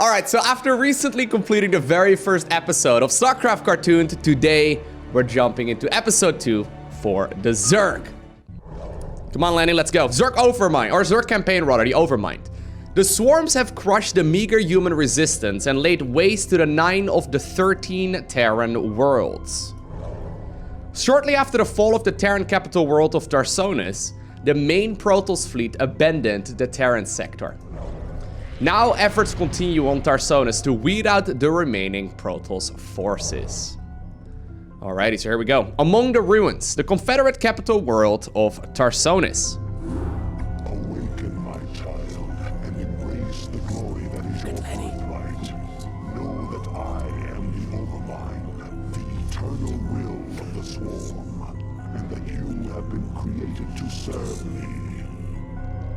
Alright, so after recently completing the very first episode of StarCraft Cartoon, today we're jumping into episode 2 for the Zerg. Come on, Lenny, let's go. Zerg Overmind, or Zerg campaign rather, the Overmind. The swarms have crushed the meager human resistance and laid waste to the 9 of the 13 Terran worlds. Shortly after the fall of the Terran capital world of Tarsonis, the main Protoss fleet abandoned the Terran sector. Now efforts continue on Tarsonis to weed out the remaining Protoss forces. Alrighty, so here we go. Among the ruins, the Confederate capital world of Tarsonis. Awaken, my child, and embrace the glory that is your birthright. Know that I am the Overmind, the eternal will of the swarm, and that you have been created to serve me.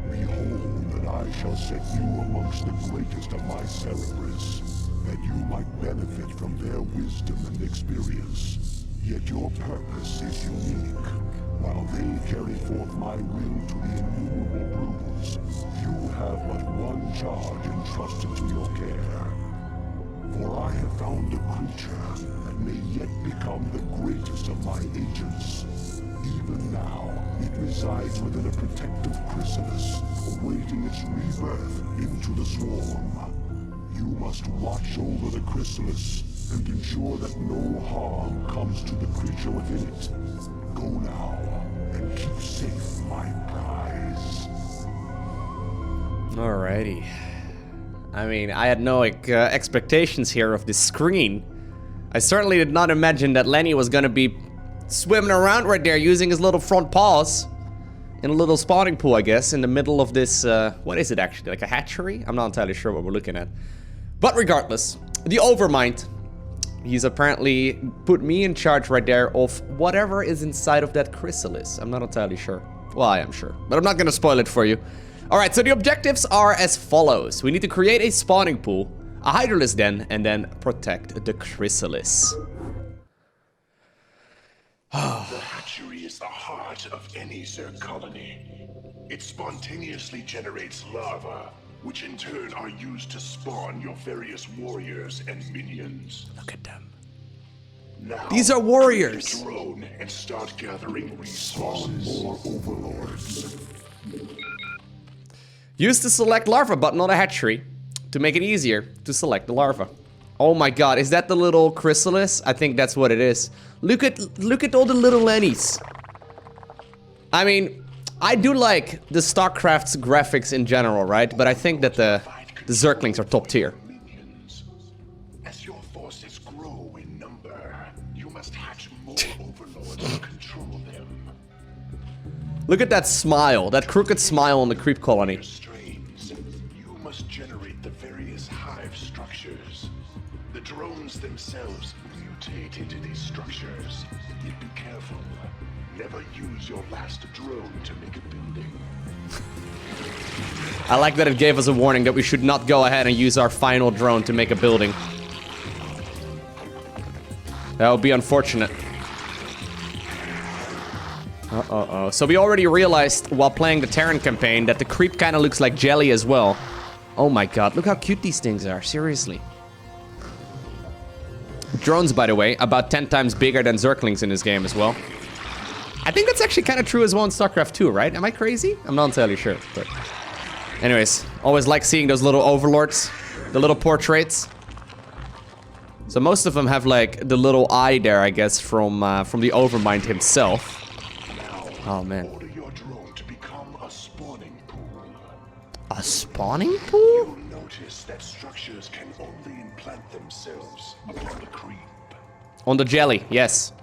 Behold, that I shall set you amongst the greatest of my Cerberus, that you might benefit from their wisdom and experience. Yet your purpose is unique. While they carry forth my will to the innumerable broods, you have but one charge entrusted to your care. For I have found a creature that may yet become the greatest of my agents. Even now, it resides within a protective chrysalis, awaiting its rebirth into the swarm. You must watch over the chrysalis and ensure that no harm comes to the creature within it. Go now, and keep safe my prize. Alrighty. I mean, I had no expectations here of this screen. I certainly did not imagine that Lenny was gonna be swimming around right there using his little front paws in a little spawning pool, I guess, in the middle of this, what is it actually, like a hatchery? I'm not entirely sure what we're looking at. But regardless, the Overmind, he's apparently put me in charge right there of whatever is inside of that chrysalis. I'm not entirely sure. Well, I am sure, but I'm not gonna spoil it for you. Alright, so the objectives are as follows. We need to create a spawning pool, a hydralisk den, and then protect the chrysalis. The hatchery is the heart of any Zerg colony. It spontaneously generates larvae, which in turn are used to spawn your various warriors and minions. Look at them. Now, these are warriors. create a drone and start gathering resources. More overlords. Use the select larva button on the hatchery to make it easier to select the larva. Oh my god, is that the little chrysalis? I think that's what it is. Look at all the little Lennies. I mean, I do like the StarCraft's graphics in general, right? But I think that the Zerglings are top tier. As your forces grow in number, you must hatch more overlords to control them. Look at that smile, that crooked smile on the creep colony. Strains, you must generate the various hive structures. The drones themselves mutate into these structures. Yet be careful. Never use your last drone to make a building. I like that it gave us a warning that we should not go ahead and use our final drone to make a building. That would be unfortunate. So we already realized while playing the Terran campaign that the creep kind of looks like jelly as well. Oh my god, look how cute these things are, seriously. Drones, by the way, about 10 times bigger than Zerglings in this game as well. I think that's actually kind of true as well in StarCraft 2, right? Am I crazy? I'm not entirely sure, but... Anyways, always like seeing those little overlords, the little portraits. So most of them have like the little eye there, I guess, from the Overmind himself. Oh man. Order your drone to become a spawning pool. A spawning pool? You'll notice that structures can only implant themselves upon the creep. On the jelly, yes.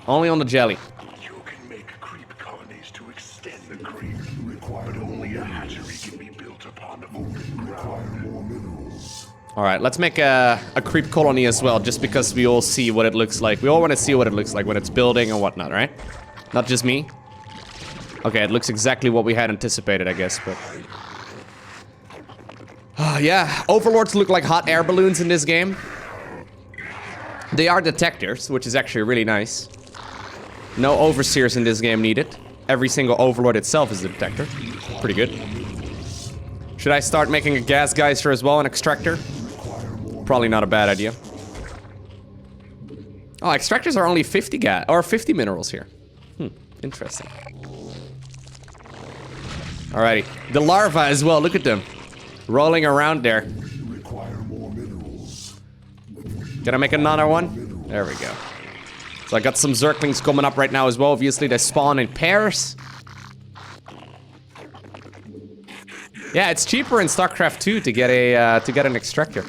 Only on the jelly. You can make creep colonies to extend the creep, but only a hatchery can be built upon open ground. More minerals. Alright, let's make a creep colony as well, just because we all see what it looks like. We all want to see what it looks like when it's building and whatnot, right? Not just me. Okay, it looks exactly what we had anticipated, I guess, but... yeah, overlords look like hot air balloons in this game. They are detectors, which is actually really nice. No overseers in this game needed. Every single overlord itself is a detector. Pretty good. Should I start making a gas geyser as well, an extractor? Probably not a bad idea. Oh, extractors are only 50 gas or 50 minerals here. Interesting. Alrighty. The larvae as well, look at them. Rolling around there. Can I make another one? There we go. So I got some Zerglings coming up right now as well. Obviously, they spawn in pairs. Yeah, it's cheaper in StarCraft 2 to get an extractor.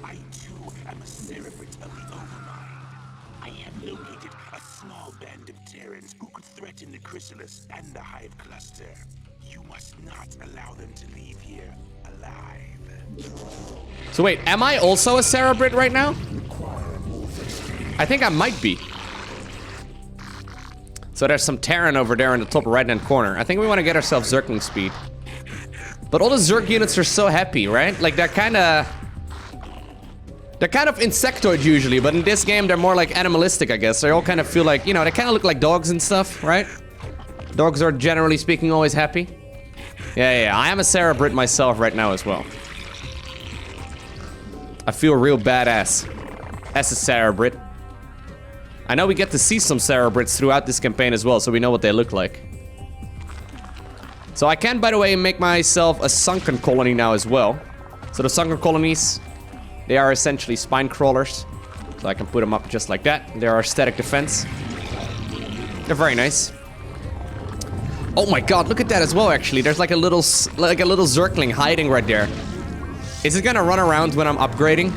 I too am a cerebrate of the Overmind. I have located a small band of Terrans who could threaten the chrysalis and the hive cluster. You must not allow them to leave here alive. So wait, am I also a cerebrate right now? I think I might be. So there's some Terran over there in the top right-hand corner. I think we want to get ourselves Zergling speed. But all the Zerg units are so happy, right? Like they're kind of insectoid usually, but in this game they're more like animalistic, I guess. They all kind of feel like, you know, they kind of look like dogs and stuff, right? Dogs are generally speaking always happy. Yeah, I am a cerebrit myself right now as well. I feel real badass as a cerebrit. I know we get to see some cerebrits throughout this campaign as well, so we know what they look like. So I can, by the way, make myself a sunken colony now as well. So the sunken colonies, they are essentially spine crawlers. So I can put them up just like that. They are static defense. They're very nice. Oh my god, look at that as well, actually. There's like a little Zergling hiding right there. Is it gonna run around when I'm upgrading?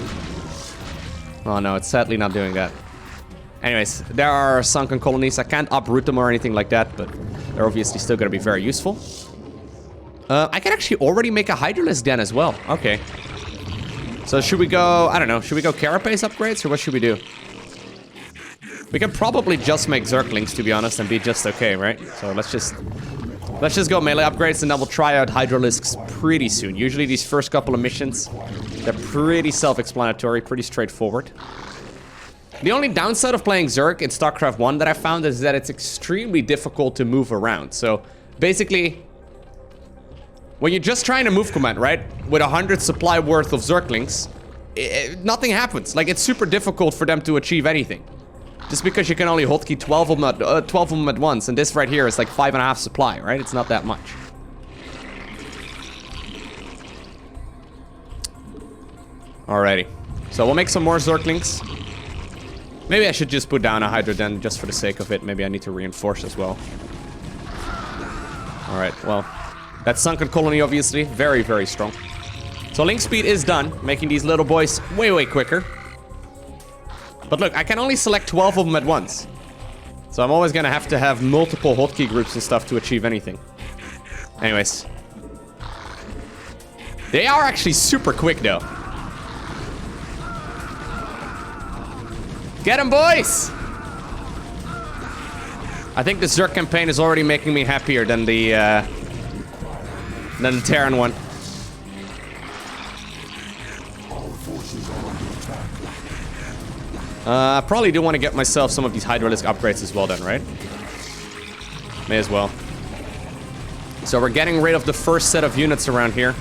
Oh no, it's sadly not doing that. Anyways, there are sunken colonies. I can't uproot them or anything like that, but they're obviously still gonna be very useful. I can actually already make a Hydralisk den as well. Okay. So should we go, I don't know, should we go Carapace upgrades or what should we do? We can probably just make Zerglings, to be honest, and be just okay, right? So let's just go melee upgrades and then we'll try out Hydralisks pretty soon. Usually these first couple of missions, they're pretty self-explanatory, pretty straightforward. The only downside of playing Zerg in StarCraft 1 that I found is that it's extremely difficult to move around. So basically, when you're just trying to move command, right, with 100 supply worth of Zerglings, nothing happens. Like, it's super difficult for them to achieve anything. Just because you can only hotkey 12 of them at once, and this right here is like 5.5 supply, right? It's not that much. Alrighty. So we'll make some more Zerglings. Maybe I should just put down a Hydra Den just for the sake of it. Maybe I need to reinforce as well. Alright, well, that sunken colony obviously, very, very strong. So link speed is done, making these little boys way, way quicker. But look, I can only select 12 of them at once. So I'm always gonna have to have multiple hotkey groups and stuff to achieve anything. Anyways. They are actually super quick though. Get them, boys! I think the Zerg campaign is already making me happier than the Terran one. I probably do want to get myself some of these Hydralisk upgrades as well then, right? May as well. So we're getting rid of the first set of units around here.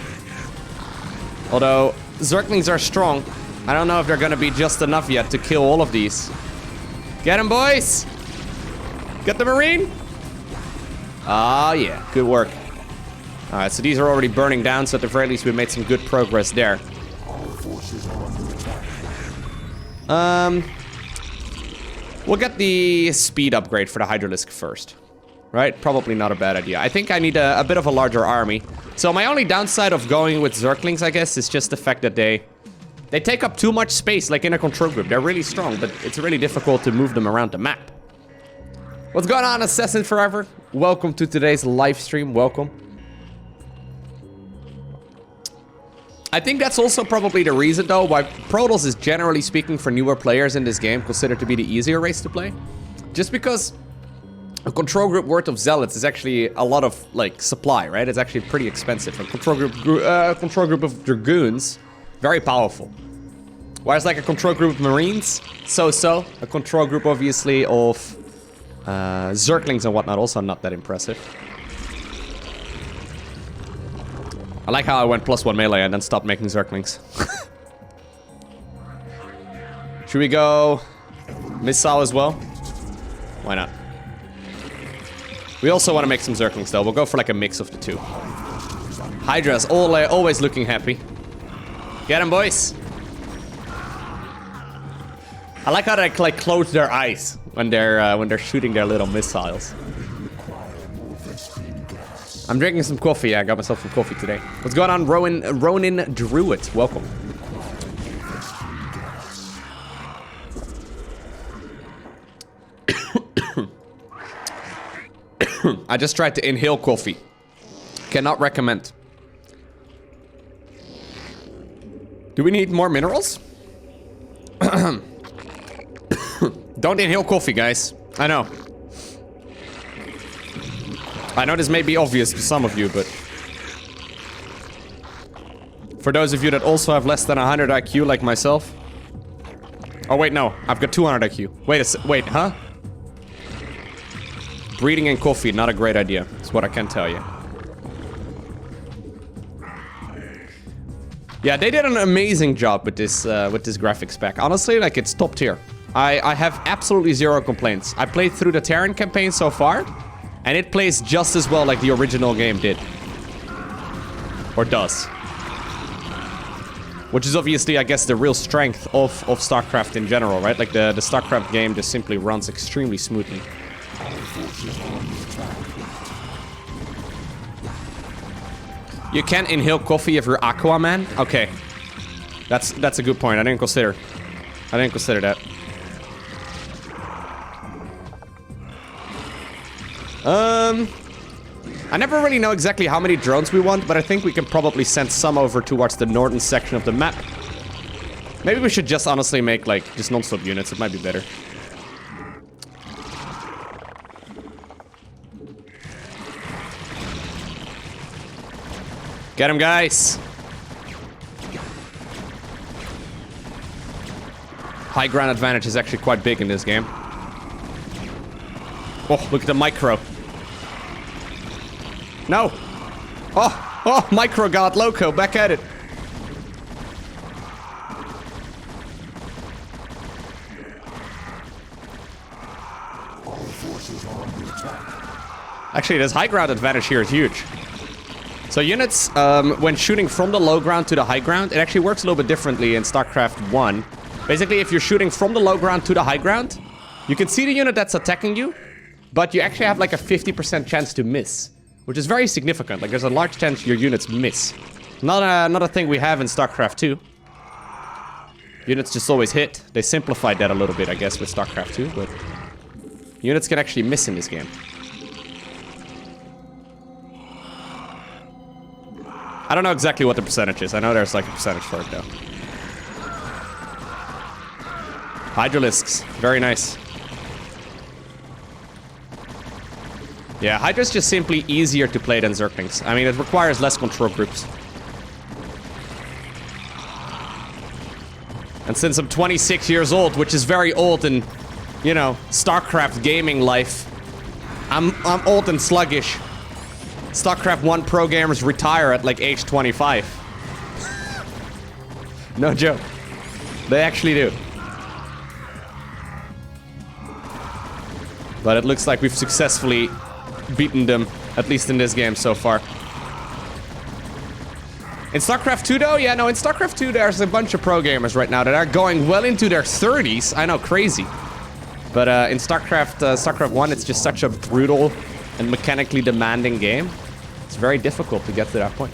Although, Zerglings are strong. I don't know if they're gonna be just enough yet to kill all of these. Get them, boys! Get the Marine! Ah, yeah. Good work. Alright, so these are already burning down, so at the very least we made some good progress there. We'll get the speed upgrade for the Hydralisk first. Right? Probably not a bad idea. I think I need a bit of a larger army. So my only downside of going with Zerglings, I guess, is just the fact that they take up too much space, like in a control group. They're really strong, but it's really difficult to move them around the map. What's going on, Assassin Forever? Welcome to today's live stream. Welcome. I think that's also probably the reason, though, why Protoss is, generally speaking, for newer players in this game, considered to be the easier race to play. Just because a control group worth of Zealots is actually a lot of, like, supply, right? It's actually pretty expensive. A control group of Dragoons, very powerful. Whereas, like, a control group of Marines, so-so. A control group, obviously, of Zerglings and whatnot, also not that impressive. I like how I went +1 melee and then stopped making Zerglings. Should we go missile as well? Why not? We also want to make some Zerglings though. We'll go for like a mix of the two. Hydra's always looking happy. Get 'em, boys. I like how they like close their eyes when they're shooting their little missiles. I'm drinking some coffee. Yeah, I got myself some coffee today. What's going on, Ronin Druid? Welcome. I just tried to inhale coffee. Cannot recommend. Do we need more minerals? Don't inhale coffee, guys. I know. I know this may be obvious to some of you, but... for those of you that also have less than 100 IQ like myself... oh wait, no. I've got 200 IQ. Wait, huh? Breeding and coffee, not a great idea. That's what I can tell you. Yeah, they did an amazing job with this graphics pack. Honestly, like, it's top tier. I have absolutely zero complaints. I played through the Terran campaign so far, and it plays just as well like the original game did. Or does. Which is obviously, I guess, the real strength of StarCraft in general, right? Like, the StarCraft game just simply runs extremely smoothly. You can't inhale coffee if you're Aquaman? Okay. That's a good point. I didn't consider that. I never really know exactly how many drones we want, but I think we can probably send some over towards the northern section of the map. Maybe we should just honestly make, like, just non-stop units. It might be better. Get him, guys! High ground advantage is actually quite big in this game. Oh, look at the micro. No! Oh, micro got Lowko, back at it. Actually, this high ground advantage here is huge. So units, when shooting from the low ground to the high ground, it actually works a little bit differently in StarCraft 1. Basically, if you're shooting from the low ground to the high ground, you can see the unit that's attacking you, but you actually have like a 50% chance to miss, which is very significant. Like, there's a large chance your units miss. Not a thing we have in StarCraft 2. Units just always hit. They simplified that a little bit, I guess, with StarCraft 2, but units can actually miss in this game. I don't know exactly what the percentage is. I know there's like a percentage for it though. Hydralisks, very nice. Yeah, Hydra's just simply easier to play than Zerglings. I mean, it requires less control groups. And since I'm 26 years old, which is very old in, you know, StarCraft gaming life, I'm old and sluggish. StarCraft 1 pro gamers retire at like age 25. No joke. They actually do. But it looks like we've successfully beaten them, at least in this game so far. In StarCraft 2 though, yeah, no, in StarCraft 2 there's a bunch of pro gamers right now that are going well into their 30s. I know, crazy. But in StarCraft 1, it's just such a brutal and mechanically demanding game. It's very difficult to get to that point.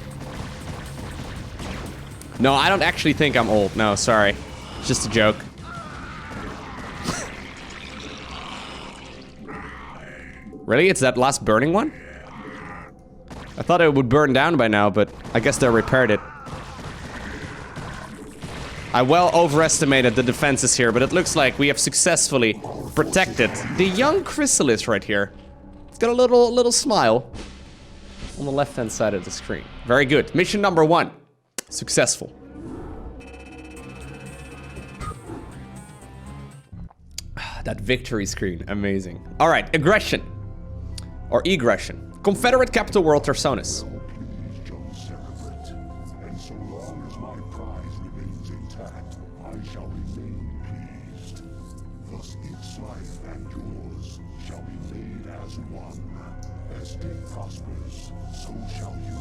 No, I don't actually think I'm old. No, sorry. It's just a joke. Really? It's that last burning one? I thought it would burn down by now, but I guess they repaired it. I well overestimated the defenses here, but it looks like we have successfully protected the young chrysalis right here. It's got a little smile on the left-hand side of the screen. Very good. Mission number 1. Successful. That victory screen. Amazing. All right. Aggression. Or egression. Confederate capital world Tarsonis. long as my prize remains intact, I shall remain pleased. Thus its life and yours shall be made as one. As it prospers, so shall you,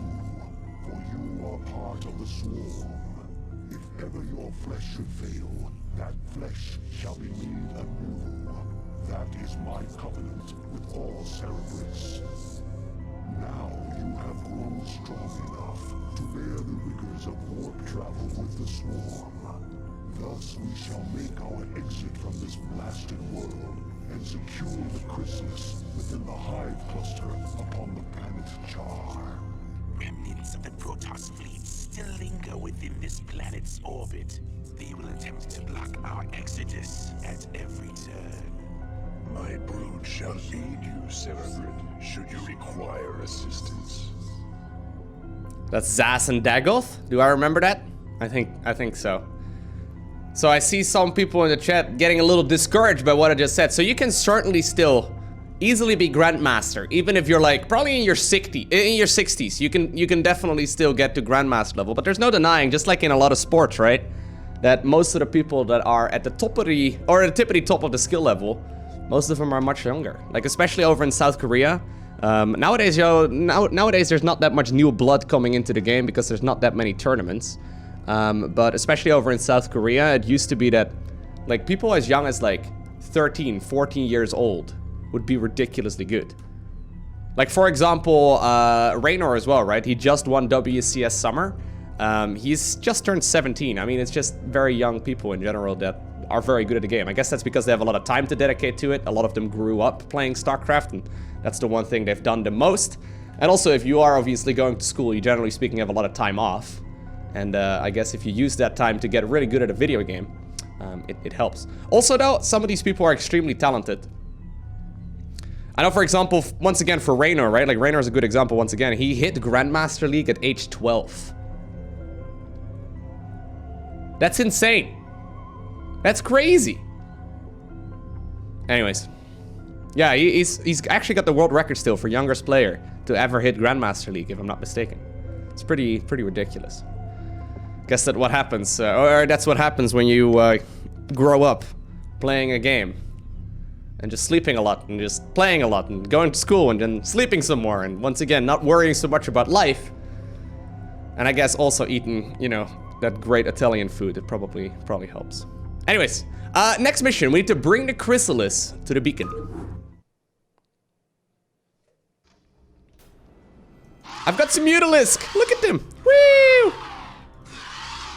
for you are part of the swarm. If ever your flesh should fail, that flesh shall be made anew. That is my covenant with all Cerebrus. Now you have grown strong enough to bear the rigors of warp travel with the swarm. Thus we shall make our exit from this blasted world and secure the chrysalis within the hive cluster upon the planet Char. Remnants of the Protoss fleet still linger within this planet's orbit. They will attempt to block our exodus at every turn. My brood shall aid you, Cerebrid, should you require assistance. That's Zas and Dagoth? Do I remember that? I think so. So I see some people in the chat getting a little discouraged by what I just said. So you can certainly still easily be Grandmaster, even if you're like probably in your 60s. You can definitely still get to Grandmaster level, but there's no denying, just like in a lot of sports, right? That most of the people that are at the top of the, or at the tippity top of the skill level, most of them are much younger. Like especially over in South Korea. Nowadays, nowadays there's not that much new blood coming into the game because there's not that many tournaments. But especially over in South Korea, it used to be that like people as young as like 13, 14 years old would be ridiculously good. Like for example, Raynor as well, right? He just won WCS Summer. He's just turned 17. I mean, it's just very young people in general that are very good at the game. I guess that's because they have a lot of time to dedicate to it. A lot of them grew up playing StarCraft, and that's the one thing they've done the most. And also, if you are obviously going to school, you generally speaking have a lot of time off. And I guess if you use that time to get really good at a video game, it helps. Also though, some of these people are extremely talented. I know, for example, once again for Raynor, right? Like Raynor is a good example once again. He hit Grandmaster League at age 12. That's insane. That's crazy. Anyways. Yeah, he's actually got the world record still for youngest player to ever hit Grandmaster League, if I'm not mistaken. It's pretty ridiculous. Guess that's what happens, or that's what happens when you grow up playing a game and just sleeping a lot and just playing a lot and going to school and then sleeping some more and once again not worrying so much about life. And I guess also eating, you know, that great Italian food. It probably helps. Anyways, next mission, we need to bring the chrysalis to the beacon. I've got some Mutalisk. Look at them. Woo!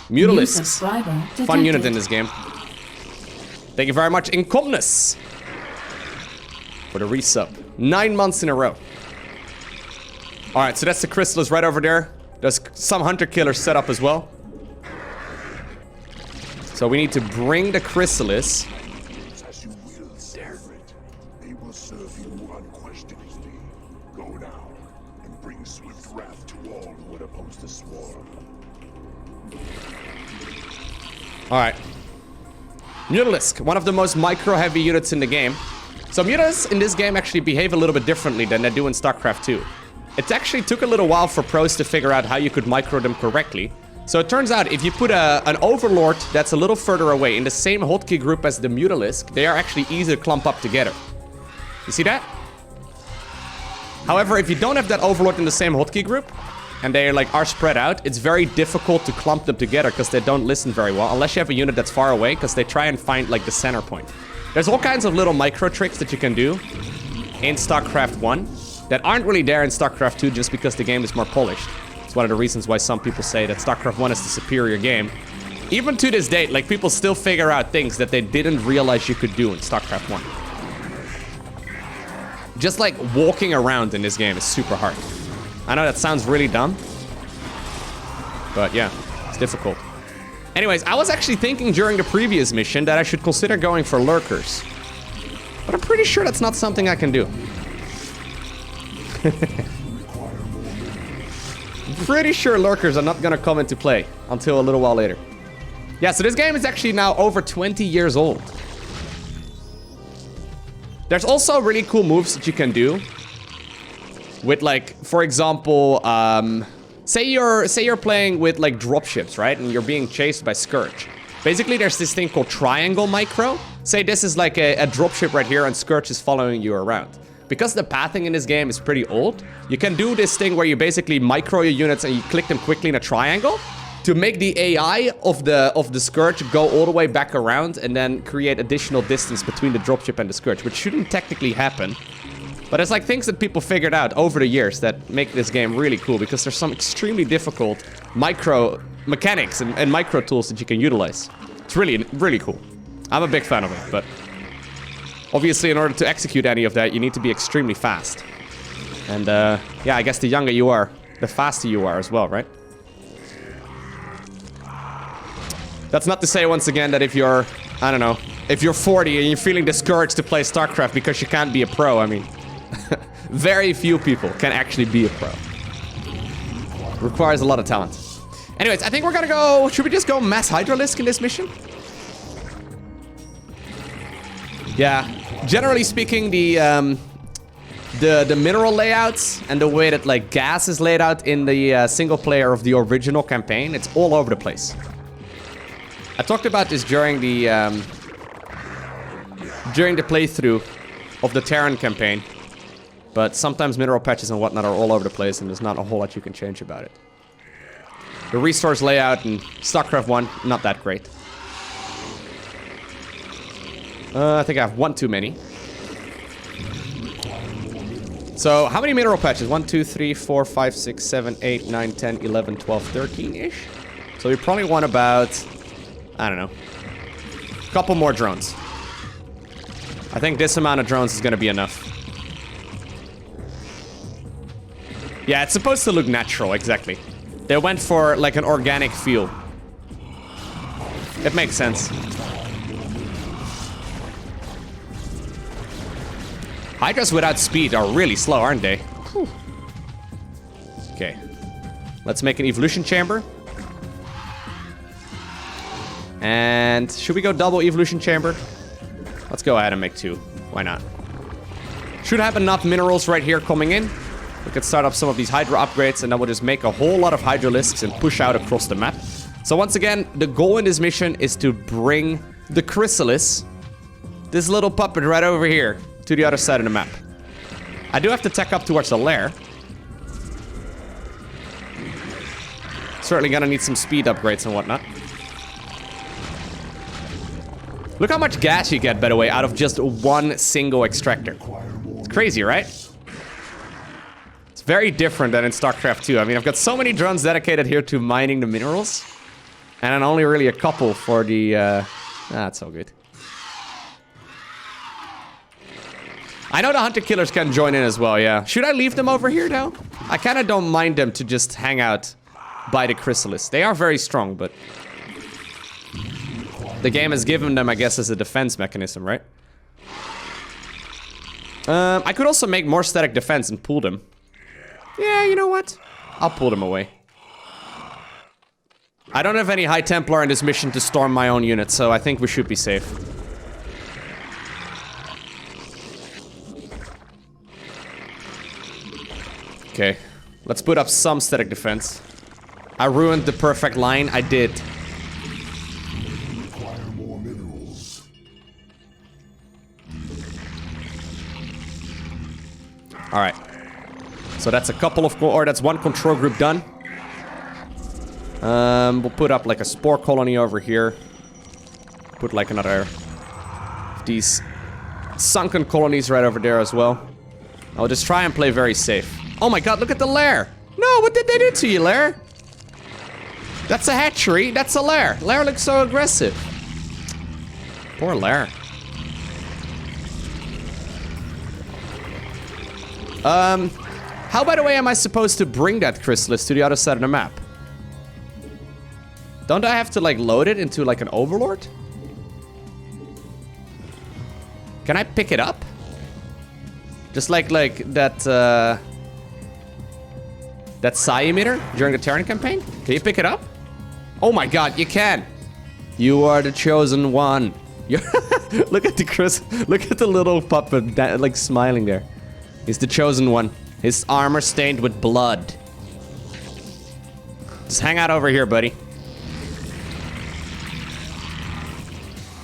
Mutalisks. Fun unit in this game. Thank you very much, Incomnus, for the resub. 9 months in a row. Alright, so that's the chrysalis right over there. There's some hunter killers set up as well. So we need to bring the chrysalis. As you will, Cerebrid, they will serve you unquestioningly. Go now and bring swift wrath to all who would oppose the swarm. Alright. Mutalisk, one of the most micro-heavy units in the game. So Mutalisks in this game actually behave a little bit differently than they do in StarCraft 2. It actually took a little while for pros to figure out how you could micro them correctly. So it turns out if you put an Overlord that's a little further away in the same hotkey group as the Mutalisk, they are actually easy to clump up together. You see that? However, if you don't have that Overlord in the same hotkey group, and they like are spread out, it's very difficult to clump them together because they don't listen very well, unless you have a unit that's far away, because they try and find like the center point. There's all kinds of little micro tricks that you can do in StarCraft 1 that aren't really there in StarCraft 2 just because the game is more polished. It's one of the reasons why some people say that StarCraft 1 is the superior game. Even to this date, like people still figure out things that they didn't realize you could do in StarCraft 1. Just like walking around in this game is super hard. I know that sounds really dumb, but yeah, it's difficult. Anyways, I was actually thinking during the previous mission that I should consider going for lurkers, but I'm pretty sure that's not something I can do. I'm pretty sure lurkers are not gonna come into play until a little while later. Yeah, so this game is actually now over 20 years old. There's also really cool moves that you can do with, like, for example, say you're playing with like dropships, right? And you're being chased by Scourge. Basically, there's this thing called triangle micro. Say this is like a dropship right here and Scourge is following you around. Because the pathing in this game is pretty old, you can do this thing where you basically micro your units and you click them quickly in a triangle to make the AI of the Scourge go all the way back around and then create additional distance between the dropship and the Scourge, which shouldn't technically happen. But it's like things that people figured out over the years that make this game really cool because there's some extremely difficult micro mechanics and micro tools that you can utilize. It's really, really cool. I'm a big fan of it, but obviously in order to execute any of that, you need to be extremely fast. And yeah, I guess the younger you are, the faster you are as well, right? That's not to say, once again, that if you're, I don't know, if you're 40 and you're feeling discouraged to play StarCraft because you can't be a pro, I mean, very few people can actually be a pro. Requires a lot of talent. Anyways, I think we're gonna go... Should we just go mass Hydralisk in this mission? Yeah. Generally speaking, the mineral layouts and the way that, like, gas is laid out in the single player of the original campaign, it's all over the place. I talked about this during the playthrough of the Terran campaign. But sometimes mineral patches and whatnot are all over the place and there's not a whole lot you can change about it. The resource layout in StarCraft 1, not that great. I think I have one too many. So, how many mineral patches? 1, 2, 3, 4, 5, 6, 7, 8, 9, 10, 11, 12, 13-ish? So we probably want about, I don't know, a couple more drones. I think this amount of drones is gonna be enough. Yeah, it's supposed to look natural, exactly. They went for, like, an organic feel. It makes sense. Hydras without speed are really slow, aren't they? Whew. Okay. Let's make an evolution chamber. And should we go double evolution chamber? Let's go ahead and make 2. Why not? Should have enough minerals right here coming in. We could start up some of these Hydra upgrades and then we'll just make a whole lot of Hydralisks and push out across the map. So once again, the goal in this mission is to bring the chrysalis, this little puppet right over here, to the other side of the map. I do have to tech up towards the lair. Certainly gonna need some speed upgrades and whatnot. Look how much gas you get, by the way, out of just one single extractor. It's crazy, right? It's very different than in StarCraft 2. I mean, I've got so many drones dedicated here to mining the minerals. And then only really a couple for the... that's all good. I know the hunter-killers can join in as well, yeah. Should I leave them over here, though? I kind of don't mind them to just hang out by the chrysalis. They are very strong, but... the game has given them, I guess, as a defense mechanism, right? I could also make more static defense and pull them. Yeah, you know what? I'll pull them away. I don't have any high Templar in this mission to storm my own unit, so I think we should be safe. Okay, let's put up some static defense. I ruined the perfect line, I did. Alright. So that's a couple of, or that's one control group done. We'll put up like a spore colony over here. Put like another of these sunken colonies right over there as well. I'll just try and play very safe. Oh my god, look at the lair! No, what did they do to you, lair? That's a hatchery, that's a lair. Lair looks so aggressive. Poor lair. How, by the way, am I supposed to bring that chrysalis to the other side of the map? Don't I have to, like, load it into, like, an overlord? Can I pick it up? Just like that, that psi emitter during the Terran campaign? Can you pick it up? Oh my god, you can! You are the chosen one. Look at the look at the little puppet, that, like, smiling there. He's the chosen one. His armor stained with blood. Just hang out over here, buddy.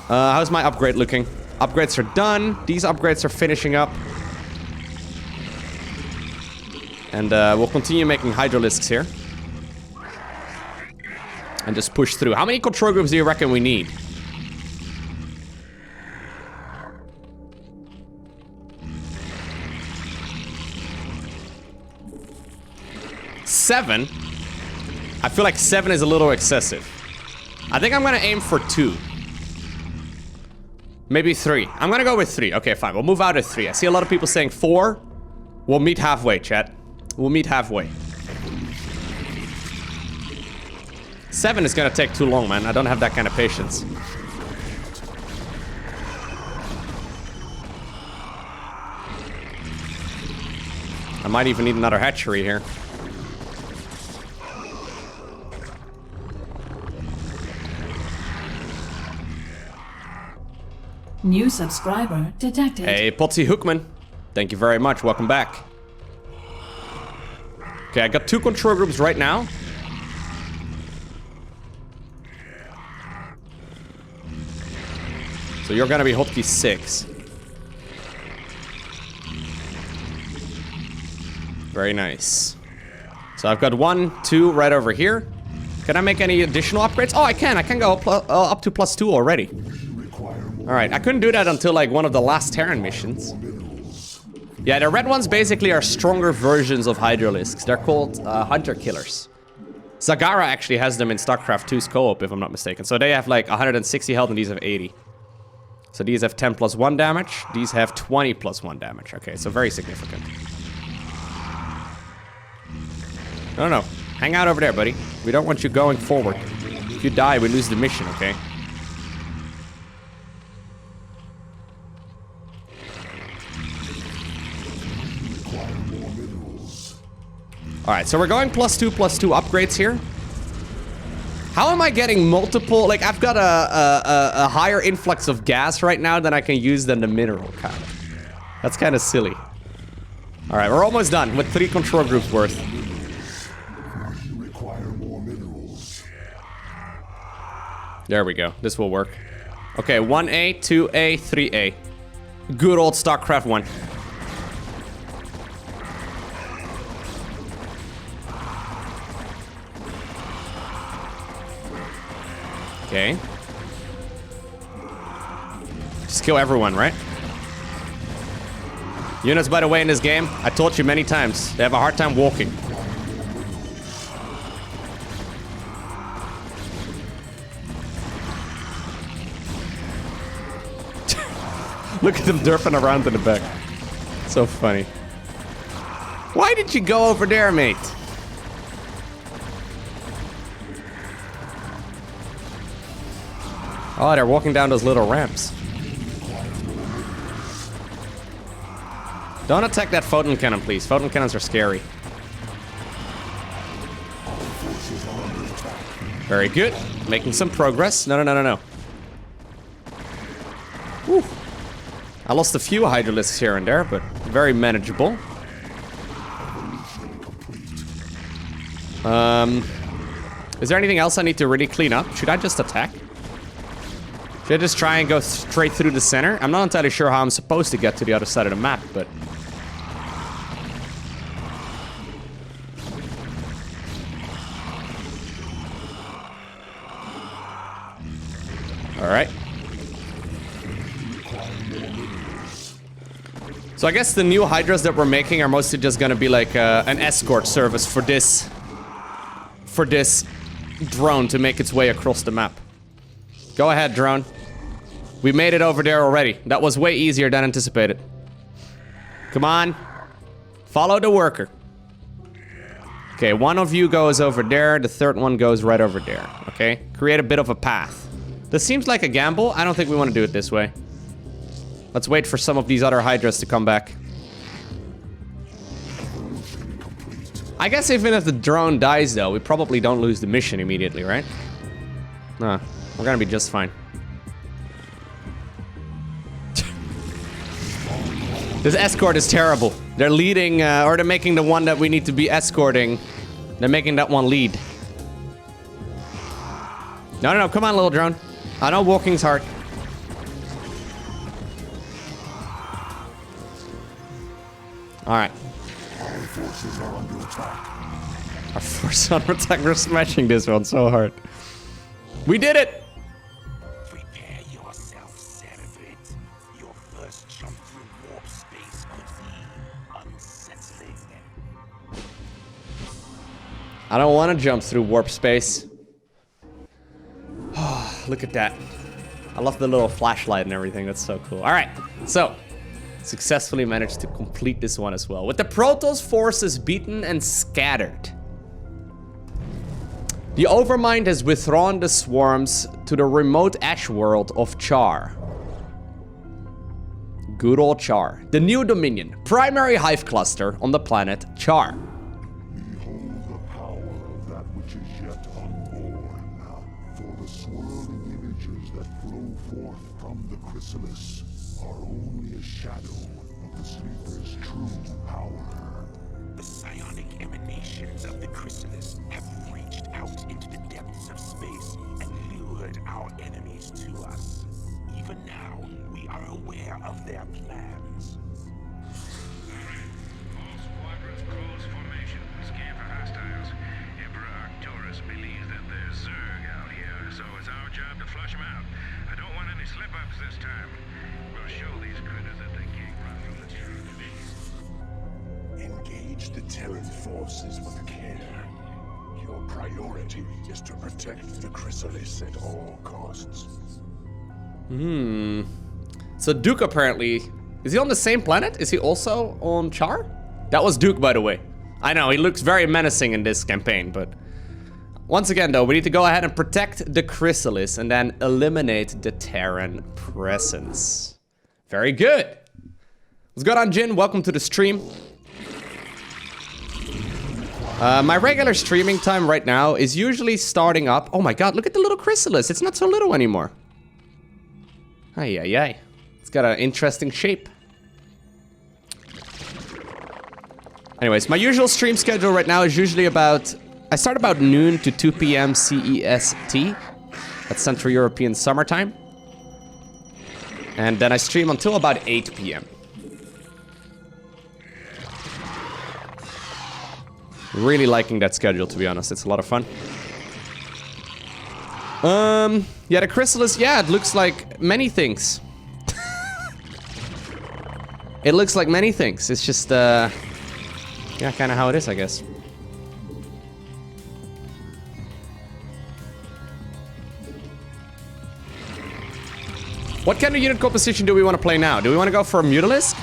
How's my upgrade looking? Upgrades are done. These upgrades are finishing up. And we'll continue making Hydralisks here. And just push through. How many control groups do you reckon we need? Seven? I feel like 7 is a little excessive. I think I'm gonna aim for 2. Maybe 3. I'm gonna go with 3. Okay, fine. We'll move out at 3. I see a lot of people saying 4. We'll meet halfway, chat. We'll meet halfway. 7 is gonna take too long, man. I don't have that kind of patience. I might even need another hatchery here. New subscriber detected. Hey, Potsy Hookman. Thank you very much. Welcome back. Okay, I got 2 control groups right now. So you're gonna be hotkey 6. Very nice. So I've got 1, 2 right over here. Can I make any additional upgrades? Oh, I can. I can go up to +2 already. Alright, I couldn't do that until like one of the last Terran missions. Yeah, the red ones basically are stronger versions of Hydralisks. They're called Hunter Killers. Zagara actually has them in StarCraft 2's co-op, if I'm not mistaken. So they have like 160 health and these have 80. So these have 10 plus 1 damage. These have 20 plus 1 damage. Okay, so very significant. No. Hang out over there, buddy. We don't want you going forward. If you die, we lose the mission, okay? Alright, so we're going +2 upgrades here. How am I getting multiple? Like, I've got a higher influx of gas right now than I can use than the mineral, kind of. That's kind of silly. Alright, we're almost done with 3 control groups worth. There we go. This will work. Okay, 1A, 2A, 3A. Good old StarCraft 1. Okay. Just kill everyone, right? Units, by the way, in this game, I told you many times, they have a hard time walking. Look at them derping around in the back. So funny. Why did you go over there, mate? Oh, they're walking down those little ramps. Don't attack that photon cannon, please. Photon cannons are scary. Very good. Making some progress. No. Whew. I lost a few Hydralisks here and there, but very manageable. Is there anything else I need to really clean up? Should I just attack? Should I just try and go straight through the center? I'm not entirely sure how I'm supposed to get to the other side of the map, but... Alright. So I guess the new Hydras that we're making are mostly just gonna be like an escort service for this drone to make its way across the map. Go ahead, drone. We made it over there already. That was way easier than anticipated. Come on. Follow the worker. Okay, one of you goes over there, the third one goes right over there, okay? Create a bit of a path. This seems like a gamble. I don't think we want to do it this way. Let's wait for some of these other Hydras to come back. I guess even if the drone dies, though, we probably don't lose the mission immediately, right? Nah, we're gonna be just fine. This escort is terrible. They're leading, or they're making the one that we need to be escorting. They're making that one lead. No, no, no. Come on, little drone. I know walking's hard. All right. Our forces are under attack. Our forces are under attack. We're smashing this one so hard. We did it! Prepare yourself, Cerebrate. Your first jump through warp space could be unsettling. I don't want to jump through warp space. Oh, look at that. I love the little flashlight and everything. That's so cool. All right, so successfully managed to complete this one as well. With the Protoss forces beaten and scattered, the Overmind has withdrawn the swarms to the remote ash world of Char. Good old Char. The new Dominion, primary hive cluster on the planet Char. Behold the power of that which is yet unborn. For the swirling images that flow forth from the chrysalis are only a shadow of the sleeper's true power. The psionic emanations of the chrysalis have reached out into the depths of space and lured our enemies to us. Even now, we are aware of their plans. All squadrons close formation. Scan for hostiles. Emperor Arcturus believes that there's Zerg out here, so it's our job to flush them out. I don't want any slip-ups this time. We'll show these critters that they can't run from the truth. Engage the Terran forces with care. Your priority is to protect the chrysalis at all costs. So Duke apparently, is he on the same planet? Is he also on Char? That was Duke, by the way. I know, he looks very menacing in this campaign, but once again though, we need to go ahead and protect the chrysalis and then eliminate the Terran presence. Very good. What's going on, Jin? Welcome to the stream. My regular streaming time right now is usually starting up. Oh my god, look at the little chrysalis. It's not so little anymore. Ay, ay, ay. It's got an interesting shape. Anyways, my usual stream schedule right now is usually about... I start about noon to 2 p.m. CEST. That's Central European summertime. And then I stream until about 8 p.m. Really liking that schedule, to be honest. It's a lot of fun. Yeah, the chrysalis, yeah, it looks like many things. It looks like many things. It's just, yeah, kind of how it is, I guess. What kind of unit composition do we want to play now? Do we want to go for a Mutalisk?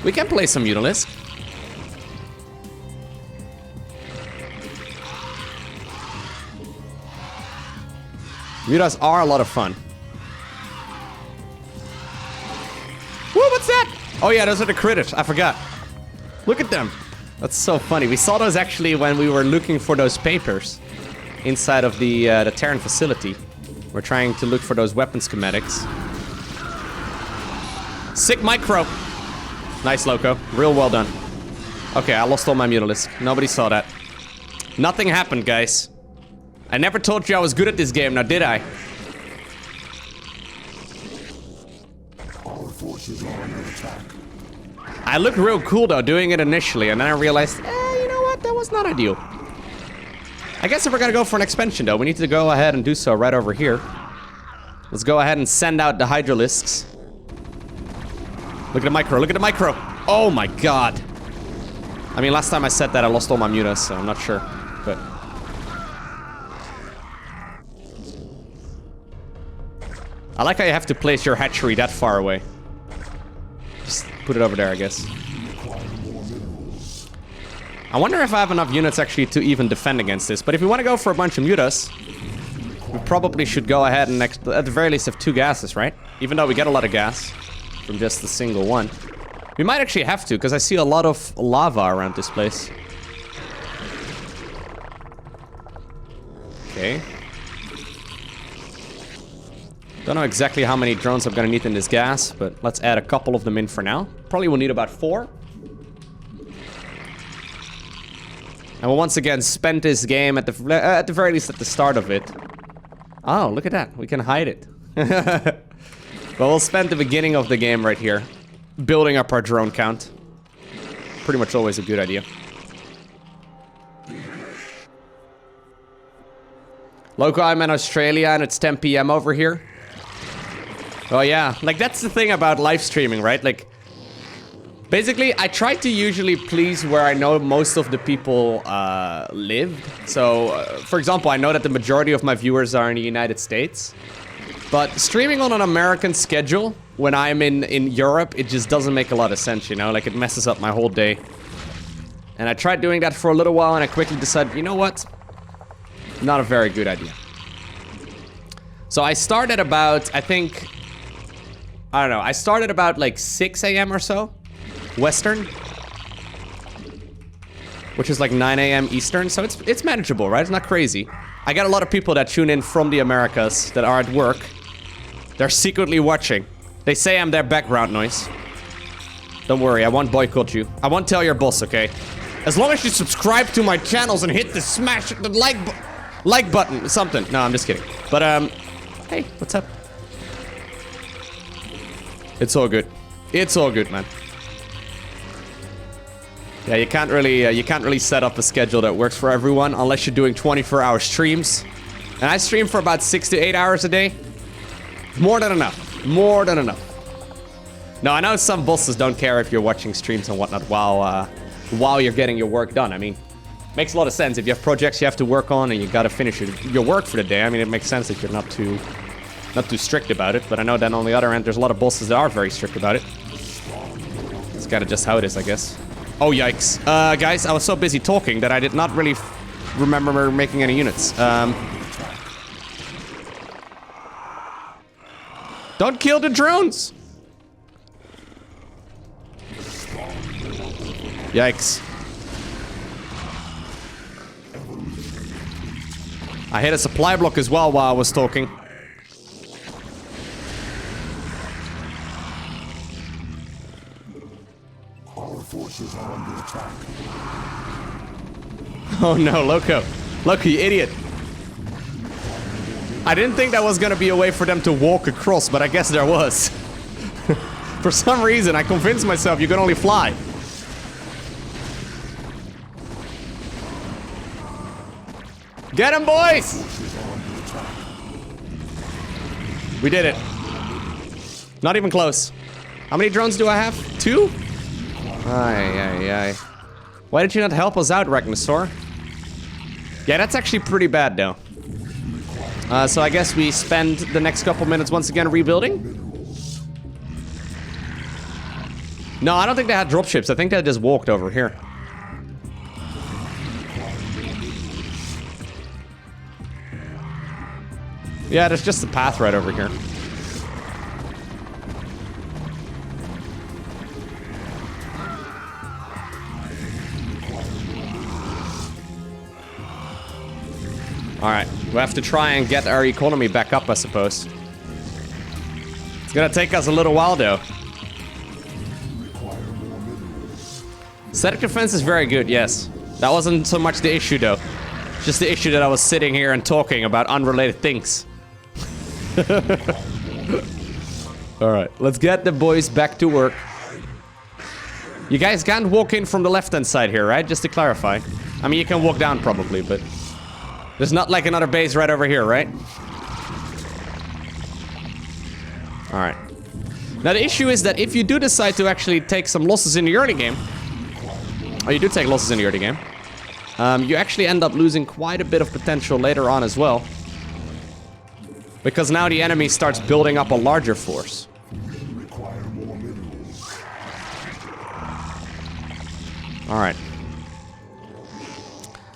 We can play some Mutalisk. Mutas are a lot of fun. Whoa, what's that? Oh yeah, those are the critters. I forgot. Look at them. That's so funny. We saw those actually when we were looking for those papers inside of the Terran facility. We're trying to look for those weapon schematics. Sick micro. Nice, Lowko. Real well done. Okay, I lost all my Mutalisk. Nobody saw that. Nothing happened, guys. I never told you I was good at this game, now did I? Our forces are under attack. I looked real cool though, doing it initially, and then I realized, you know what? That was not ideal. I guess if we're gonna go for an expansion though, we need to go ahead and do so right over here. Let's go ahead and send out the Hydralisks. Look at the micro, look at the micro! Oh my god! I mean, last time I said that, I lost all my mutas, so I'm not sure, but... I like how you have to place your hatchery that far away. Just put it over there, I guess. I wonder if I have enough units actually to even defend against this. But if we want to go for a bunch of mutas, we probably should go ahead and at the very least have 2 gases, right? Even though we get a lot of gas from just the single one. We might actually have to, because I see a lot of lava around this place. Okay. Don't know exactly how many drones I'm gonna need in this gas, but let's add a couple of them in for now. Probably will need about 4. And we'll once again spend this game at the very least at the start of it. Oh, look at that. We can hide it. But we'll spend the beginning of the game right here, building up our drone count. Pretty much always a good idea. Loco, I'm in Australia and it's 10 PM over here. Oh yeah, like that's the thing about live streaming, right? Like, basically, I try to usually please where I know most of the people live. So, for example, I know that the majority of my viewers are in the United States. But streaming on an American schedule, when I'm in Europe, it just doesn't make a lot of sense, you know? Like, it messes up my whole day. And I tried doing that for a little while, and I quickly decided, you know what? Not a very good idea. So I started about, I think... I don't know, I started about like 6 AM or so. Western. Which is like 9 AM Eastern, so it's manageable, right? It's not crazy. I got a lot of people that tune in from the Americas that are at work. They're secretly watching. They say I'm their background noise. Don't worry, I won't boycott you. I won't tell your boss, okay? As long as you subscribe to my channels and hit the smash the like button, something. No, I'm just kidding. But hey, what's up? It's all good. It's all good, man. Yeah, you can't really set up a schedule that works for everyone unless you're doing 24-hour streams. And I stream for about 6 to 8 hours a day. More than enough. More than enough. No, I know some bosses don't care if you're watching streams and whatnot while you're getting your work done. I mean, makes a lot of sense. If you have projects you have to work on and you gotta finish your work for the day, I mean, it makes sense that you're not too strict about it. But I know that on the other end, there's a lot of bosses that are very strict about it. It's kinda just how it is, I guess. Oh, yikes. Guys, I was so busy talking that I did not really remember making any units. Don't kill the drones! Yikes. I hit a supply block as well while I was talking. Forces are under attack. Oh no, Loco. Loco, you idiot. I didn't think that was gonna be a way for them to walk across, but I guess there was. For some reason, I convinced myself you can only fly. Get him, boys! We did it. Not even close. How many drones do I have? 2? Ay. Why did you not help us out, Ragnasaur? Yeah, that's actually pretty bad, though. So I guess we spend the next couple minutes once again rebuilding? No, I don't think they had dropships. I think they just walked over here. Yeah, there's just a path right over here. Alright, we have to try and get our economy back up, I suppose. It's gonna take us a little while, though. Static defense is very good, yes. That wasn't so much the issue, though. Just the issue that I was sitting here and talking about unrelated things. Alright, let's get the boys back to work. You guys can't walk in from the left-hand side here, right? Just to clarify. I mean, you can walk down probably, but... there's not like another base right over here, right? Alright. Now the issue is that if you do decide to actually take some losses in the early game... or you do take losses in the early game... you actually end up losing quite a bit of potential later on as well. Because now the enemy starts building up a larger force. Alright.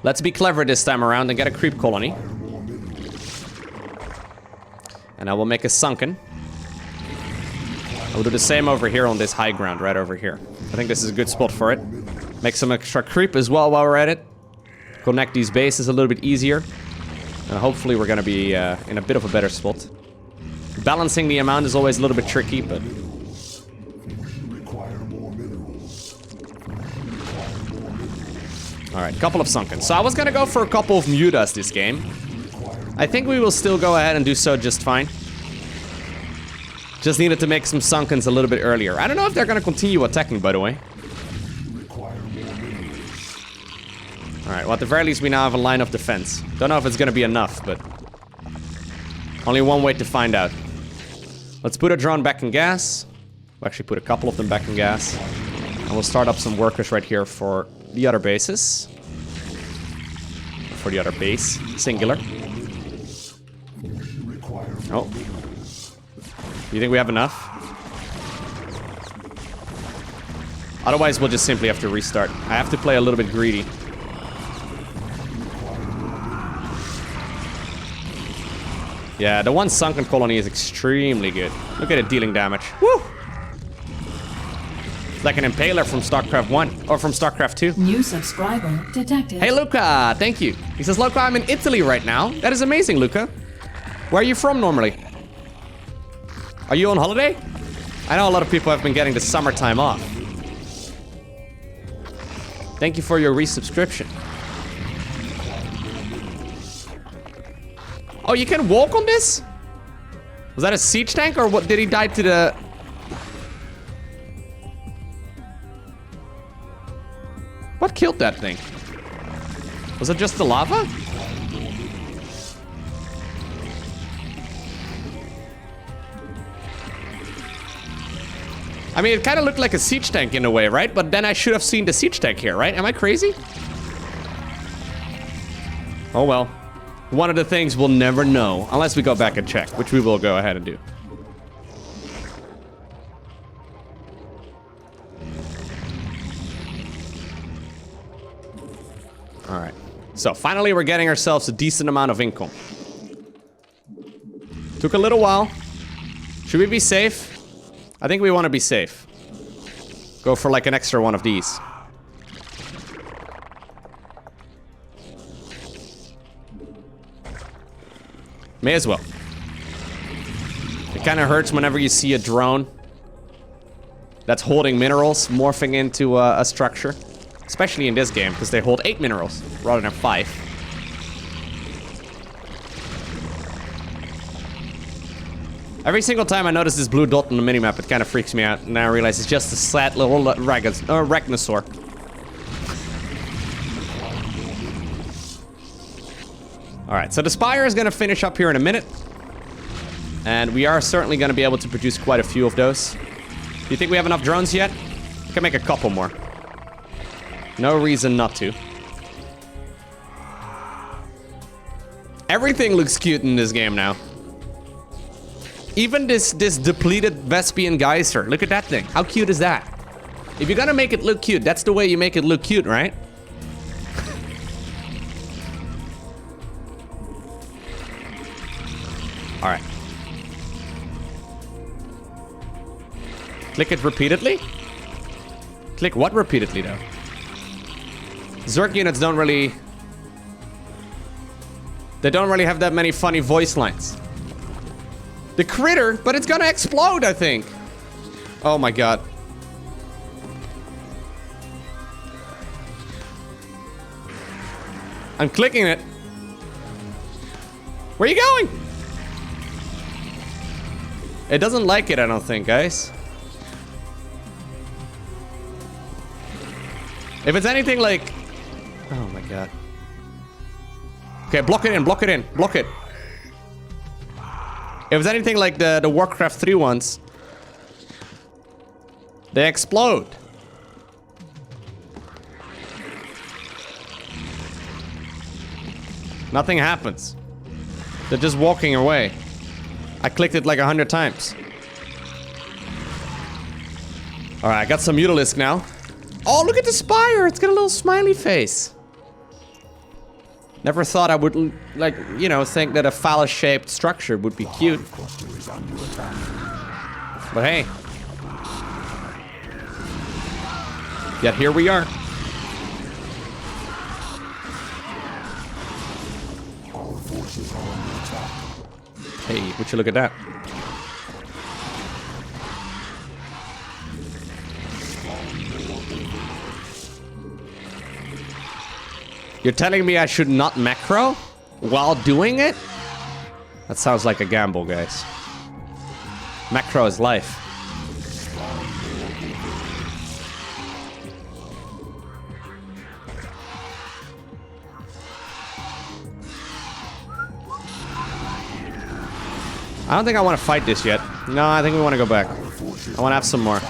Let's be clever this time around and get a creep colony. And I will make a sunken. I will do the same over here on this high ground right over here. I think this is a good spot for it. Make some extra creep as well while we're at it. Connect these bases a little bit easier. And hopefully we're gonna be in a bit of a better spot. Balancing the amount is always a little bit tricky, but... Alright, couple of sunken. So I was gonna go for a couple of mutas this game. I think we will still go ahead and do so just fine. Just needed to make some sunkens a little bit earlier. I don't know if they're gonna continue attacking, by the way. Alright, well at the very least we now have a line of defense. Don't know if it's gonna be enough, but... only one way to find out. Let's put a drone back in gas. We'll actually put a couple of them back in gas. And we'll start up some workers right here for the other bases. For the other base, singular. Oh. Do you think we have enough? Otherwise, we'll just simply have to restart. I have to play a little bit greedy. Yeah, the one sunken colony is extremely good. Look at it dealing damage. Woo! It's like an impaler from StarCraft 1 or from StarCraft 2. New subscriber detected. Hey Luca, thank you. He says, Luca, I'm in Italy right now. That is amazing, Luca. Where are you from normally? Are you on holiday? I know a lot of people have been getting the summertime off. Thank you for your resubscription. Oh, you can walk on this? Was that a siege tank or what? Did he die to the... What killed that thing? Was it just the lava? I mean, it kind of looked like a siege tank in a way, right? But then I should have seen the siege tank here, right? Am I crazy? Oh well. One of the things we'll never know, unless we go back and check, which we will go ahead and do. Alright. So, finally we're getting ourselves a decent amount of income. Took a little while. Should we be safe? I think we want to be safe. Go for like an extra one of these. May as well. It kind of hurts whenever you see a drone that's holding minerals morphing into a structure. Especially in this game, because they hold 8 minerals rather than 5. Every single time I notice this blue dot on the minimap, it kind of freaks me out. And I realize it's just a sad little Ragnosaur. Alright, so the Spire is going to finish up here in a minute. And we are certainly going to be able to produce quite a few of those. Do you think we have enough drones yet? We can make a couple more. No reason not to. Everything looks cute in this game now. Even this depleted Vespian geyser. Look at that thing. How cute is that? If you're gonna make it look cute, that's the way you make it look cute, right? Alright. Click it repeatedly? Click what repeatedly, though? Zerg units don't really... They don't really have that many funny voice lines. The critter, but it's gonna explode, I think. Oh my god. I'm clicking it. Where are you going? It doesn't like it, I don't think, guys. If it's anything like... Oh my god. Okay, block it in, block it in, block it. If it's anything like the Warcraft 3 ones, they explode. Nothing happens. They're just walking away. I clicked it like 100 times. Alright, I got some Mutalisk now. Oh, look at the spire! It's got a little smiley face. Never thought I would, like, you know, think that a phallus-shaped structure would be cute. But hey. Yet here we are. Hey, would you look at that? You're telling me I should not macro while doing it? That sounds like a gamble, guys. Macro is life. I don't think I want to fight this yet. No, I think we want to go back. I want to have some more.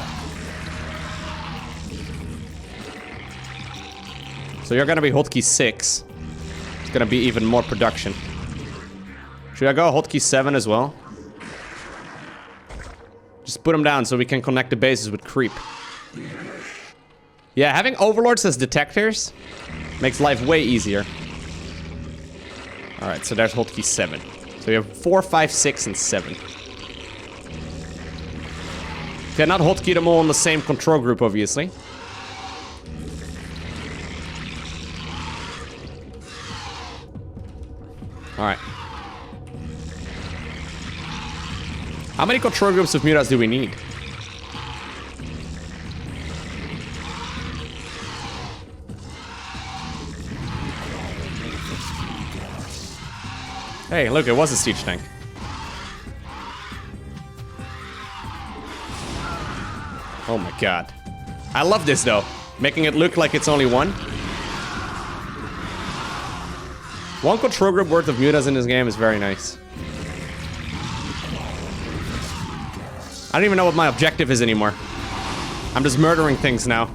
So you're going to be hotkey 6. It's going to be even more production. Should I go hotkey 7 as well? Just put them down so we can connect the bases with creep. Yeah, having overlords as detectors makes life way easier. Alright, so there's hotkey 7. So we have 4, 5, 6, and 7. Cannot hotkey them all in the same control group, obviously. Alright. How many control groups of mutas do we need? Hey, look, it was a siege tank. Oh my god. I love this though. Making it look like it's only one. One control group worth of mutas in this game is very nice. I don't even know what my objective is anymore. I'm just murdering things now.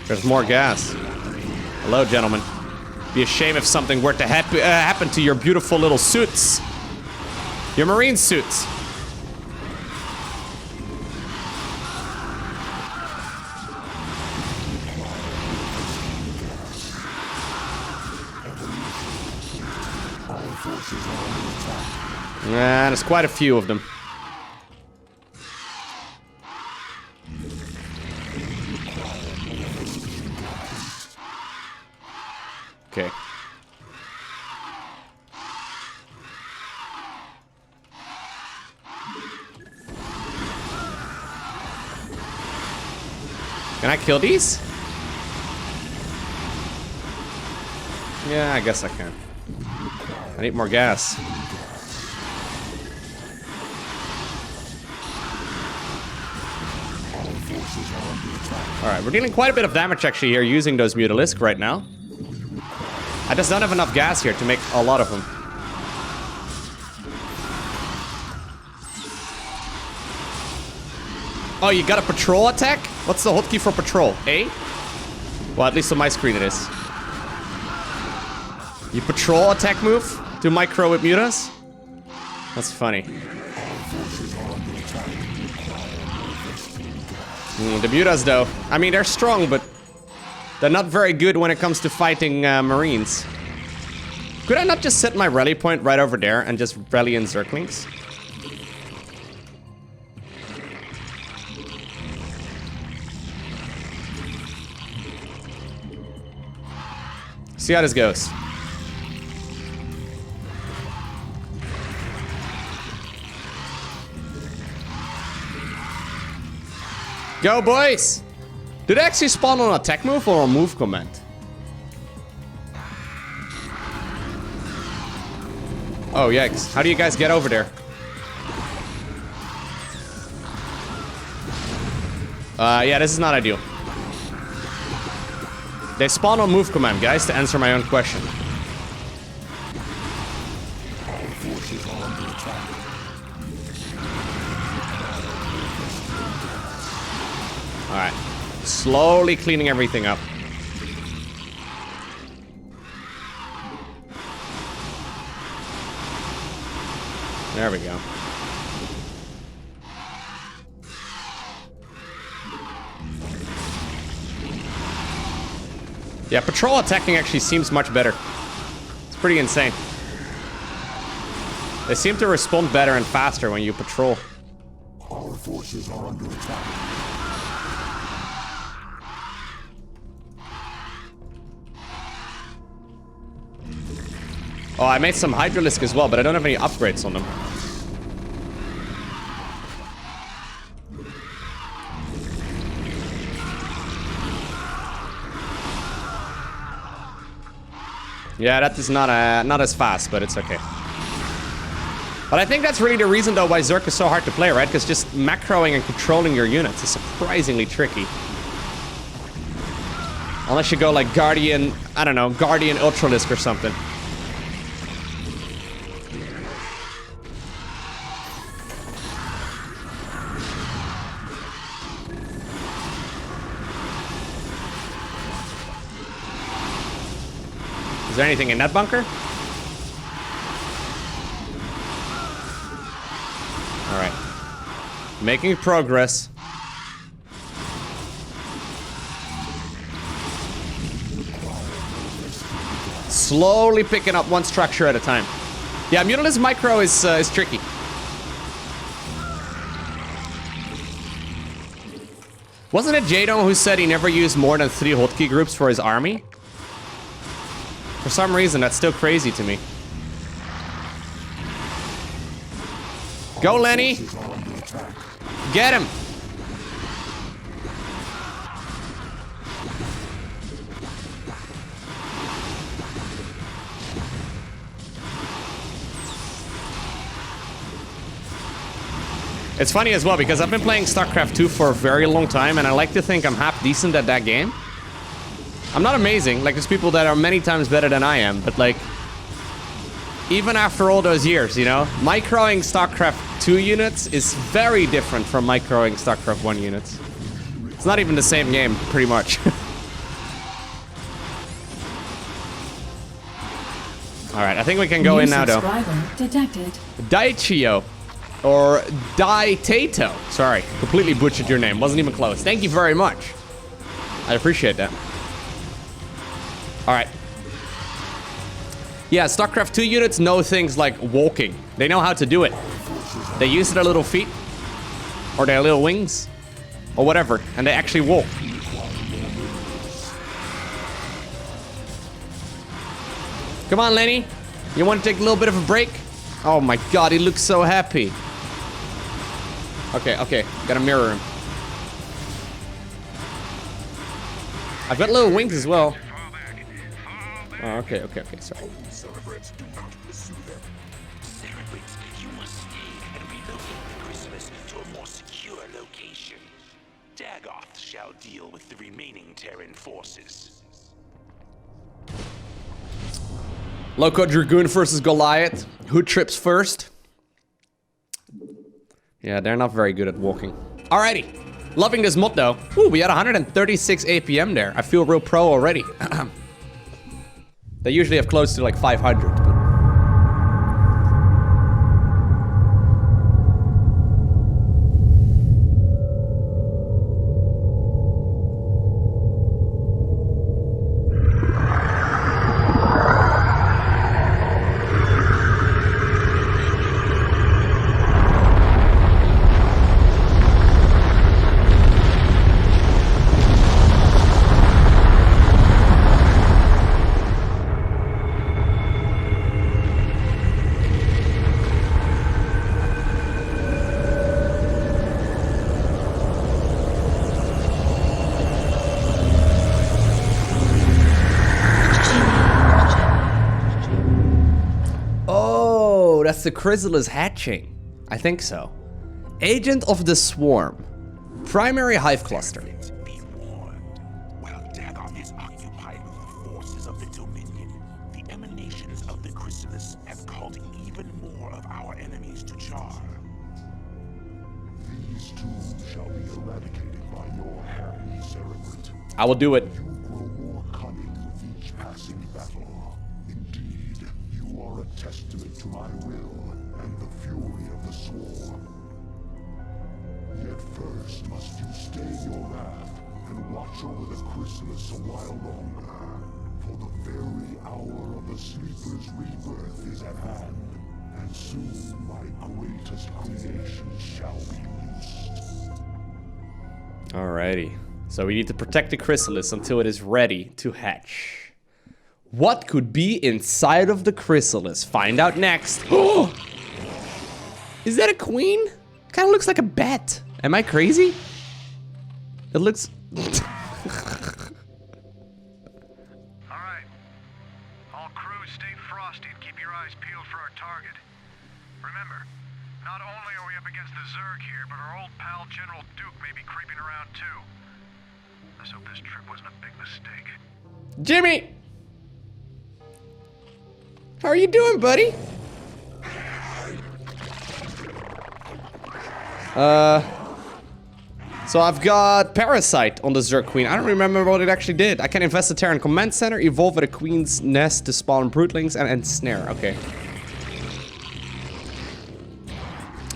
There's more gas. Hello, gentlemen. Be a shame if something were to happen to your beautiful little suits. Your marine suits. Yeah, there's quite a few of them. Okay. Can I kill these? Yeah, I guess I can. I need more gas. Alright, we're dealing quite a bit of damage actually here using those Mutalisks right now. I just don't have enough gas here to make a lot of them. Oh, you got a patrol attack? What's the hotkey for patrol? A? Well, at least on my screen it is. You patrol attack move to micro with mutas? That's funny. The mutas though, I mean they're strong, but they're not very good when it comes to fighting marines. Could I not just set my rally point right over there and just rally in Zerglings? See how this goes. Go, boys! Did it actually spawn on a attack move or a move command? Oh, yikes. How do you guys get over there? Yeah, this is not ideal. They spawn on move command, guys, to answer my own question. Alright. Slowly cleaning everything up. There we go. Yeah, patrol attacking actually seems much better. It's pretty insane. They seem to respond better and faster when you patrol. Our forces are under attack. Oh, I made some Hydralisk as well, but I don't have any upgrades on them. Yeah, that is not as fast, but it's okay. But I think that's really the reason, though, why Zerg is so hard to play, right? Because just macroing and controlling your units is surprisingly tricky. Unless you go like Guardian, I don't know, Guardian Ultralisk or something. Is there anything in that bunker? All right. Making progress. Slowly picking up one structure at a time. Yeah, Mutalisk Micro is tricky. Wasn't it Jadon who said he never used more than 3 hotkey groups for his army? For some reason, that's still crazy to me. Go, Lenny! Get him! It's funny as well, because I've been playing StarCraft 2 for a very long time, and I like to think I'm half decent at that game. I'm not amazing, like there's people that are many times better than I am, but like, even after all those years, you know, microing StarCraft 2 units is very different from microing StarCraft 1 units. It's not even the same game, pretty much. Alright, I think we can go in now, though. Detected. Daichio. Or Daitato. Sorry, completely butchered your name. Wasn't even close. Thank you very much. I appreciate that. Alright. Yeah, StarCraft 2 units know things like walking. They know how to do it. They use their little feet. Or their little wings. Or whatever. And they actually walk. Come on, Lenny. You want to take a little bit of a break? Oh my god, he looks so happy. Okay, okay. Gotta mirror him. I've got little wings as well. Oh, okay, okay, okay, sorry. Cerebrates, you must stay and relocate the chrysalis to a more secure location. Dagoth shall deal with the remaining Terran forces. Lowko Dragoon versus Goliath. Who trips first? Yeah, they're not very good at walking. Alrighty. Loving this mod though. Ooh, we had 136 APM there. I feel real pro already. They usually have close to like 500. But... the chrysalis hatching. I think so. Agent of the Swarm. Primary hive cluster. Be warned. While Dagoth is occupied with the forces of the Dominion, the emanations of the chrysalis have called even more of our enemies to Char. These too shall be eradicated by your hand, Cerebrate. I will do it. You grow more cunning with each passing battle. Indeed, you are a testament to my will and the fury of the Swarm. Yet first must you stay your wrath and watch over the chrysalis a while longer. For the very hour of the Sleeper's rebirth is at hand, and soon my greatest creation shall be loosed. Alrighty. So we need to protect the chrysalis until it is ready to hatch. What could be inside of the chrysalis? Find out next. Oh! Is that a queen? Kind of looks like a bat. Am I crazy? It looks... All right. All All crews stay frosty and keep your eyes peeled for our target. Remember, not only are we up against the Zerg here, but our old pal General Duke may be creeping around too. Let's hope this trip wasn't a big mistake. Jimmy! How are you doing, buddy? So I've got Parasite on the Zerg Queen. I don't remember what it actually did. I can invest the Terran Command Center, evolve at a Queen's Nest to spawn Brootlings, and ensnare. Okay.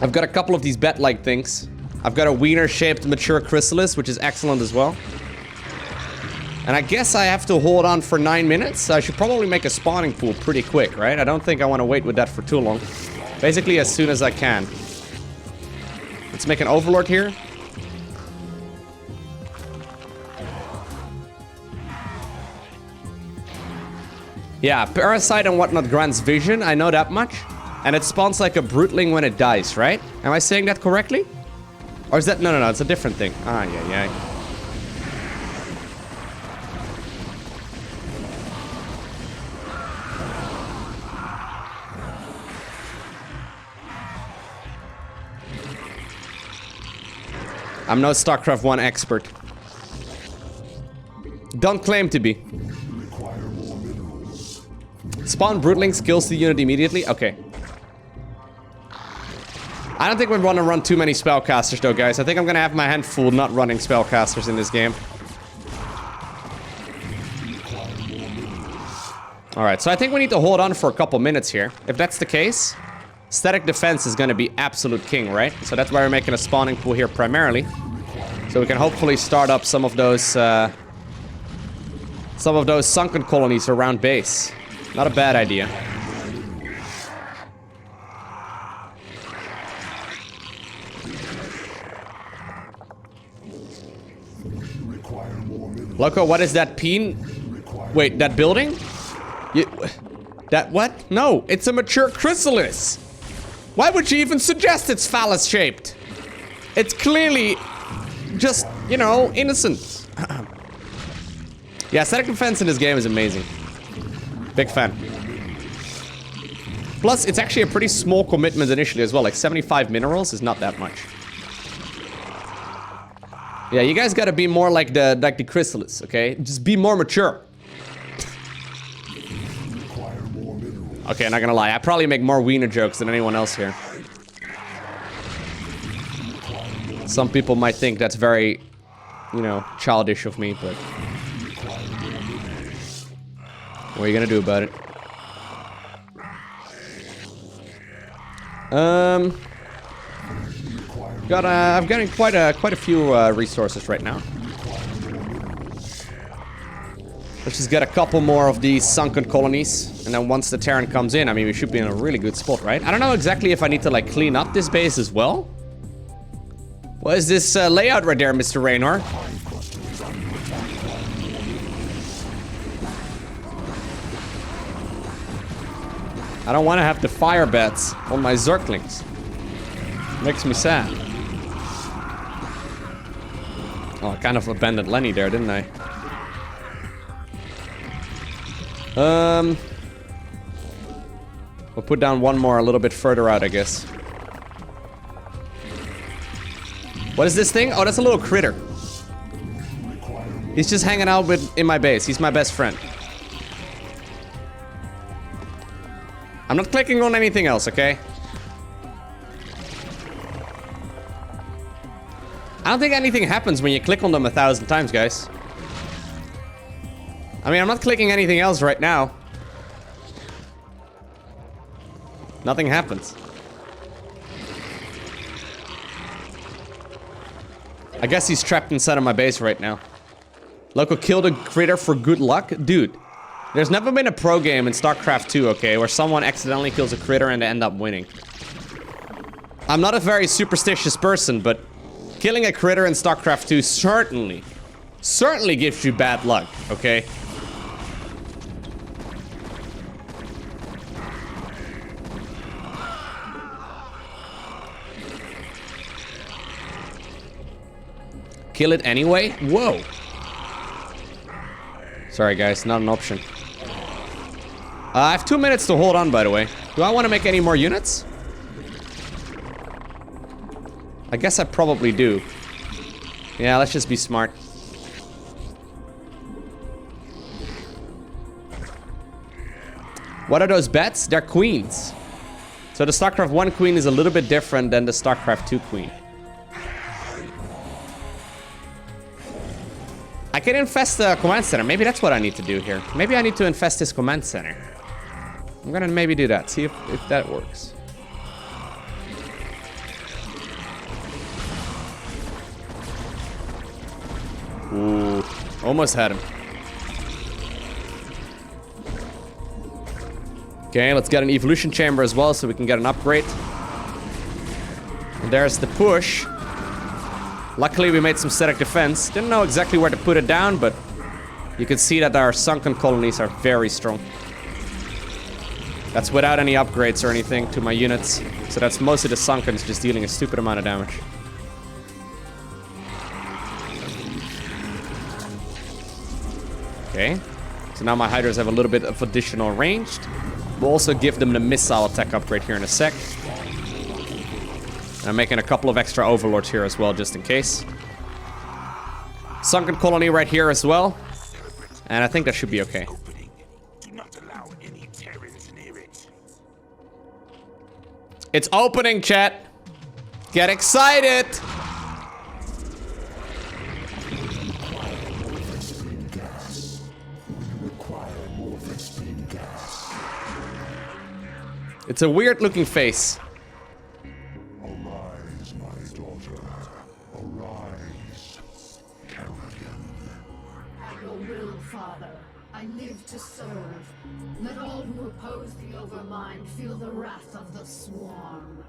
I've got a couple of these bat-like things. I've got a wiener-shaped mature chrysalis, which is excellent as well. And I guess I have to hold on for 9 minutes. I should probably make a spawning pool pretty quick, right? I don't think I want to wait with that for too long. Basically, as soon as I can. Let's make an overlord here. Yeah, Parasite and whatnot grants vision, I know that much. And it spawns like a Brutling when it dies, right? Am I saying that correctly? Or is that... No, it's a different thing. Ah, yeah. I'm no StarCraft 1 expert. Don't claim to be. Spawn Brootlings, kills the unit immediately? Okay. I don't think we want to run too many spellcasters though, guys. I think I'm gonna have my hand full not running spellcasters in this game. Alright, so I think we need to hold on for a couple minutes here. If that's the case, static defense is gonna be absolute king, right? So that's why we're making a spawning pool here primarily. So we can hopefully start up some of those sunken colonies around base. Not a bad idea. Lowko, what is that peen? Wait, that building? That what? No, it's a mature chrysalis. Why would you even suggest it's phallus-shaped? It's clearly just, you know, innocent. Yeah, static defense in this game is amazing. Big fan. Plus, it's actually a pretty small commitment initially as well. Like 75 minerals is not that much. Yeah, you guys gotta be more like the chrysalis, okay? Just be more mature. Okay, not gonna lie. I probably make more wiener jokes than anyone else here. Some people might think that's very, you know, childish of me, but... what are you gonna do about it? I'm getting quite a few resources right now. Let's just get a couple more of these sunken colonies, and then once the Terran comes in, I mean, we should be in a really good spot, right? I don't know exactly if I need to like clean up this base as well. What is this layout right there, Mr. Raynor? I don't want to have to fire bats on my Zerglings. Makes me sad. Oh, I kind of abandoned Lenny there, didn't I? We'll put down one more a little bit further out, I guess. What is this thing? Oh, that's a little critter. He's just hanging out in my base. He's my best friend. I'm not clicking on anything else, okay? I don't think anything happens when you click on them 1,000 times, guys. I mean, I'm not clicking anything else right now. Nothing happens. I guess he's trapped inside of my base right now. Lowko killed a critter for good luck? Dude. There's never been a pro game in StarCraft 2, okay, where someone accidentally kills a critter and they end up winning. I'm not a very superstitious person, but killing a critter in StarCraft 2 certainly gives you bad luck, okay? Kill it anyway? Whoa. Sorry guys, not an option. I have 2 minutes to hold on, by the way. Do I want to make any more units? I guess I probably do. Yeah, let's just be smart. What are those bets? They're queens. So the StarCraft 1 queen is a little bit different than the StarCraft 2 queen. I can infest the command center. Maybe that's what I need to do here. Maybe I need to infest this command center. I'm gonna maybe do that. See if that works. Ooh, almost had him. Okay, let's get an evolution chamber as well so we can get an upgrade. And there's the push. Luckily, we made some static defense. Didn't know exactly where to put it down, but you can see that our sunken colonies are very strong. That's without any upgrades or anything to my units. So that's most of the sunkens just dealing a stupid amount of damage. Okay, so now my Hydras have a little bit of additional ranged. We'll also give them the missile attack upgrade here in a sec. I'm making a couple of extra overlords here as well, just in case. Sunken colony right here as well. And I think that should be okay. Do not allow any Terrans near it. It's opening, chat. Get excited. It's a weird looking face. Arise, my daughter. Arise, Kerrigan. At your will, Father. I live to serve. Let all who oppose the Overmind feel the wrath of the swarm.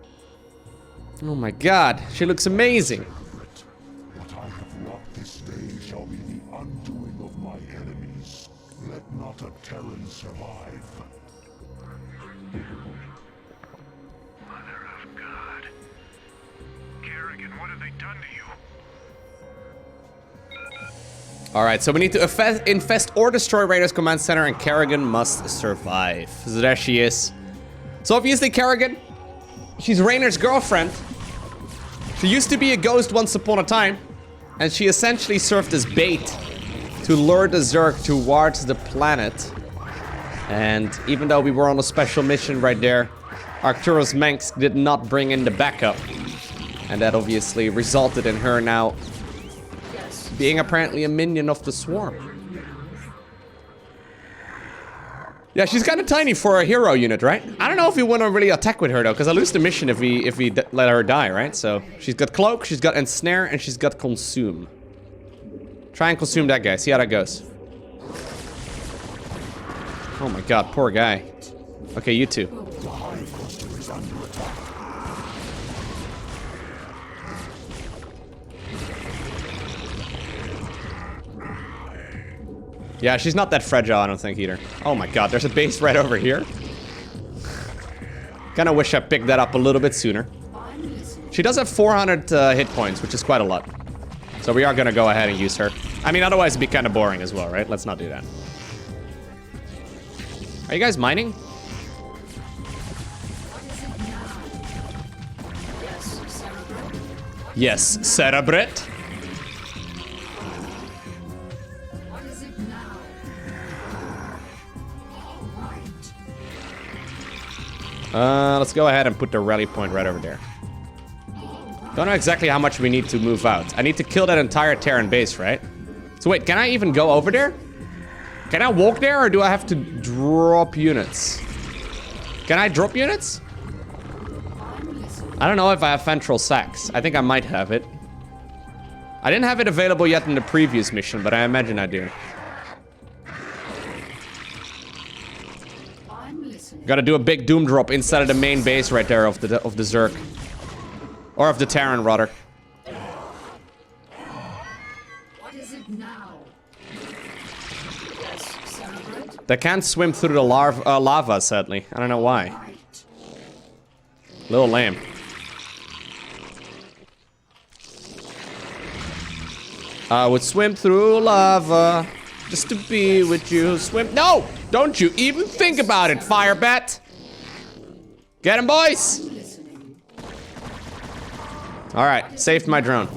Oh my god, she looks amazing. What I have wrought this day shall be the undoing of my enemies. Let not a Terran survive. Mother of God. Kerrigan, what have they done to you? Alright, so we need to infest or destroy Raiders Command Center, and Kerrigan must survive. So there she is. So obviously Kerrigan, she's Rainer's girlfriend. She used to be a ghost once upon a time, and she essentially served as bait to lure the Zerg towards the planet. And even though we were on a special mission right there, Arcturus Manx did not bring in the backup. And that obviously resulted in her now being apparently a minion of the swarm. Yeah, she's kind of tiny for a hero unit, right? I don't know if we want to really attack with her though, because I lose the mission if we let her die, right? So she's got cloak, she's got ensnare, and she's got consume. Try and consume that guy. See how that goes. Oh my god, poor guy. Okay, you two. Yeah, she's not that fragile, I don't think, either. Oh my god, there's a base right over here. Kinda wish I picked that up a little bit sooner. She does have 400 hit points, which is quite a lot. So we are gonna go ahead and use her. I mean, otherwise it'd be kinda boring as well, right? Let's not do that. Are you guys mining? Yes, Cerebrit. Let's go ahead and put the rally point right over there. Don't know exactly how much we need to move out. I need to kill that entire Terran base, right? So wait, can I even go over there? Can I walk there, or do I have to drop units? Can I drop units? I don't know if I have Ventral Sacks. I think I might have it. I didn't have it available yet in the previous mission, but I imagine I do. Gotta do a big doom drop inside of the main base right there of the Zerg. Or of the Terran, rather. What is it now? Yes, Cerebrit. They can't swim through the lava, sadly. I don't know why. Little lame. I would swim through lava just to be with you. Swim. No! Don't you even think about it, Firebat. Get him, boys. All right, saved my drone.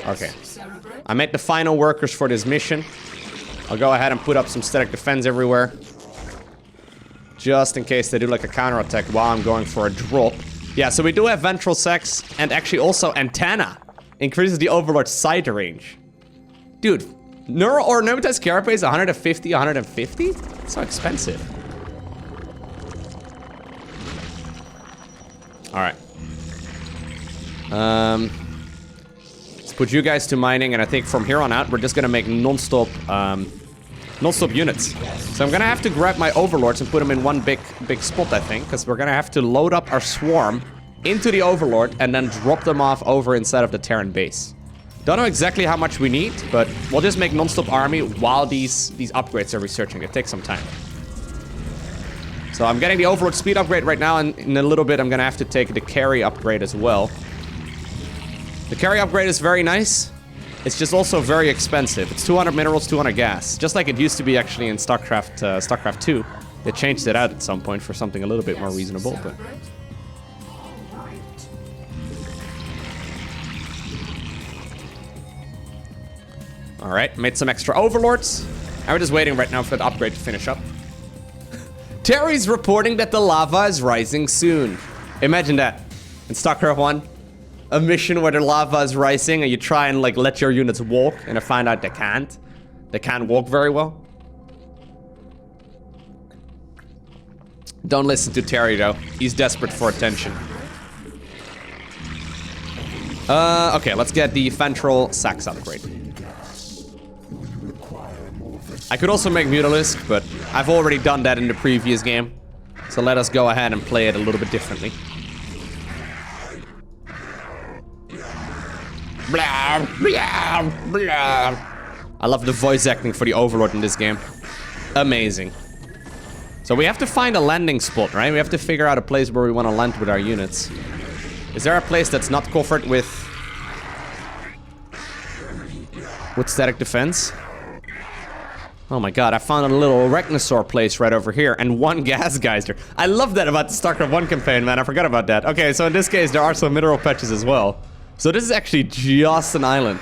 Okay. I made the final workers for this mission. I'll go ahead and put up some static defense everywhere. Just in case they do like a counterattack while I'm going for a drop. Yeah, so we do have Ventral Sex and actually also Antenna. Increases the Overlord's sight range. Dude, Neural or Pneumatized Carapace 150, 150? So expensive. Alright. Let's put you guys to mining, and I think from here on out, we're just gonna make non-stop units. So I'm gonna have to grab my Overlords and put them in one big spot, I think, because we're gonna have to load up our swarm into the Overlord and then drop them off over inside of the Terran base. Don't know exactly how much we need, but we'll just make non-stop army while these upgrades are researching. It takes some time. So I'm getting the Overlord speed upgrade right now, and in a little bit I'm gonna have to take the carry upgrade as well. The carry upgrade is very nice. It's just also very expensive. It's 200 minerals, 200 gas. Just like it used to be actually in StarCraft 2. They changed it out at some point for something a little bit more reasonable, but... Alright, made some extra Overlords. And we're just waiting right now for the upgrade to finish up. Terry's reporting that the lava is rising soon. Imagine that. In StarCraft 1, a mission where the lava is rising and you try and like let your units walk and I find out they can't. They can't walk very well. Don't listen to Terry though. He's desperate for attention. Okay, let's get the Ventral Sax upgrade. I could also make Mutalisk, but I've already done that in the previous game. So let us go ahead and play it a little bit differently. Blah, blah, blah. I love the voice acting for the Overlord in this game. Amazing. So we have to find a landing spot, right? We have to figure out a place where we want to land with our units. Is there a place that's not covered with static defense? Oh my god, I found a little Arachnosaur place right over here, and one gas geyser. I love that about the StarCraft 1 campaign, man. I forgot about that. Okay, so in this case, there are some mineral patches as well. So this is actually just an island.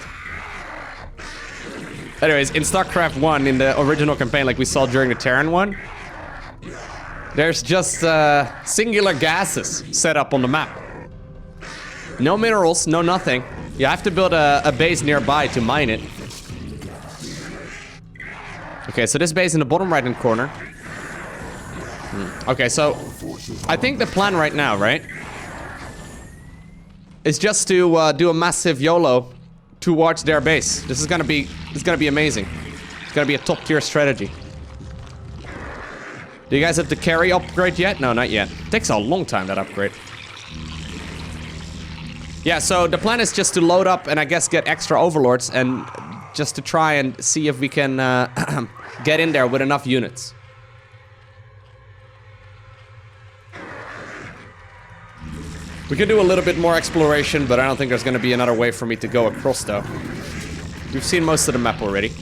Anyways, in StarCraft 1, in the original campaign, like we saw during the Terran one, there's just singular gases set up on the map. No minerals, no nothing. You have to build a base nearby to mine it. Okay, so this base in the bottom right-hand corner. Okay, so I think the plan right now, right, is just to do a massive YOLO towards their base. This is gonna be amazing. It's gonna be a top-tier strategy. Do you guys have the carry upgrade yet? No, not yet. It takes a long time, that upgrade. Yeah, so the plan is just to load up and I guess get extra Overlords and just to try and see if we can get in there with enough units. We can do a little bit more exploration, but I don't think there's going to be another way for me to go across, though. We've seen most of the map already.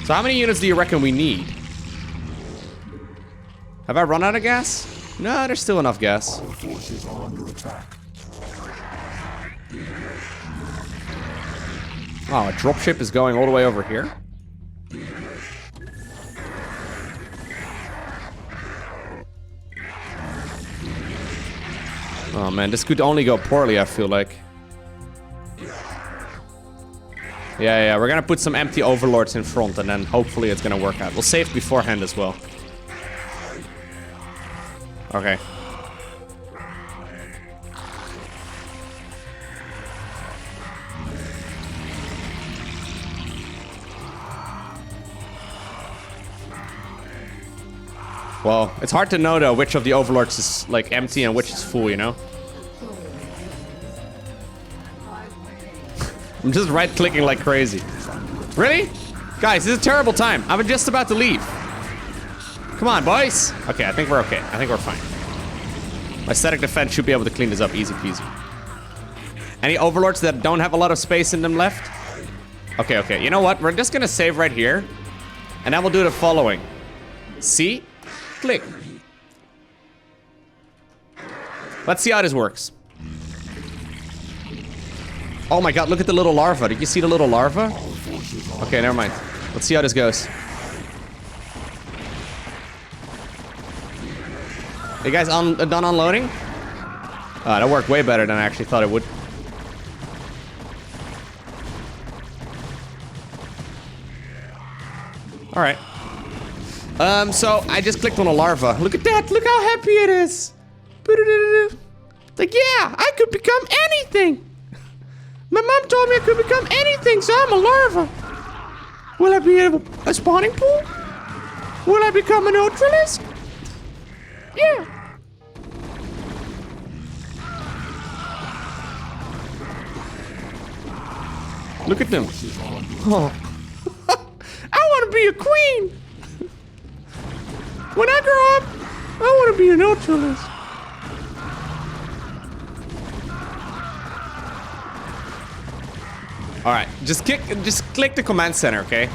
So how many units do you reckon we need? Have I run out of gas? No, there's still enough gas. Oh, a dropship is going all the way over here? Oh man, this could only go poorly, I feel like. Yeah, we're gonna put some empty Overlords in front and then hopefully it's gonna work out. We'll save beforehand as well. Okay. Well, it's hard to know though which of the Overlords is like empty and which is full, you know? I'm just right-clicking like crazy. Really? Guys, this is a terrible time. I'm just about to leave. Come on, boys. Okay, I think we're okay. I think we're fine. My static defense should be able to clean this up easy peasy. Any overlords that don't have a lot of space in them left? Okay, okay. You know what? We're just gonna save right here. And then we'll do the following. See? Click. Let's see how this works. Oh my god, look at the little larva. Did you see the little larva? Okay, never mind. Let's see how this goes. You guys done unloading? That worked way better than I actually thought it would. Alright. So I just clicked on a larva. Look at that! Look how happy it is! Like, yeah, I could become anything! My mom told me I could become anything, so I'm a larva. Will I be a spawning pool? Will I become a neutralist? Yeah. Look at them. Oh. I want to be a queen. When I grow up, I want to be a neutralist. All right, just click the command center, okay?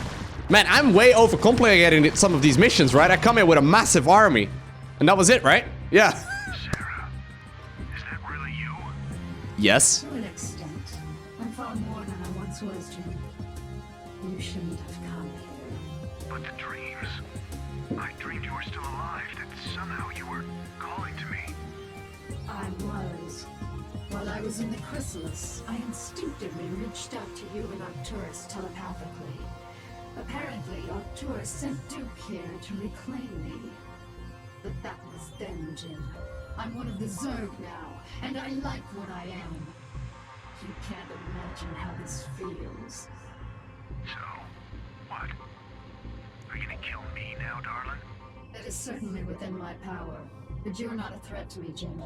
Man, I'm way overcomplicating some of these missions, right? I come here with a massive army, and that was it, right? Yeah. Sarah, is that really you? Yes. To an extent, I'm far more than I once was, Jim. You shouldn't have come here. But the dreams. I dreamed you were still alive, that somehow you were calling to me. I was. While I was in the chrysalis, I instinctively reached out to you and Arcturus telepathically. Apparently, Arcturus sent Duke here to reclaim me. But that was then, Jim. I'm one of the Zerg now, and I like what I am. You can't imagine how this feels. So, what? Are you gonna kill me now, darling? That is certainly within my power. But you're not a threat to me, Jim.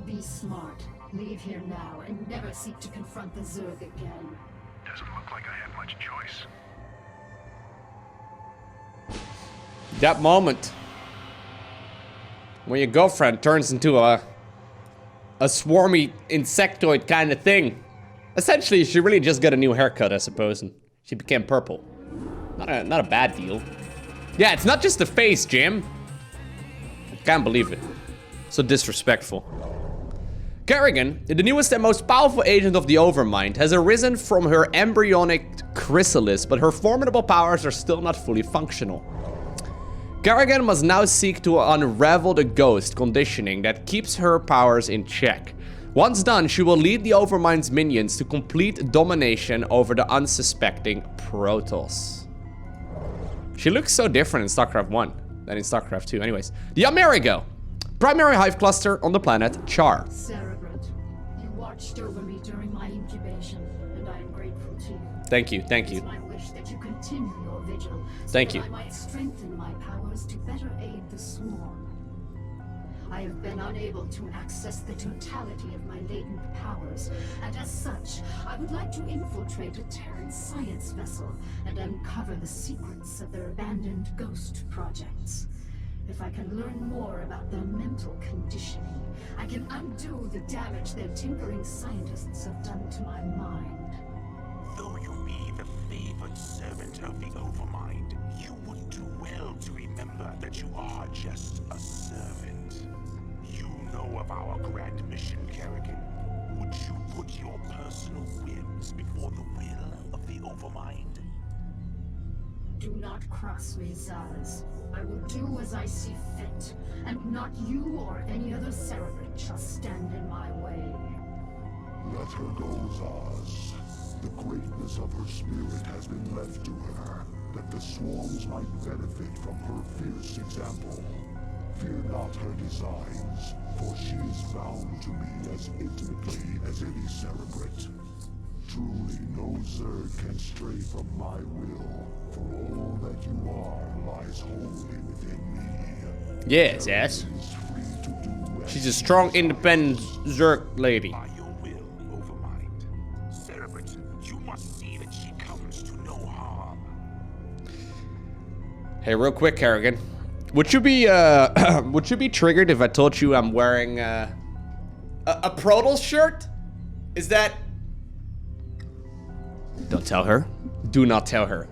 Be smart. Leave here now, and never seek to confront the Zerg again. Doesn't look like I have much choice. That moment when your girlfriend turns into a swarmy insectoid kind of thing. Essentially, she really just got a new haircut, I suppose, and she became purple. Not a bad deal. Yeah, it's not just the face, Jim. I can't believe it. So disrespectful. Kerrigan, the newest and most powerful agent of the Overmind, has arisen from her embryonic chrysalis, but her formidable powers are still not fully functional. Kerrigan must now seek to unravel the ghost conditioning that keeps her powers in check. Once done, she will lead the Overmind's minions to complete domination over the unsuspecting Protoss. She looks so different in StarCraft 1 than in StarCraft 2. Anyways, the Amerigo. Primary hive cluster on the planet Char. Cerebrate, you watched over me during my incubation, and I am grateful to you. Thank you, thank you. It's my wish that you continue your vigil, so Thank that you. I might strengthen my powers to better aid the swarm. I have been unable to access the totality of my latent powers, and as such, I would like to infiltrate a Terran science vessel and uncover the secrets of their abandoned ghost projects. If I can learn more about their mental conditioning, I can undo the damage their tinkering scientists have done to my mind. Though you be the favored servant of the Overmind, you would do well to remember that you are just a servant. You know of our grand mission, Kerrigan. Would you put your personal whims before the will of the Overmind? Do not cross me, Zaz. I will do as I see fit, and not you or any other Cerebrate shall stand in my way. Let her go, Zaz. The greatness of her spirit has been left to her, that the swarms might benefit from her fierce example. Fear not her designs, for she is bound to me as intimately as any Cerebrate. Truly, no Zerg can stray from my will, for all that you are lies wholly within me. Yes, yes. She is free to do as She's a strong, independent Zerg lady. By your will, Overmind. Cerebrate, you must see that she comes to no harm. Hey, real quick, Kerrigan. Would you be triggered if I told you I'm wearing a Protoss shirt? Is that Don't tell her. Do not tell her.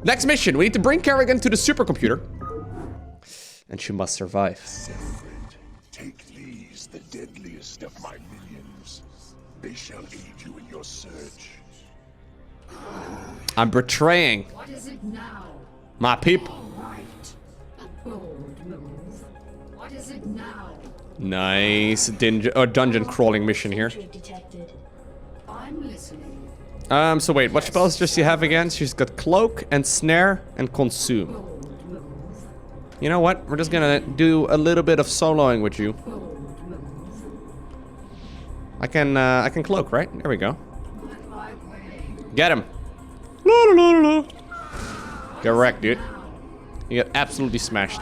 Next mission, we need to bring Kerrigan to the supercomputer. And she must survive. Take these, the deadliest of my minions. They shall aid you in your search. I'm betraying What is it now? my people. Right. A bold move. What is it now? Nice dungeon crawling mission here. Detected. I'm listening. So wait, what spells does she have again? She's got Cloak and Snare and Consume. Bold move. You know what? We're just gonna do a little bit of soloing with you. Bold move. I can cloak, right? There we go. On my way. Get him. La, la, la, la, la. Get wrecked, dude. You get absolutely smashed.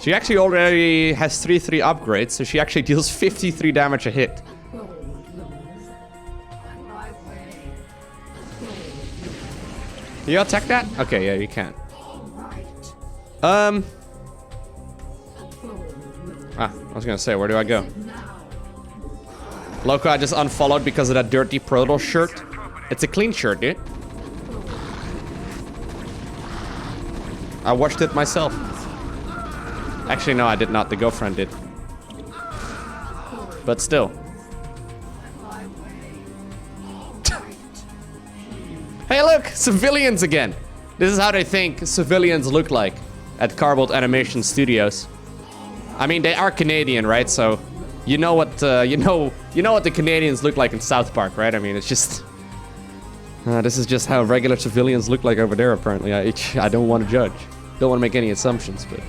She actually already has 3/3 upgrades, so she actually deals 53 damage a hit. Bold move. On my way. Can you attack that? Okay, yeah, you can. Right. I Bold move. was gonna say, where do I go? Now. Lowko, I just unfollowed because of that dirty Protoss shirt. It's a clean shirt, dude. I washed it myself. Actually, no, I did not. The girlfriend did. But still. Hey, look! Civilians again! This is how they think civilians look like at Carbot Animation Studios. I mean, they are Canadian, right? So, you know what what the Canadians look like in South Park, right? I mean, it's just... this is just how regular civilians look like over there, apparently. I don't want to judge. Don't want to make any assumptions, but...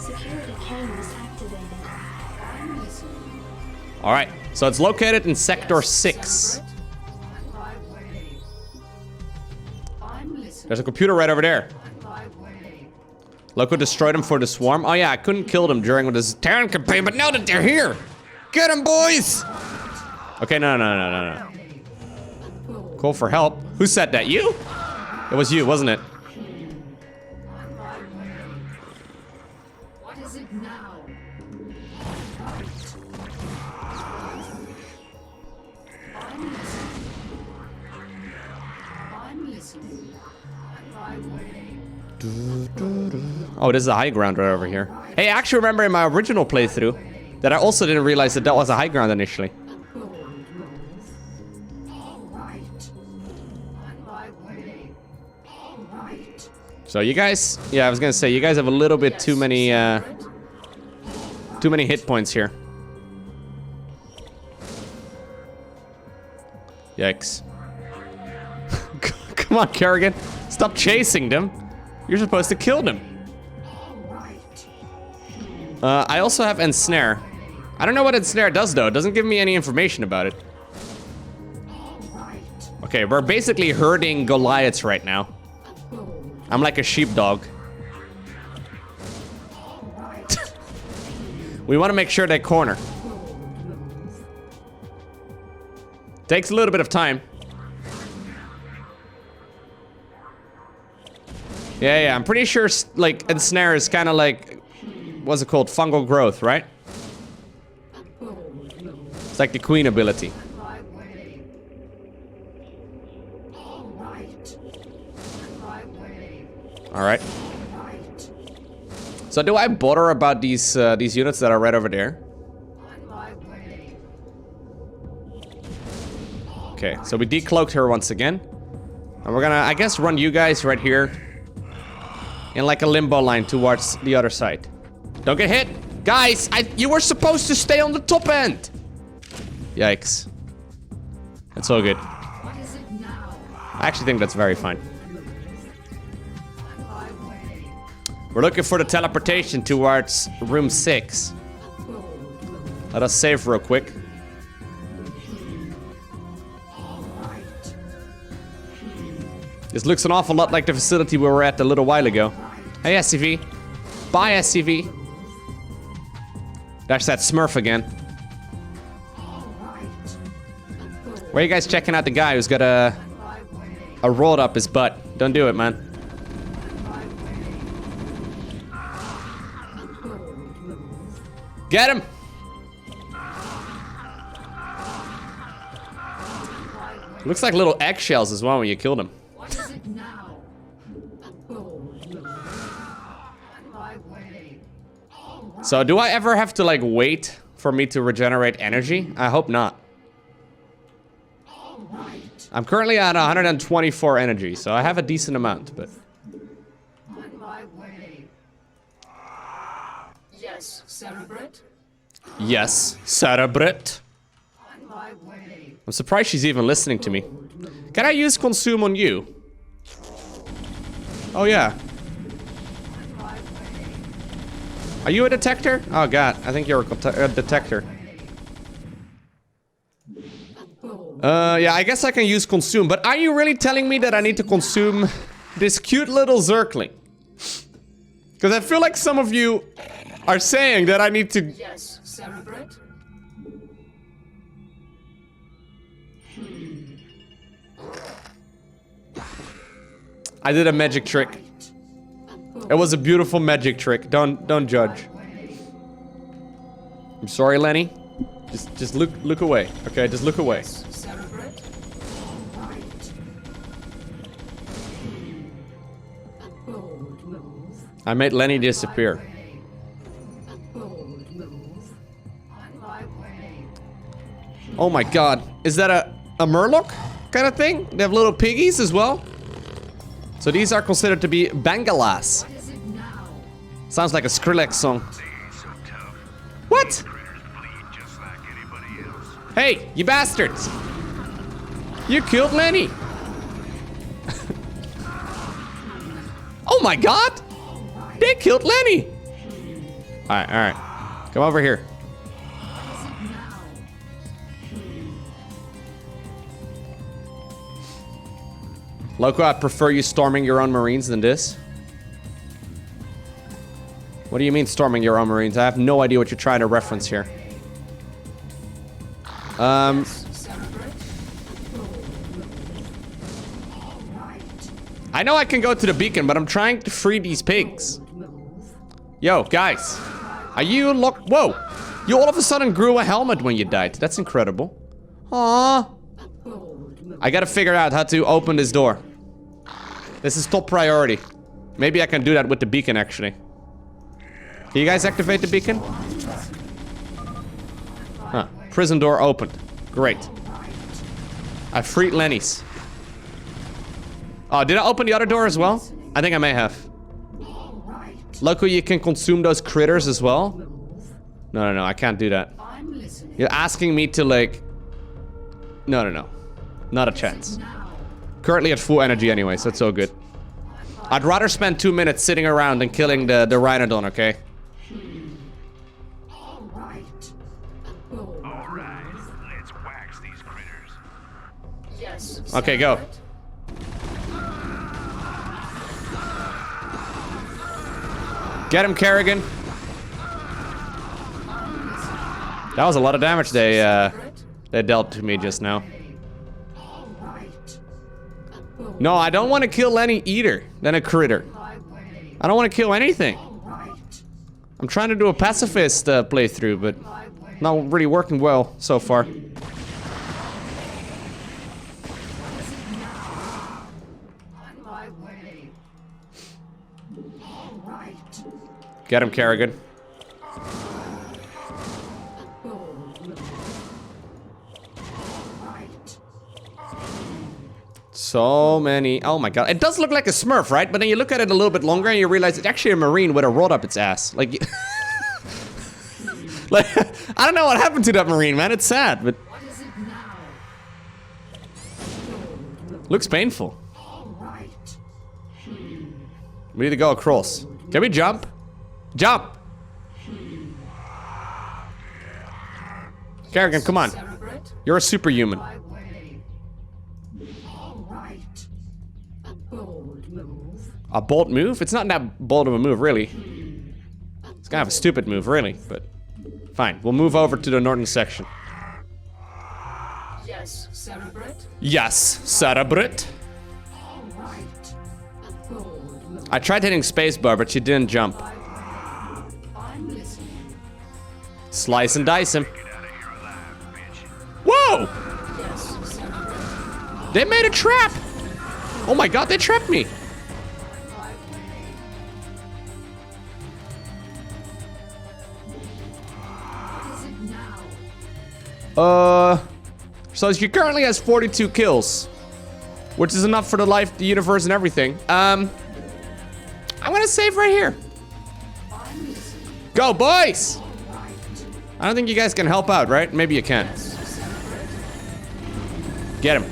Security cameras activated. I'm listening. Alright, so it's located in Sector 6. On my way. I'm listening. There's a computer right over there. On my way. Lowko destroyed him for the swarm. Oh yeah, I couldn't kill them during this Terran campaign, but now that they're here! Get them, boys! Okay, no. Call for help. Who said that? You? It was you, wasn't it? What is it now? I'm listening. On my way. Oh, this is a high ground right over here. Hey, I actually remember in my original playthrough that I also didn't realize that was a high ground initially. So you guys, yeah, I was gonna say, you guys have a little bit too many hit points here. Yikes. Come on, Kerrigan. Stop chasing them. You're supposed to kill them. I also have Ensnare. I don't know what Ensnare does, though. It doesn't give me any information about it. Okay, we're basically herding Goliaths right now. I'm like a sheepdog. We want to make sure they corner. Takes a little bit of time. Yeah, I'm pretty sure, like, Ensnare is kind of like, what's it called? Fungal growth, right? It's like the queen ability. All right. So do I bother about these units that are right over there? Okay, so we decloaked her once again. And we're gonna, I guess, run you guys right here in like a limbo line towards the other side. Don't get hit! Guys, you were supposed to stay on the top end! Yikes. That's all good. I actually think that's very fine. We're looking for the teleportation towards room 6. Let us save real quick. This looks an awful lot like the facility we were at a little while ago. Hey, SCV. Bye, SCV. That's that Smurf again. Where are you guys checking out the guy who's got a rod up his butt? Don't do it, man. Get him! Looks like little eggshells as well when you kill them. What is it now? A bold move. On my way. All right. So do I ever have to like wait for me to regenerate energy? I hope not. All right. I'm currently at 124 energy, so I have a decent amount, but... On my way. Yes, Cerebrate. Yes, Cerebrate. On my way. I'm surprised she's even listening to me. Can I use consume on you? Oh yeah. On my way. Are you a detector? Oh god, I think you're a detector. Yeah, I guess I can use consume, but are you really telling me that I need to consume this cute little Zergling? Because I feel like some of you are saying that I need to... Yes, Cerebrate. I did a magic trick. It was a beautiful magic trick. Don't judge. I'm sorry, Lenny. Just look away. Okay, just look away. Cerebrate. All right. A bold move. I made Lenny disappear. A bold move. On my way. Oh my god. Is that a Murloc kind of thing? They have little piggies as well? So these are considered to be Bangalas. What is it now? Sounds like a Skrillex song. They ain't so tough. What? Critters bleed just like anybody else. Hey, you bastards! You killed Lenny! Oh my god! They killed Lenny! Alright, alright. Come over here. Lowko, I prefer you storming your own marines than this. What do you mean storming your own marines? I have no idea what you're trying to reference here. I know I can go to the beacon, but I'm trying to free these pigs. Yo, guys. Are you locked? Whoa. You all of a sudden grew a helmet when you died. That's incredible. Aww. I gotta figure out how to open this door. This is top priority. Maybe I can do that with the beacon, actually. Can you guys activate the beacon? Huh. Prison door opened. Great. I freed Lenny's. Oh, did I open the other door as well? I think I may have. Lowko, you can consume those critters as well? No, I can't do that. I'm listening. You're asking me to, like... No. Not a chance. Currently at full energy anyway, so it's all good. I'd rather spend 2 minutes sitting around than killing the Rhinodon, okay? All right. Alright, let's wax these critters. Yes. Okay, go. Cerebrate. Get him, Kerrigan. That was a lot of damage they dealt to me just now. All right. A bold No, I don't want to kill any eater than a critter. my way. I don't want to kill anything. All right. I'm trying to do a pacifist playthrough, but not really working well so far. On my way. All right. Get him, Kerrigan. Bold move. All right. So many. Oh my god. It does look like a Smurf, right? But then you look at it a little bit longer and you realize it's actually a Marine with a rod up its ass. Like, like I don't know what happened to that Marine, man. It's sad, but What is it now? looks painful. All right. We need to go across. Can we jump? Jump! Kerrigan, come on. Cerebrate. You're a superhuman. My way. All right. A bold move. A bold move? It's not that bold of a move, really. It's kind of a stupid move, really, but fine. We'll move over to the northern section. Yes, Cerebrate. Yes, Cerebrate. All right. A bold move. I tried hitting spacebar, but she didn't jump. I'm listening. Slice and dice him. Get out of here alive, bitch. Whoa! Yes, Cerebrate. They made a trap! Oh my god, they trapped me! So she currently has 42 kills, which is enough for the life, the universe, and everything. I'm gonna save right here. Go, boys! I don't think you guys can help out, right? Maybe you can. Get him.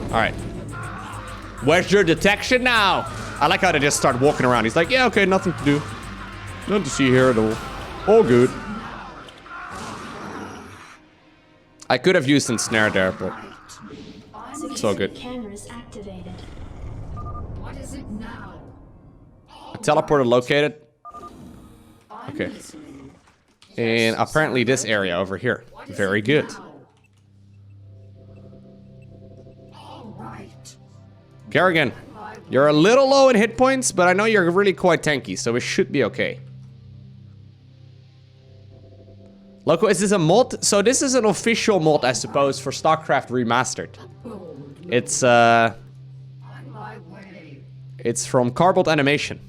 All right. Where's your detection now? I like how they just start walking around. He's like, yeah, okay, nothing to do. Nothing to see here at all. All good. I could have used ensnare there, but it's all good. Cameras activated. What is it now? A teleporter located. Okay. And apparently this area over here. Very good. Kerrigan, you're a little low in hit points, but I know you're really quite tanky, so it should be okay. Lowko, is this a mod? So this is an official mod, I suppose, for StarCraft Remastered. It's from Carbot Animation.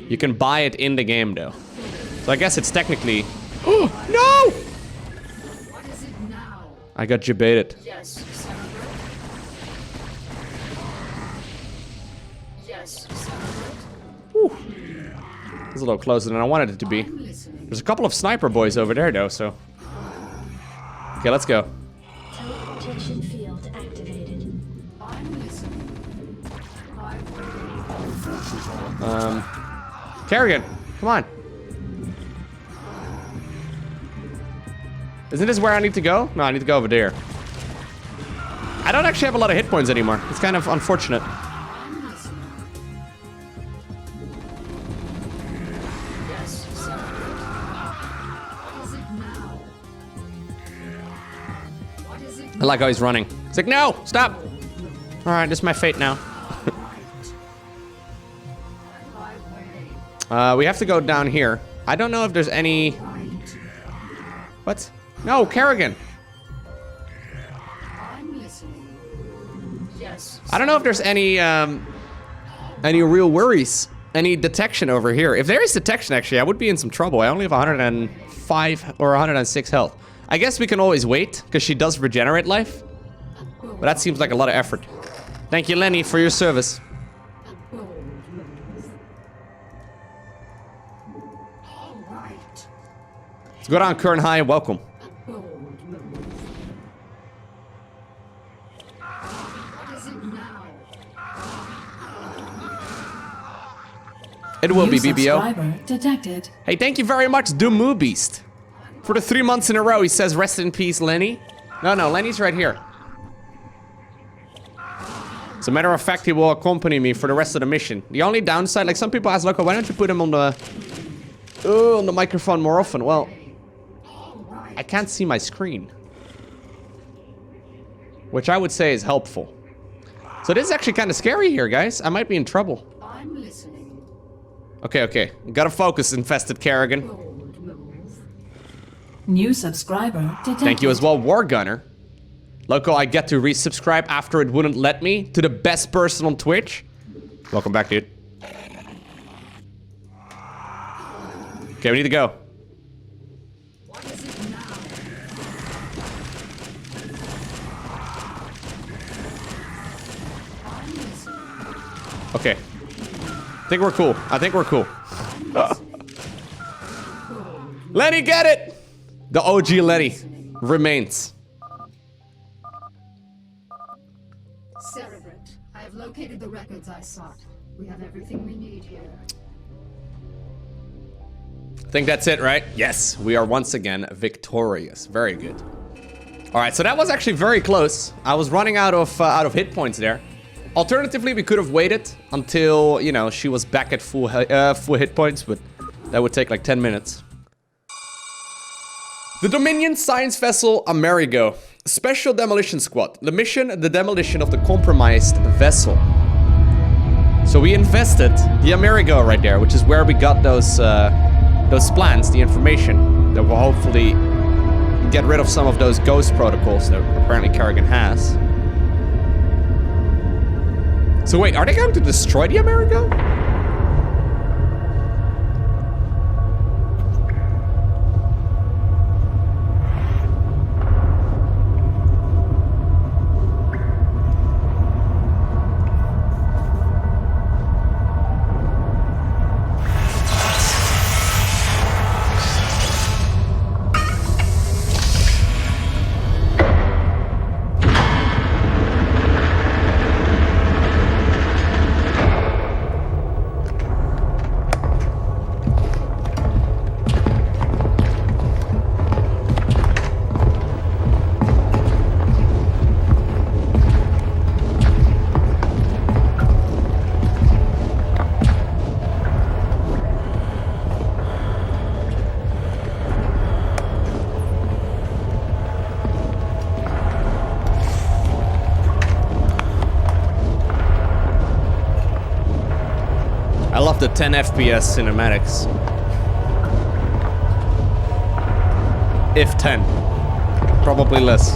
You can buy it in the game, though. So I guess it's technically... Oh, no! What is it now? I got jebaited. Yes, Whew. It's a little closer than I wanted it to be. There's a couple of sniper boys over there, though, so... Okay, let's go. Teleportation field activated. Kerrigan, come on. Isn't this where I need to go? No, I need to go over there. I don't actually have a lot of hit points anymore. It's kind of unfortunate. I like how he's running. It's like, no, stop. All right, this is my fate now. We have to go down here. I don't know if there's any... What? No, Kerrigan. I don't know if there's any real worries. Any detection over here. If there is detection, actually, I would be in some trouble. I only have 105 or 106 health. I guess we can always wait, because she does regenerate life. But that seems like a lot of effort. Thank you, Lenny, for your service. Let's go down, Kern High, welcome. It will be, BBO. Subscriber detected. Hey, thank you very much, Dumu Beast. For the 3 months in a row, he says, rest in peace, Lenny. No, Lenny's right here. As a matter of fact, he will accompany me for the rest of the mission. The only downside, like some people ask, Lowko, why don't you put him on the microphone more often? Well, I can't see my screen. Which I would say is helpful. So this is actually kind of scary here, guys. I might be in trouble. I'm listening. Okay. Gotta focus, infested Kerrigan. New subscriber detected. Thank you as well, War Gunner. Lowko, I get to resubscribe after it wouldn't let me to the best person on Twitch. Welcome back, dude. Okay, we need to go. What is it now? I'm listening. Okay. I think we're cool. Lenny, get it! The OG Lenny remains. Cerebrate, I have located the records I sought. We have everything we need here. I think that's it, right? Yes, we are once again victorious. Very good. All right, so that was actually very close. I was running out of hit points there. Alternatively, we could have waited until, you know, she was back at full hit points, but that would take like 10 minutes. The Dominion Science Vessel Amerigo. Special Demolition Squad. The mission, the demolition of the compromised vessel. So we invested the Amerigo right there, which is where we got those plans, the information that will hopefully get rid of some of those ghost protocols that apparently Kerrigan has. So wait, are they going to destroy the America? I love the 10 FPS cinematics. If 10. Probably less.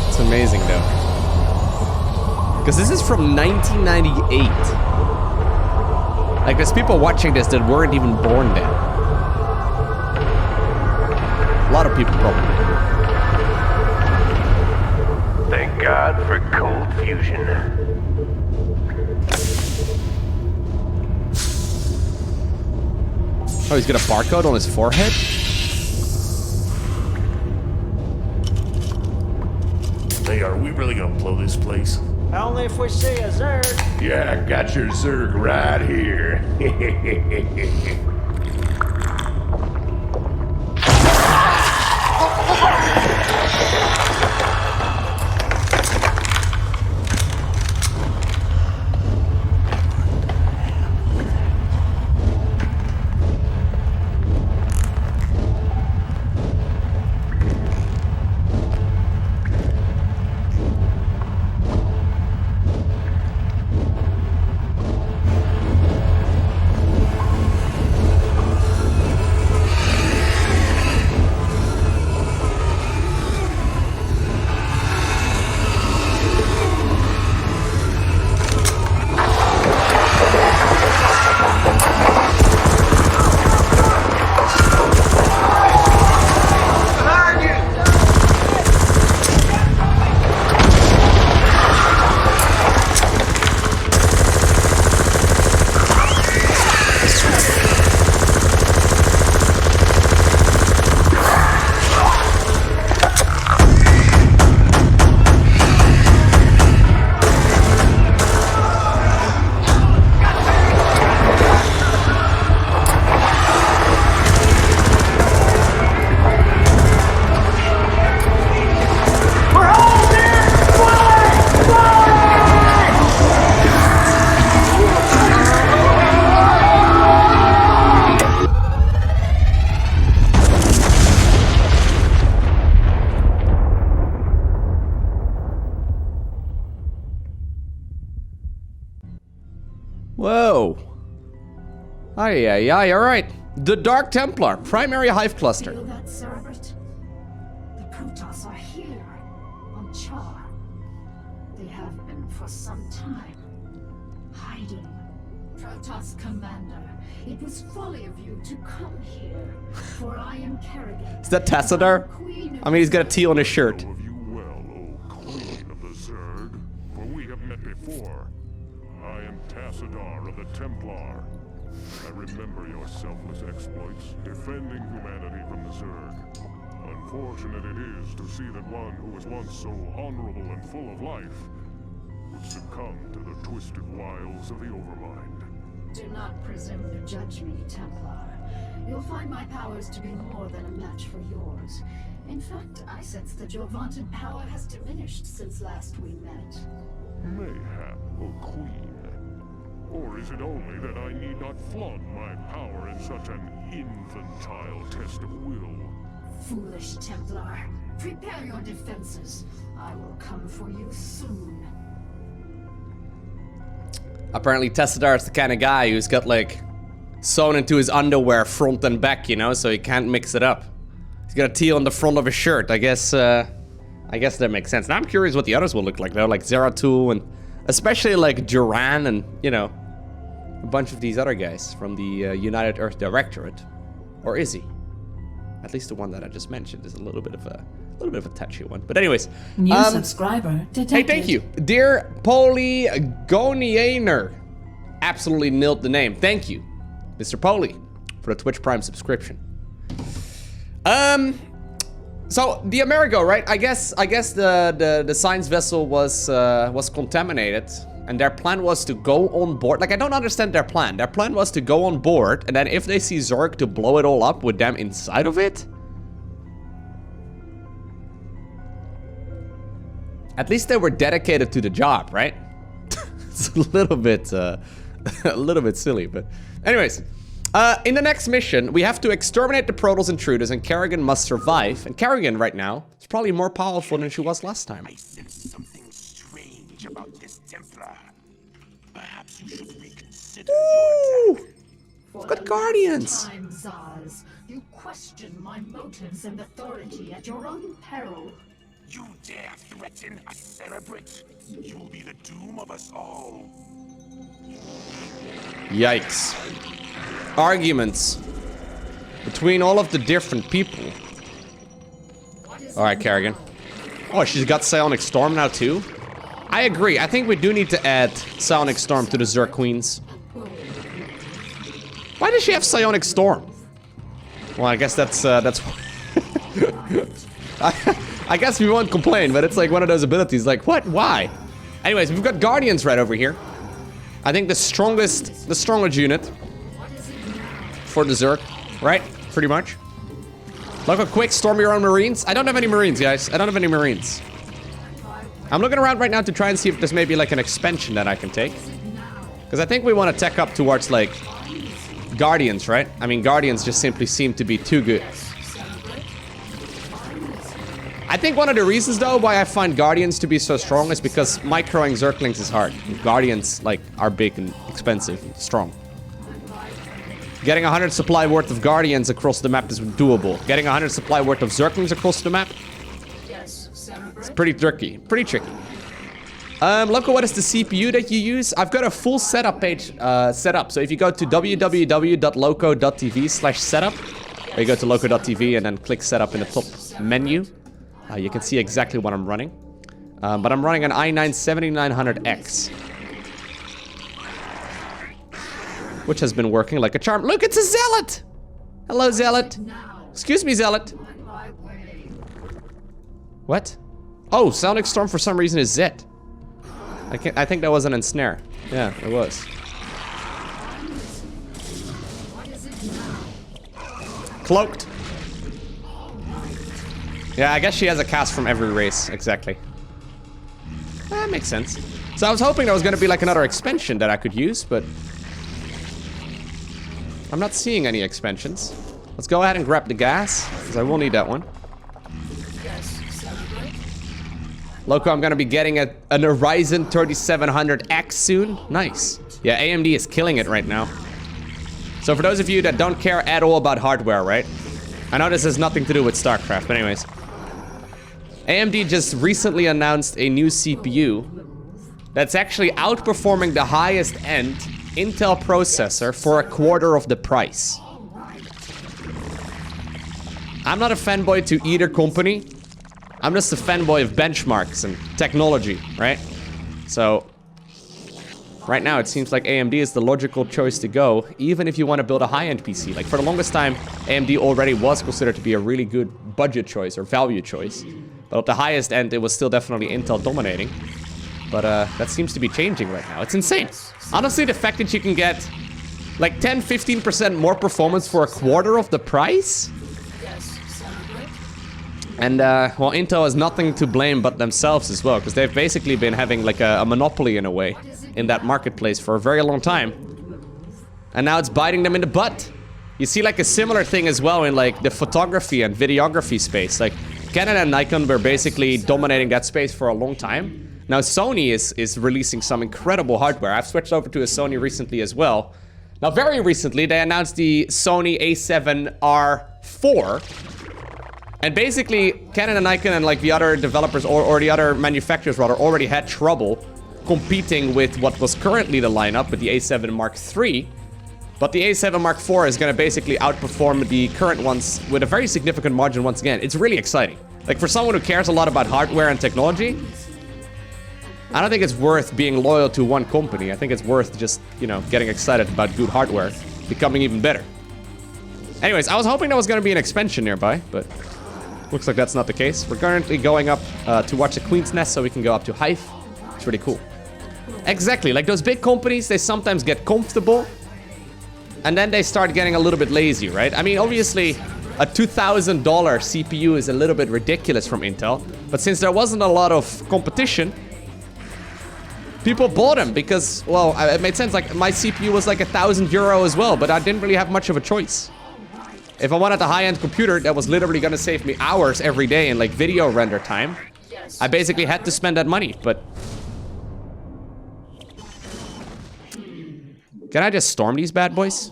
It's amazing though. Because this is from 1998. Like, there's people watching this that weren't even born then. A lot of people, probably. Thank God for cold fusion. Oh, he's got a barcode on his forehead? Hey, are we really gonna blow this place? Only if we see a Zerg. Yeah, I got your Zerg right here. Whoa. Aye, alright. The Dark Templar, primary hive cluster. Feel that, Cerebrate? The Protoss are here, on Char. They have been for some time, hiding. Protoss Commander, it was folly of you to come here, for I am Kerrigan. Is that Tassadar? I mean, he's got a T on his shirt. Know of you well, O Queen of the Zerg, for we have met before. I am Tassadar of the Templar. I remember your selfless exploits, defending humanity from the Zerg. Unfortunate it is to see that one who was once so honorable and full of life would succumb to the twisted wiles of the Overmind. Do not presume to judge me, Templar. You'll find my powers to be more than a match for yours. In fact, I sense that your vaunted power has diminished since last we met. Mayhap, O Queen. Or is it only that I need not flaunt my power in such an infantile test of will? Foolish Templar, prepare your defenses. I will come for you soon. Apparently Tassadar is the kind of guy who's got like sewn into his underwear front and back, you know, so he can't mix it up. He's got a T on the front of his shirt. I guess that makes sense. Now I'm curious what the others will look like though, like Zeratul and especially like Duran and, you know, a bunch of these other guys from the United Earth Directorate. Or is he? At least the one that I just mentioned is a little bit of a touchy one. But anyways, New subscriber detected. hey, thank you, dear Polygonianer. Absolutely nailed the name. Thank you, Mr. Poly, for the Twitch Prime subscription. So the Amerigo, right? I guess the science vessel was contaminated, and their plan was to go on board. Like, I don't understand their plan. Their plan was to go on board, and then if they see Zerg, to blow it all up with them inside of it. At least they were dedicated to the job, right? It's a little bit silly, but anyways. In the next mission, we have to exterminate the Protoss intruders, and Kerrigan must survive. And Kerrigan right now is probably more powerful than she was last time. I sense something strange about this Templar. Perhaps you should reconsider your attack. We've got Guardians. Time, Zaz. You question my motives and authority at your own peril. You dare threaten a Cerebrate? You will be the doom of us all. Yikes. Arguments between all of the different people. Alright, Kerrigan. Oh, she's got Psionic Storm now too? I agree. I think we do need to add Psionic Storm to the Zerg Queens. Why does she have Psionic Storm? Well, I guess that's I guess we won't complain, but it's like one of those abilities, like, what? Why? Anyways, we've got Guardians right over here. I think the strongest unit for the Zerg, right? Pretty much. Lowko, quick, storm your own Marines. I don't have any Marines, guys. I don't have any Marines. I'm looking around right now to try and see if there's maybe like an expansion that I can take. Because I think we want to tech up towards like Guardians, right? I mean, Guardians just simply seem to be too good. I think one of the reasons though why I find Guardians to be so strong is because microing Zerglings is hard. Guardians like are big and expensive and strong. Getting 100 supply worth of Guardians across the map is doable. Getting 100 supply worth of Zerglings across the map, it's pretty tricky. Lowko, what is the CPU that you use? I've got a full setup page set up. So if you go to www.lowko.tv/setup, or you go to LowkoTV and then click setup in the top menu, you can see exactly what I'm running. But I'm running an i9-7900X. Which has been working like a charm. Look, it's a Zealot! Hello, Zealot. Excuse me, Zealot. What? Oh, Psionic Storm for some reason is Zed. I think that was an ensnare. Yeah, it was. Cloaked. Yeah, I guess she has a cast from every race. Exactly. That makes sense. So I was hoping there was going to be like another expansion that I could use, but I'm not seeing any expansions. Let's go ahead and grab the gas, because I will need that one. Lowko, I'm going to be getting an Ryzen 3700X soon. Nice. Yeah, AMD is killing it right now. So for those of you that don't care at all about hardware, right? I know this has nothing to do with StarCraft, but anyways. AMD just recently announced a new CPU that's actually outperforming the highest end Intel processor for a quarter of the price. I'm not a fanboy to either company. I'm just a fanboy of benchmarks and technology, right? So, right now it seems like AMD is the logical choice to go, even if you want to build a high-end PC. Like, for the longest time, AMD already was considered to be a really good budget choice or value choice. But at the highest end, it was still definitely Intel dominating. But that seems to be changing right now. It's insane. Honestly, the fact that you can get like 10-15% more performance for a quarter of the price? And, well, Intel has nothing to blame but themselves as well, because they've basically been having like a monopoly in a way in that marketplace for a very long time. And now it's biting them in the butt. You see like a similar thing as well in like the photography and videography space. Like Canon and Nikon were basically dominating that space for a long time. Now Sony is releasing some incredible hardware. I've switched over to a Sony recently as well. Now very recently they announced the Sony A7R4. And basically Canon and Nikon and like the other developers or the other manufacturers rather already had trouble competing with what was currently the lineup with the A7 Mark III. But the A7 Mark IV is going to basically outperform the current ones with a very significant margin once again. It's really exciting. Like for someone who cares a lot about hardware and technology, I don't think it's worth being loyal to one company. I think it's worth just, you know, getting excited about good hardware becoming even better. Anyways, I was hoping there was going to be an expansion nearby, but looks like that's not the case. We're currently going up to watch the Queen's Nest so we can go up to Hive. It's really cool. Exactly, like those big companies, they sometimes get comfortable and then they start getting a little bit lazy, right? I mean, obviously, a $2,000 CPU is a little bit ridiculous from Intel, but since there wasn't a lot of competition, people bought them because, well, it made sense. Like, my CPU was like €1,000 as well, but I didn't really have much of a choice. If I wanted a high-end computer that was literally gonna save me hours every day in like video render time, I basically had to spend that money, but... Can I just storm these bad boys?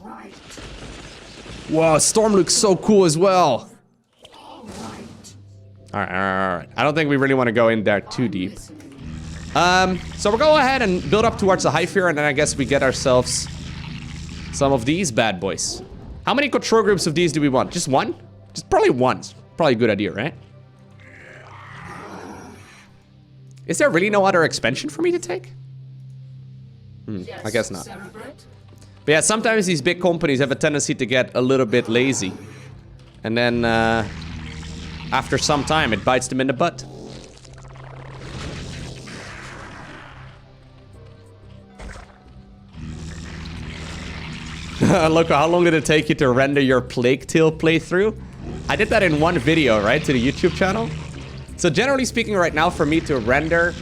Whoa, Storm looks so cool as well. Alright. I don't think we really want to go in there too deep. So we'll go ahead and build up towards the Hive here, and then I guess we get ourselves some of these bad boys. How many control groups of these do we want? Just one? Just probably one. Probably a good idea, right? Is there really no other expansion for me to take? I guess not. But yeah, sometimes these big companies have a tendency to get a little bit lazy. And then, after some time, it bites them in the butt. Look, how long did it take you to render your Plague Tale playthrough? I did that in one video, right, to the YouTube channel. So generally speaking right now, for me to render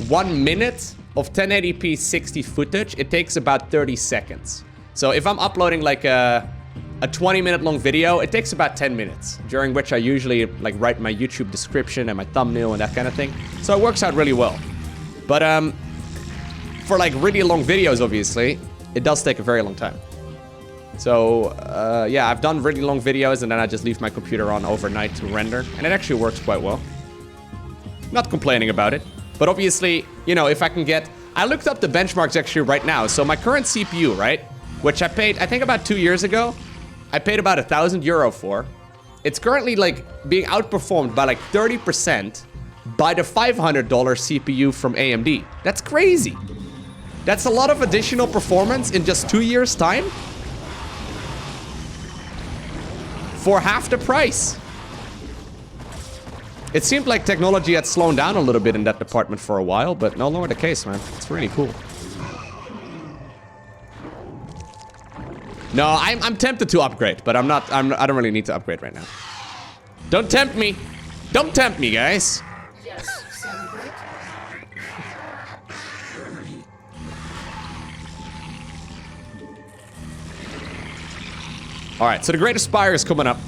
1 minute of 1080p 60 footage, it takes about 30 seconds. So if I'm uploading like a 20-minute long video, it takes about 10 minutes, during which I usually like write my YouTube description and my thumbnail and that kind of thing. So it works out really well. But for like really long videos, obviously, it does take a very long time. So yeah, I've done really long videos and then I just leave my computer on overnight to render, and it actually works quite well. Not complaining about it, but obviously, you know, if I can get... I looked up the benchmarks actually right now. So my current CPU, right, which I paid, I think about 2 years ago, I paid about €1,000 for. It's currently like being outperformed by like 30% by the $500 CPU from AMD. That's crazy. That's a lot of additional performance in just 2 years' time. For half the price. It seemed like technology had slowed down a little bit in that department for a while, but no longer the case, man. It's really cool. No, I'm tempted to upgrade, but I don't really need to upgrade right now. Don't tempt me. Don't tempt me, guys. Yes, celebrate. All right, so the Great Aspire is coming up.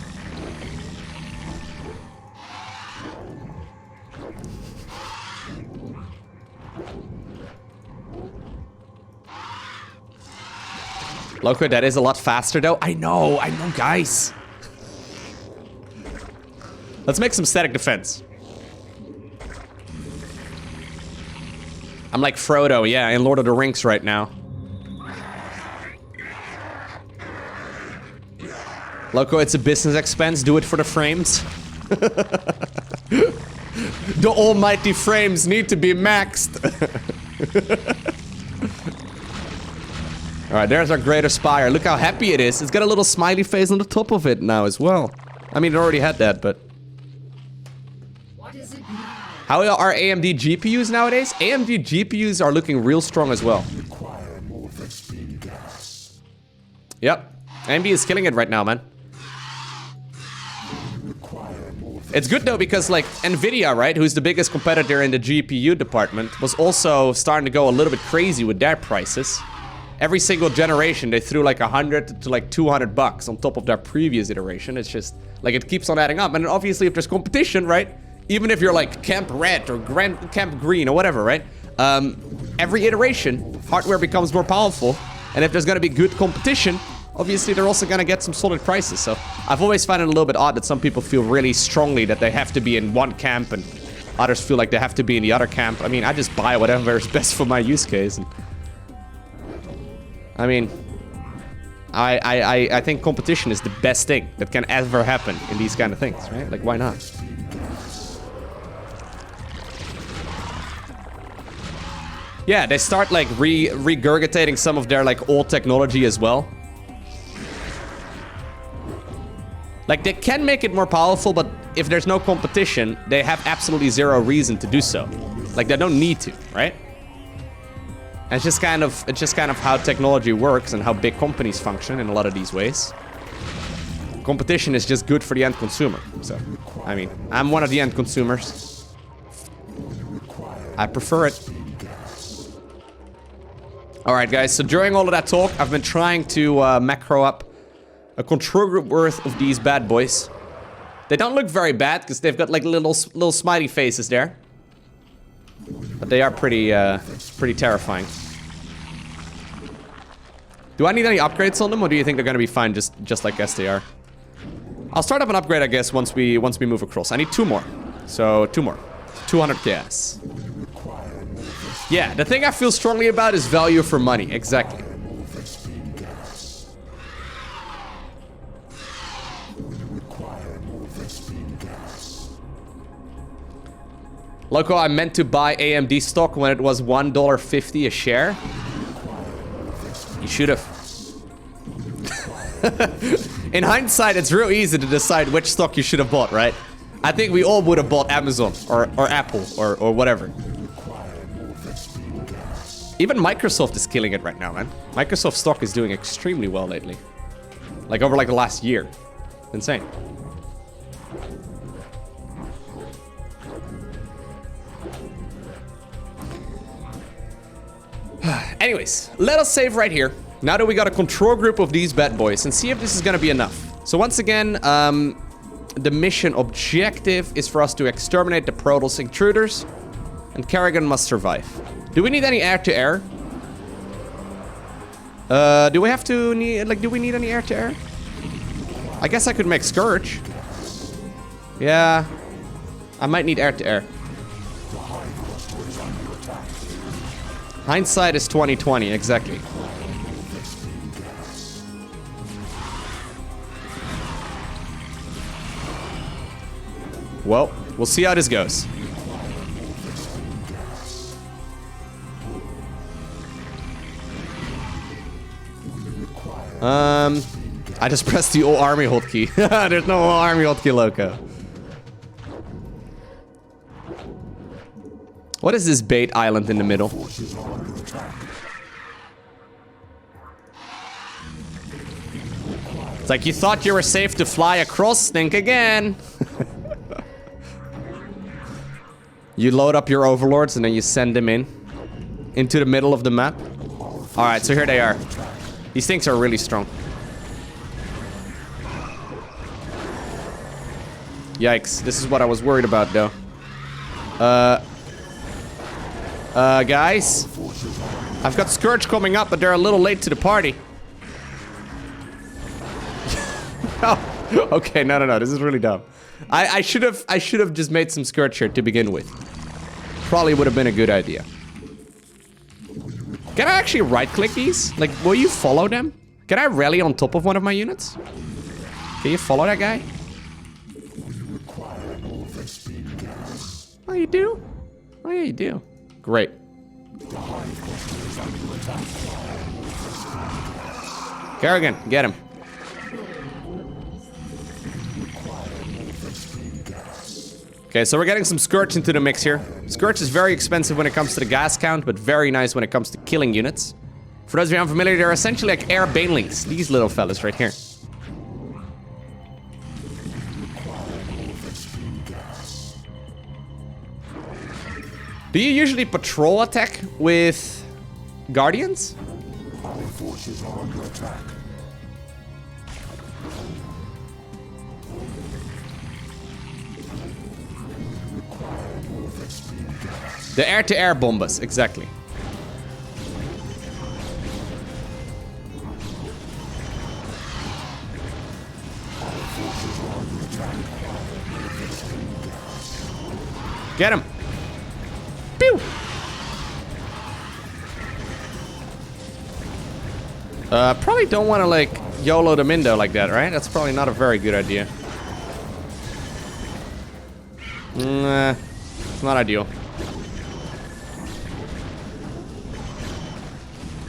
Lowko, that is a lot faster though. I know, guys. Let's make some static defense. I'm like Frodo, yeah, in Lord of the Rings right now. Lowko, it's a business expense. Do it for the frames. The almighty frames need to be maxed. Alright, there's our Great Aspire. Look how happy it is. It's got a little smiley face on the top of it now as well. I mean, it already had that, but... What is it now? How are AMD GPUs nowadays? AMD GPUs are looking real strong as well. Require more Vespene gas. Yep. AMD is killing it right now, man. It's good though because like Nvidia, right, who's the biggest competitor in the GPU department, was also starting to go a little bit crazy with their prices. Every single generation they threw like 100 to like $200 on top of their previous iteration. It's just like it keeps on adding up, and obviously if there's competition, right, even if you're like Camp Red or Camp Green or whatever, right? Every iteration, hardware becomes more powerful. And if there's gonna be good competition, obviously they're also gonna get some solid prices. So I've always found it a little bit odd that some people feel really strongly that they have to be in one camp and others feel like they have to be in the other camp. I mean, I just buy whatever is best for my use case. And I mean, I think competition is the best thing that can ever happen in these kind of things, right? Like, why not? Yeah, they start like regurgitating some of their like old technology as well. Like, they can make it more powerful, but if there's no competition, they have absolutely zero reason to do so. Like, they don't need to, right? And it's just kind of how technology works and how big companies function in a lot of these ways. Competition is just good for the end consumer. So, I mean, I'm one of the end consumers. I prefer it. Alright guys, so during all of that talk, I've been trying to macro up a control group worth of these bad boys. They don't look very bad, because they've got like little smiley faces there. But they are pretty terrifying. Do I need any upgrades on them, or do you think they're gonna be fine just like as they are? I'll start up an upgrade, I guess, once we move across. I need 2 more. So, 2 more. 200 gas. Yeah, the thing I feel strongly about is value for money. Exactly. Loco, I meant to buy AMD stock when it was $1.50 a share. You should have. In hindsight, it's real easy to decide which stock you should have bought, right? I think we all would have bought Amazon or Apple or whatever. Even Microsoft is killing it right now, man. Microsoft stock is doing extremely well lately. Like over like the last year. Insane. Anyways, let us save right here. Now that we got a control group of these bad boys and see if this is gonna be enough. So once again, the mission objective is for us to exterminate the Protoss intruders, and Kerrigan must survive. Do we need any air-to-air? Do we need any air-to-air? I guess I could make Scourge. Yeah. I might need air-to-air. Hindsight is 20/20, exactly. Well, we'll see how this goes. I just pressed the O army hotkey. There's no O army hotkey, Loco. What is this bait island in the middle? It's like you thought you were safe to fly across, think again. You load up your overlords and then you send them into the middle of the map. Alright, so here they are. These things are really strong. Yikes, this is what I was worried about though. Guys, I've got Scourge coming up, but they're a little late to the party. Oh, okay, no, this is really dumb. I should have just made some Scourge here to begin with. Probably would have been a good idea. Can I actually right-click these? Like, will you follow them? Can I rally on top of one of my units? Can you follow that guy? Oh, you do? Oh, yeah, you do. Great. Kerrigan, get him. Okay, so we're getting some Scourge into the mix here. Scourge is very expensive when it comes to the gas count, but very nice when it comes to killing units. For those of you unfamiliar, they're essentially like air banelings. These little fellas right here. Do you usually patrol attack with Guardians? Our forces are under attack. The air-to-air bombas, exactly. Get him! Pew! Probably don't want to, like, YOLO them in though like that, right? That's probably not a very good idea. Nah, it's not ideal.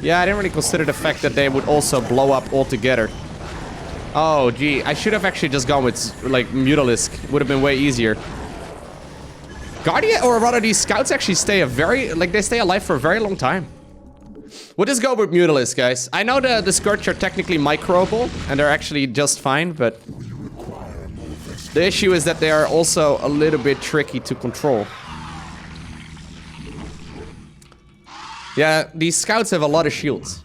Yeah, I didn't really consider the fact that they would also blow up altogether. Oh, gee. I should have actually just gone with, like, Mutalisk. Would have been way easier. Guardian, or rather, these scouts actually stay they stay alive for a very long time. We'll just go with Mutalisk, guys. I know the Scourge are technically microable, and they're actually just fine, but the issue is that they are also a little bit tricky to control. Yeah, these scouts have a lot of shields.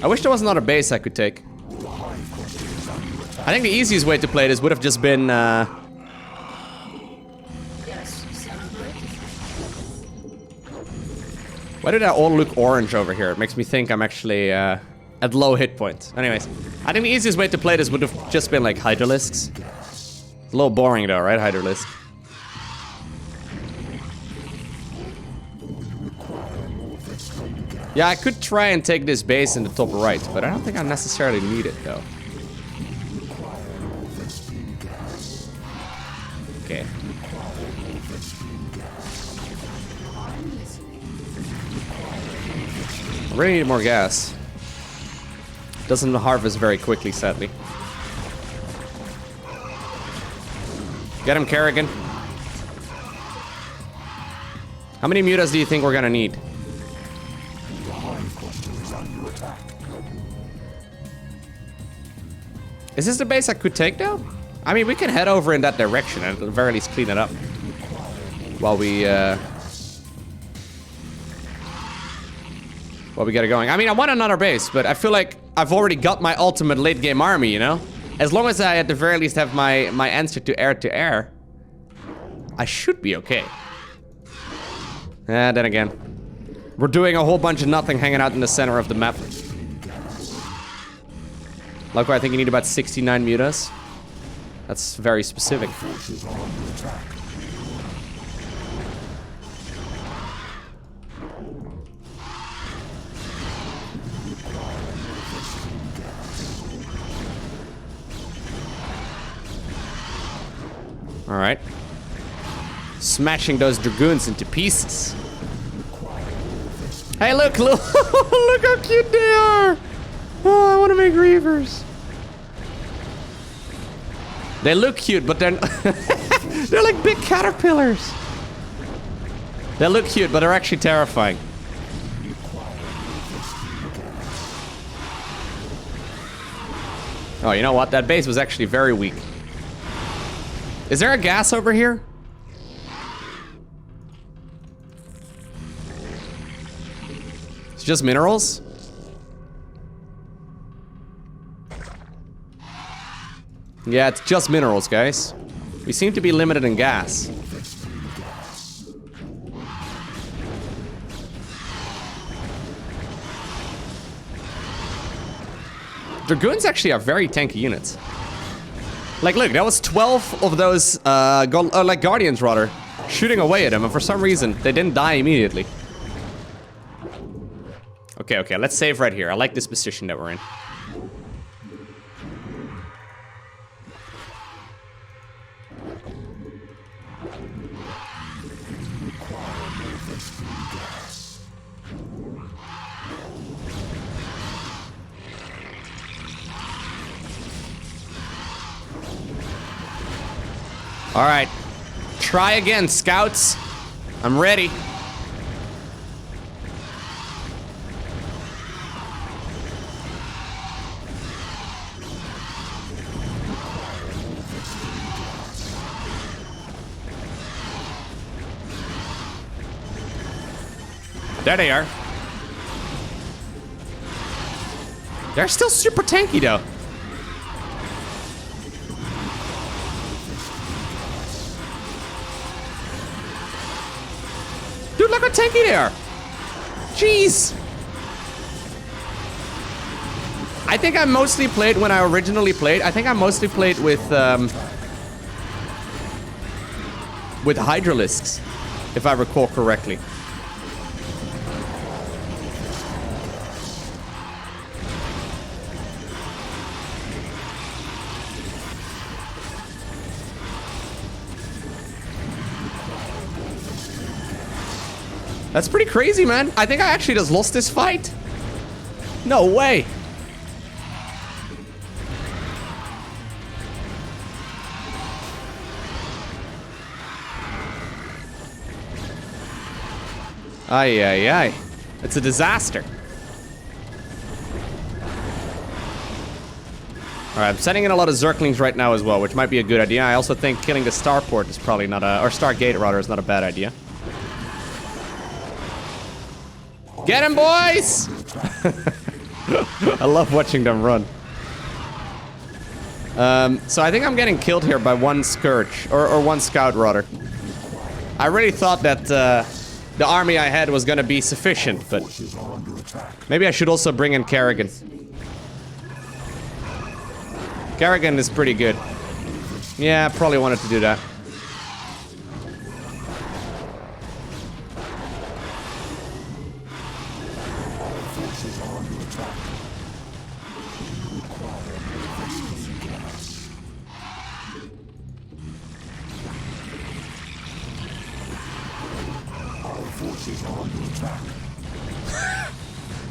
I wish there was another base I could take. I think the easiest way to play this would have just been, why did I all look orange over here? It makes me think I'm actually at low hit points. Anyways, I think the easiest way to play this would have just been like Hydralisks. It's a little boring though, right, Hydralisk? Yeah, I could try and take this base in the top right, but I don't think I necessarily need it though. Okay. I really need more gas. Doesn't harvest very quickly, sadly. Get him, Kerrigan. How many mutas do you think we're gonna need? Is this the base I could take now? I mean, we can head over in that direction and at the very least clean it up. While we get it going. I mean, I want another base, but I feel like I've already got my ultimate late game army, you know? As long as I at the very least have my answer to air, I should be okay. Then again, we're doing a whole bunch of nothing hanging out in the center of the map. Lowko, I think you need about 69 mutas. That's very specific. Alright. Smashing those dragoons into pieces. Hey, look! Look how cute they are! Oh, I want to make reavers. They look cute, but they're they're like big caterpillars. They look cute, but they're actually terrifying. Oh, you know what? That base was actually very weak. Is there a gas over here? It's just minerals? Yeah, it's just minerals, guys. We seem to be limited in gas. Dragoons actually are very tanky units. Like, look, that was 12 of those, like Guardians, rather, shooting away at them, and for some reason, they didn't die immediately. Okay, let's save right here. I like this position that we're in. All right, try again, scouts. I'm ready. There they are. They're still super tanky, though. Dude, look how tanky they are. Jeez. I think I mostly played when I originally played. I think I mostly played with Hydralisks, if I recall correctly. That's pretty crazy, man. I think I actually just lost this fight. No way. Ay, ay, ay. It's a disaster. Alright, I'm sending in a lot of Zerglings right now as well, which might be a good idea. I also think killing the starport is probably not a... or Stargate, rather, is not a bad idea. Get him, boys! I love watching them run. So I think I'm getting killed here by one Scourge, or one Scout, rather. I really thought that the army I had was gonna be sufficient, but maybe I should also bring in Kerrigan. Kerrigan is pretty good. Yeah, probably wanted to do that.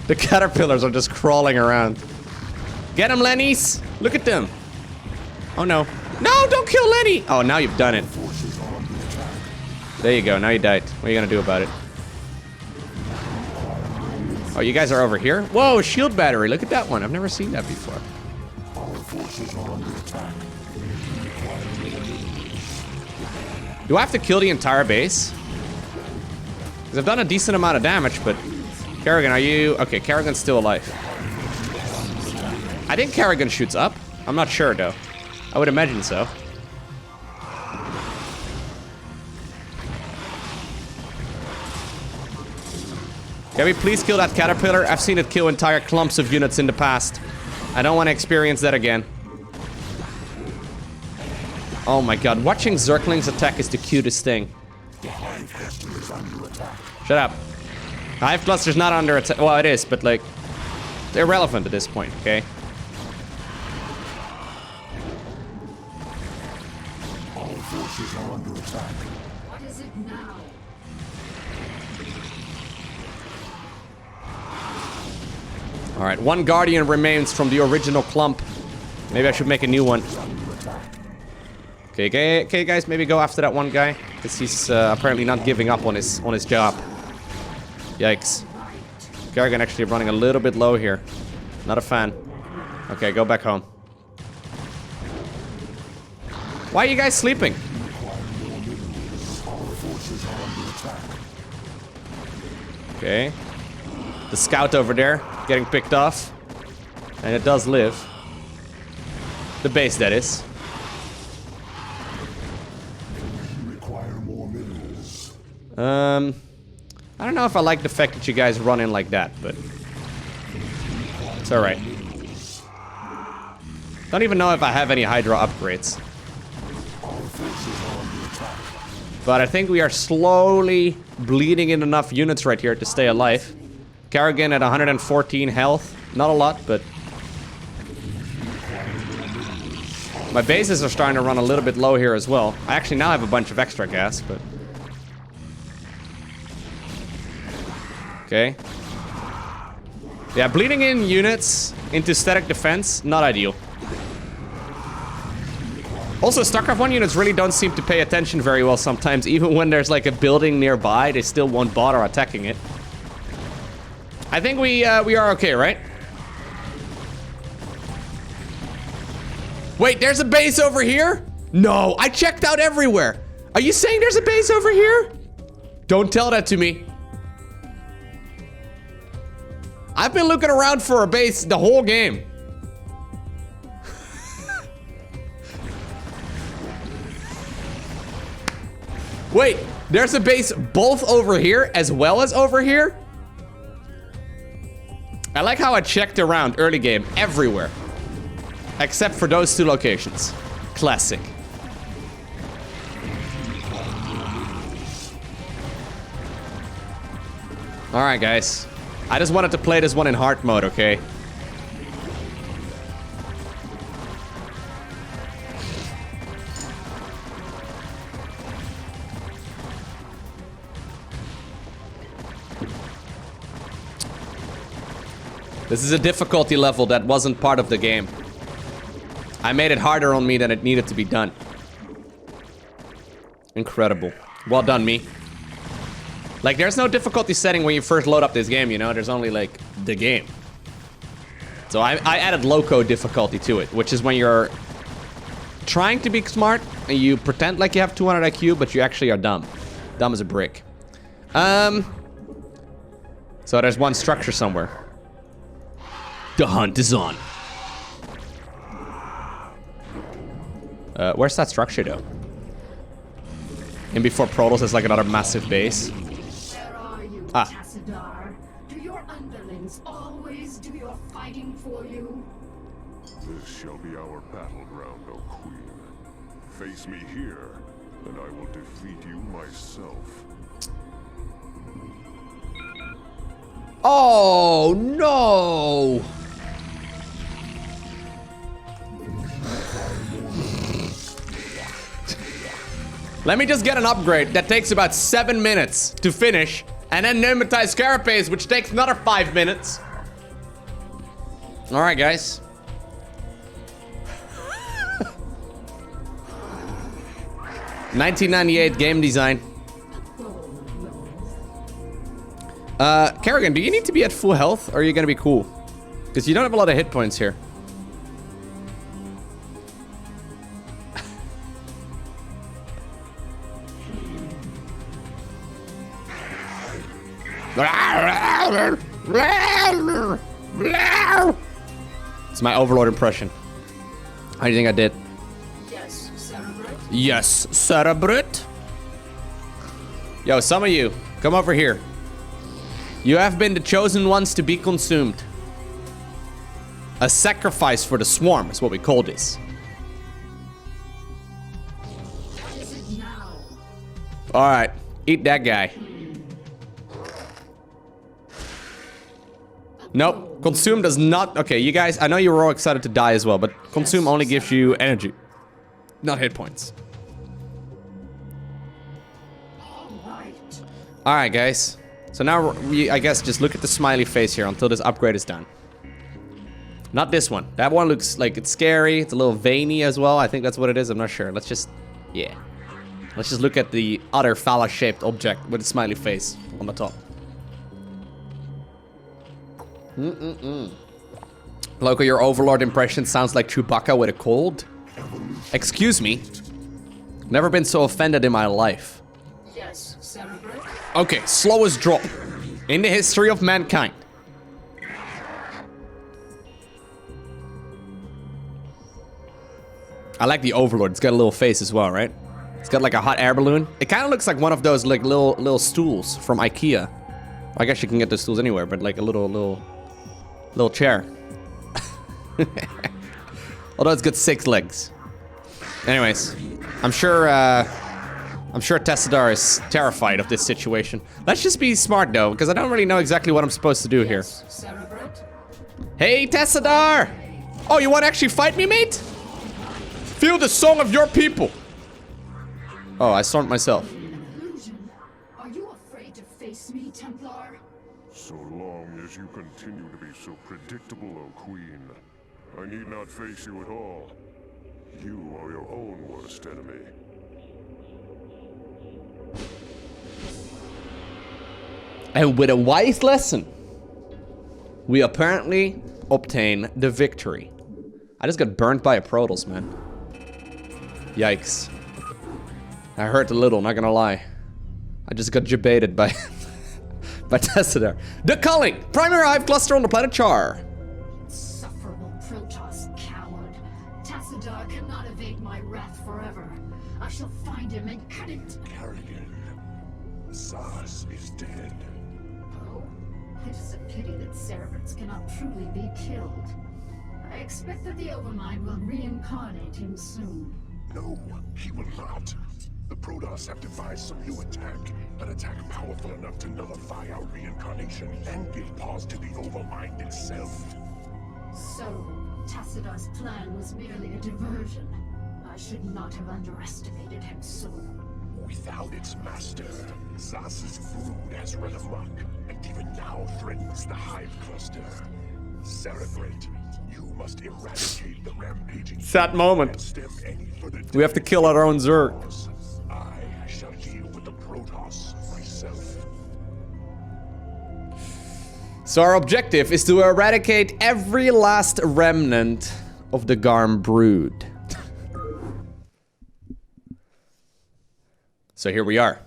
The caterpillars are just crawling around. Get them, Lennies! Look at them. Oh no. No, don't kill Lenny! Oh, now you've done it. There you go, now you died. What are you gonna do about it? Oh, you guys are over here? Whoa, shield battery. Look at that one. I've never seen that before. Do I have to kill the entire base? Because I've done a decent amount of damage, but... Kerrigan, are you... Okay, Kerrigan's still alive. I think Kerrigan shoots up. I'm not sure, though. I would imagine so. Can we please kill that caterpillar? I've seen it kill entire clumps of units in the past. I don't want to experience that again. Oh my god, watching Zerglings attack is the cutest thing. Shut up. Hive cluster's not under attack. Well, it is, but like, it's irrelevant at this point, okay? All forces are under attack. What is it now? Alright, one Guardian remains from the original clump. Maybe I should make a new one. Okay, guys, maybe go after that one guy. Because he's apparently not giving up on his job. Yikes. Kerrigan actually running a little bit low here. Not a fan. Okay, go back home. Why are you guys sleeping? Okay. The scout over there getting picked off. And it does live. The base, that is. I don't know if I like the fact that you guys run in like that, but it's alright. Don't even know if I have any Hydra upgrades. But I think we are slowly bleeding in enough units right here to stay alive. Kerrigan at 114 health. Not a lot, but... my bases are starting to run a little bit low here as well. I actually now have a bunch of extra gas, but... Okay. Yeah, bleeding in units into static defense, not ideal. Also, StarCraft 1 units really don't seem to pay attention very well sometimes. Even when there's like a building nearby, they still won't bother attacking it. I think we are okay, right? Wait, there's a base over here? No, I checked out everywhere. Are you saying there's a base over here? Don't tell that to me. I've been looking around for a base the whole game. Wait, there's a base both over here as well as over here? I like how I checked around early game everywhere. Except for those 2 locations. Classic. Alright, guys. I just wanted to play this one in hard mode, okay? This is a difficulty level that wasn't part of the game. I made it harder on me than it needed to be done. Incredible. Well done, me. Like, there's no difficulty setting when you first load up this game, you know? There's only, like, the game. So I added loco difficulty to it, which is when you're trying to be smart and you pretend like you have 200 IQ, but you actually are dumb. Dumb as a brick. So there's one structure somewhere. The hunt is on. Where's that structure, though? And before Protoss is like another massive base. Where are you, Tassadar? Do your underlings always do your fighting for you? This shall be our battleground, O Queen. Face me here, and I will defeat you myself. Oh, no! Let me just get an upgrade that takes about 7 minutes to finish, and then pneumatize carapace, which takes another 5 minutes. Alright, guys. $19.98 game design. Kerrigan, do you need to be at full health, or are you gonna be cool? Because you don't have a lot of hit points here. It's my Overlord impression. How do you think I did? Yes, Cerebrate. Yes, Cerebrate. Yo, some of you, come over here. You have been the chosen ones to be consumed. A sacrifice for the swarm is what we call this. What is it now? Alright, eat that guy. Nope, consume does not... Okay, you guys, I know you were all excited to die as well, but consume only gives you energy, not hit points. Alright, guys. So now we, I guess, just look at the smiley face here until this upgrade is done. Not this one. That one looks like it's scary. It's a little veiny as well. I think that's what it is. I'm not sure. Let's just... Yeah. Let's just look at the other phallus-shaped object with a smiley face on the top. Lowko, your Overlord impression sounds like Chewbacca with a cold. Excuse me. Never been so offended in my life. Yes, Cerebrate. Okay, slowest drop in the history of mankind. I like the Overlord. It's got a little face as well, right? It's got like a hot air balloon. It kind of looks like one of those like little stools from IKEA. I guess you can get the stools anywhere, but like a little chair. Although it's got 6 legs. Anyways, I'm sure Tassadar is terrified of this situation. Let's just be smart though, because I don't really know exactly what I'm supposed to do here. Cerebrate. Hey, Tassadar! Oh, you want to actually fight me, mate? Feel the song of your people. Oh, I stormed myself. Illusion. Are you afraid to face me, Templar? So long as you continue to be so predictable, O Queen, I need not face you at all. You are your own worst enemy. And with a wise lesson, we apparently obtain the victory. I just got burnt by a Protoss, man. Yikes. I hurt a little, not gonna lie. I just got jebaited by by Tassadar. The culling! Primary hive cluster on the planet Char. Insufferable Protoss coward. Tassadar cannot evade my wrath forever. I shall find him and cut it. Kerrigan, Zaz is dead. Oh, it is a pity that cerebrants cannot truly be killed. I expect that the Overmind will reincarnate him soon. No, he will not. The Protoss have devised some new attack. An attack powerful enough to nullify our reincarnation and give pause to the Overmind itself. So, Tassadar's plan was merely a diversion. I should not have underestimated him so. Without its master, Zaz's brood has run amok, and even now threatens the Hive Cluster. Cerebrate, you must eradicate the rampaging. Sad moment. And stem any further We have to kill our own Zerg. I shall deal with the Protoss myself. So our objective is to eradicate every last remnant of the Garm brood. So here we are.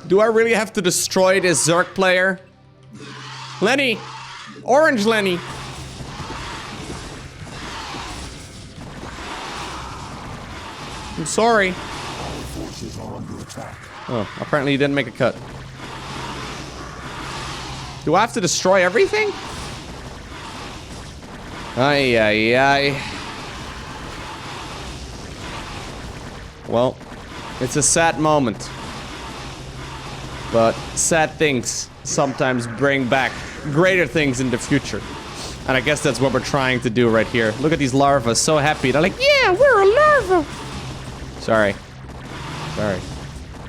Do I really have to destroy this Zerg player? Lenny! Orange Lenny! I'm sorry. Oh, apparently he didn't make a cut. Do I have to destroy everything? Ay, ay, ay. Well, it's a sad moment. But sad things sometimes bring back greater things in the future. And I guess that's what we're trying to do right here. Look at these larvae, so happy. They're like, yeah, we're a larva. Sorry. Sorry.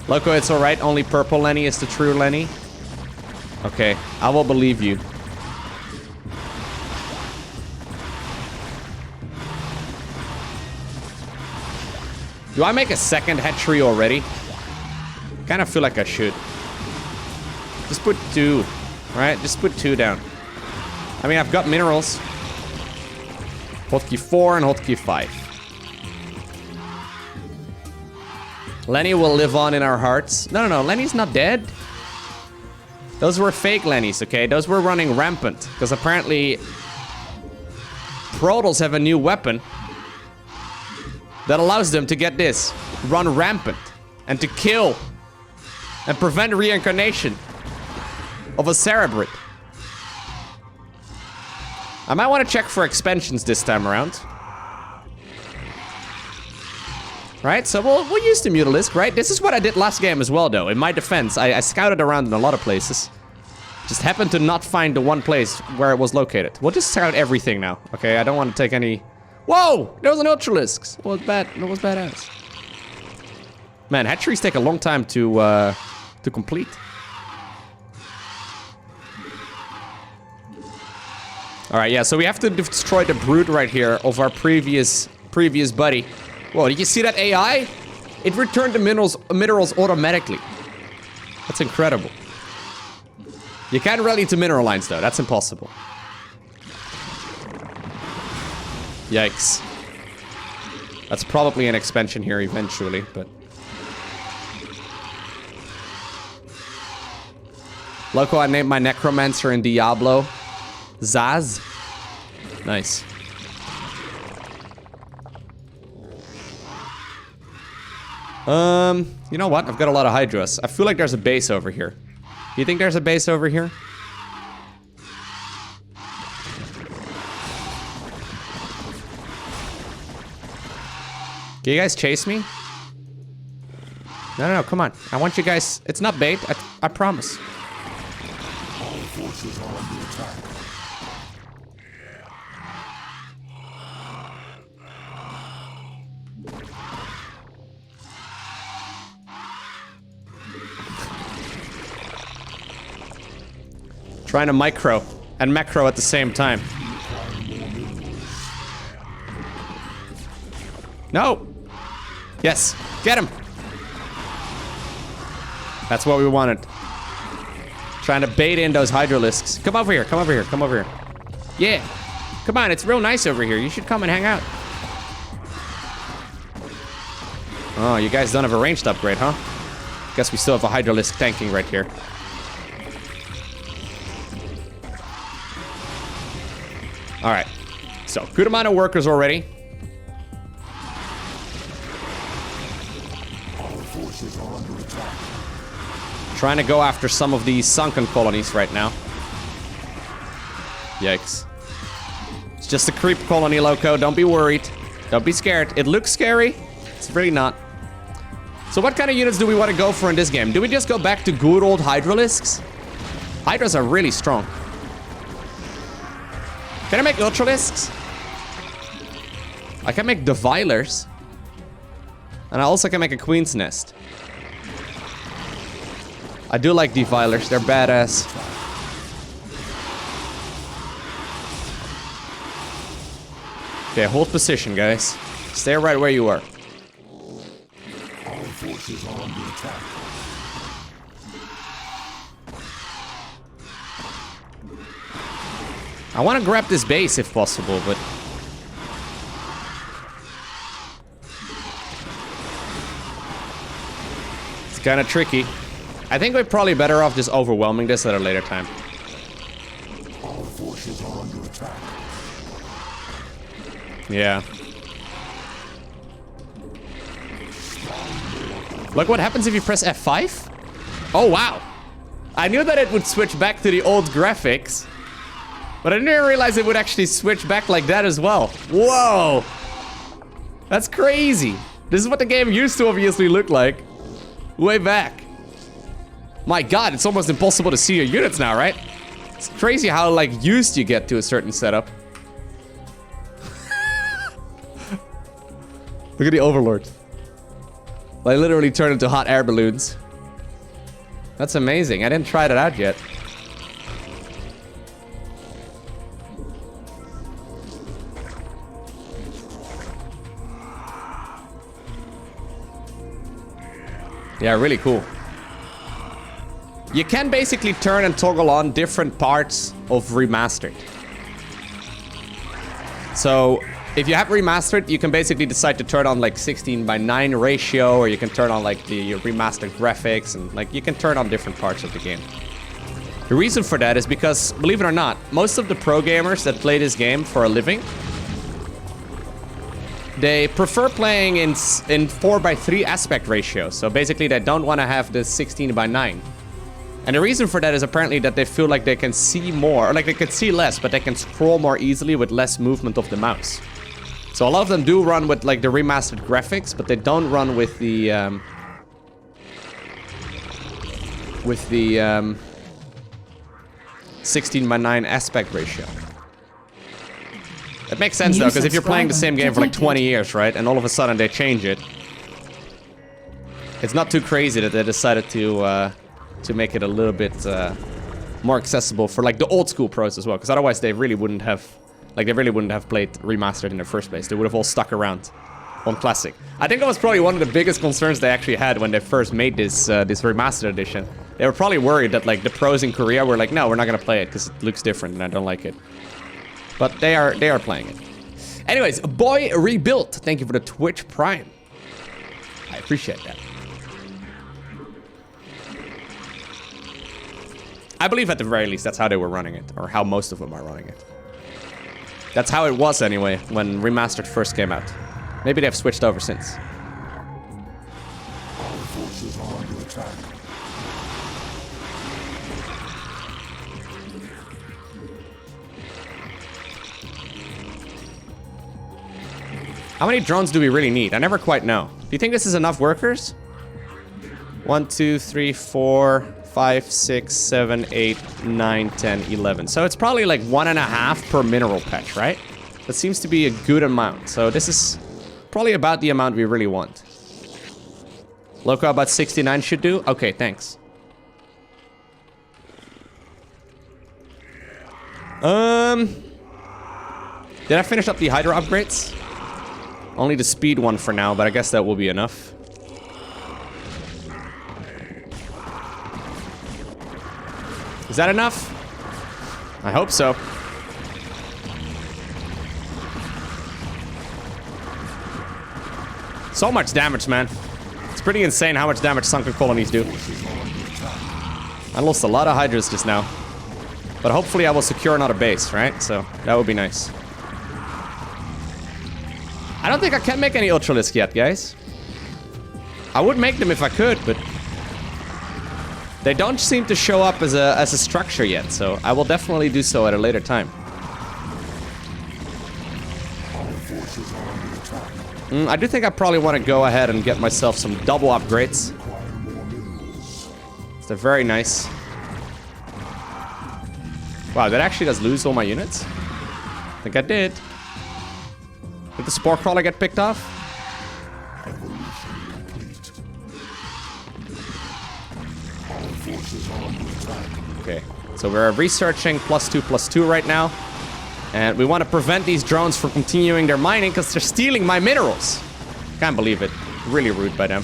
Loco, it's alright. Only purple Lenny is the true Lenny. Okay, I will believe you. Do I make a second hatchery already? Kind of feel like I should. Just put 2, right? Just put 2 down. I mean, I've got minerals. Hotkey 4 and hotkey 5. Lenny will live on in our hearts. No, no, no. Lenny's not dead. Those were fake Lennys, okay? Those were running rampant. Because apparently... Protoss have a new weapon that allows them to get this. Run rampant. And to kill. And prevent reincarnation of a cerebrate. I might want to check for expansions this time around. Right, so we'll use the Mutalisk, right? This is what I did last game as well, though. In my defense, I scouted around in a lot of places. Just happened to not find the one place where it was located. We'll just scout everything now, okay? I don't want to take any... Whoa! There was an Ultralisk! It was bad. It was badass. Man, hatcheries take a long time to complete. Alright, yeah, so we have to destroy the brood right here of our previous buddy. Whoa, did you see that AI? It returned the minerals automatically. That's incredible. You can't rally to mineral lines, though. That's impossible. Yikes. That's probably an expansion here eventually, but... Loco, I named my Necromancer in Diablo Zaz. Nice. You know what? I've got a lot of Hydras. I feel like there's a base over here. You think there's a base over here? Can you guys chase me? No, come on. I want you guys... It's not bait. I promise. All forces are under attack. Trying to micro and macro at the same time. No! Yes, get him! That's what we wanted. Trying to bait in those Hydralisks. Come over here, come over here, come over here. Yeah! Come on, it's real nice over here. You should come and hang out. Oh, you guys don't have a ranged upgrade, huh? Guess we still have a Hydralisk tanking right here. Alright. So, good amount of workers already. forces are under attack. Trying to go after some of these sunken colonies right now. Yikes. It's just a creep colony, Lowko. Don't be worried. Don't be scared. It looks scary. It's really not. So what kind of units do we want to go for in this game? Do we just go back to good old Hydralisks? Hydras are really strong. Can I make Ultralisks? I can make Devilers. And I also can make a Queen's Nest. I do like Devilers. They're badass. Okay, hold position, guys. Stay right where you are. Our forces are under attack. I want to grab this base if possible, but... it's kind of tricky. I think we're probably better off just overwhelming this at a later time. Our forces are under attack. Yeah. Look what happens if you press F5. Oh, wow. I knew that it would switch back to the old graphics, but I didn't realize it would actually switch back like that as well. Whoa. That's crazy. This is what the game used to obviously look like. Way back. My god, it's almost impossible to see your units now, right? It's crazy how, like, used you get to a certain setup. Look at the Overlord. They literally turn into hot air balloons. That's amazing. I didn't try that out yet. Yeah, really cool. You can basically turn and toggle on different parts of Remastered. So, if you have Remastered, you can basically decide to turn on like 16:9 ratio, or you can turn on like the remastered graphics, and like you can turn on different parts of the game. The reason for that is because, believe it or not, most of the pro gamers that play this game for a living, they prefer playing in 4:3 aspect ratio. So basically they don't want to have the 16:9. And the reason for that is apparently that they feel like they can see more, or like they can see less, but they can scroll more easily with less movement of the mouse. So a lot of them do run with like the remastered graphics, but they don't run with the 16:9 aspect ratio. It makes sense though, because if you're playing the same game for like 20 years, right, and all of a sudden they change it, it's not too crazy that they decided to make it a little bit more accessible for like the old school pros as well, because otherwise they really wouldn't have played remastered in the first place. They would have all stuck around on classic. I think that was probably one of the biggest concerns they actually had when they first made this this remastered edition. They were probably worried that like the pros in Korea were like, no, we're not gonna play it because it looks different and I don't like it. But they are playing it. Anyways, Boy Rebuilt, thank you for the Twitch Prime. I appreciate that. I believe at the very least that's how they were running it, or how most of them are running it. That's how it was anyway, when Remastered first came out. Maybe they've switched over since. Our forces are under attack. How many drones do we really need? I never quite know. Do you think this is enough workers? 1, 2, 3, 4, 5, 6, 7, 8, 9, 10, 11. So it's probably like 1.5 per mineral patch, right? That seems to be a good amount. So this is probably about the amount we really want. Lowko, about 69 should do? Okay, thanks. Did I finish up the Hydra upgrades? Only the speed one for now, but I guess that will be enough. Is that enough? I hope so. So much damage, man. It's pretty insane how much damage sunken colonies do. I lost a lot of Hydras just now. But hopefully I will secure another base, right? So that would be nice. I don't think I can make any Ultralisk yet, guys. I would make them if I could, but they don't seem to show up as a structure yet, so I will definitely do so at a later time. I do think I probably want to go ahead and get myself some double upgrades. They're very nice. Wow, that actually does lose all my units? I think I did. Did the spore crawler get picked off? Okay, so we're researching +2/+2 right now. And we want to prevent these drones from continuing their mining because they're stealing my minerals. Can't believe it. Really rude by them.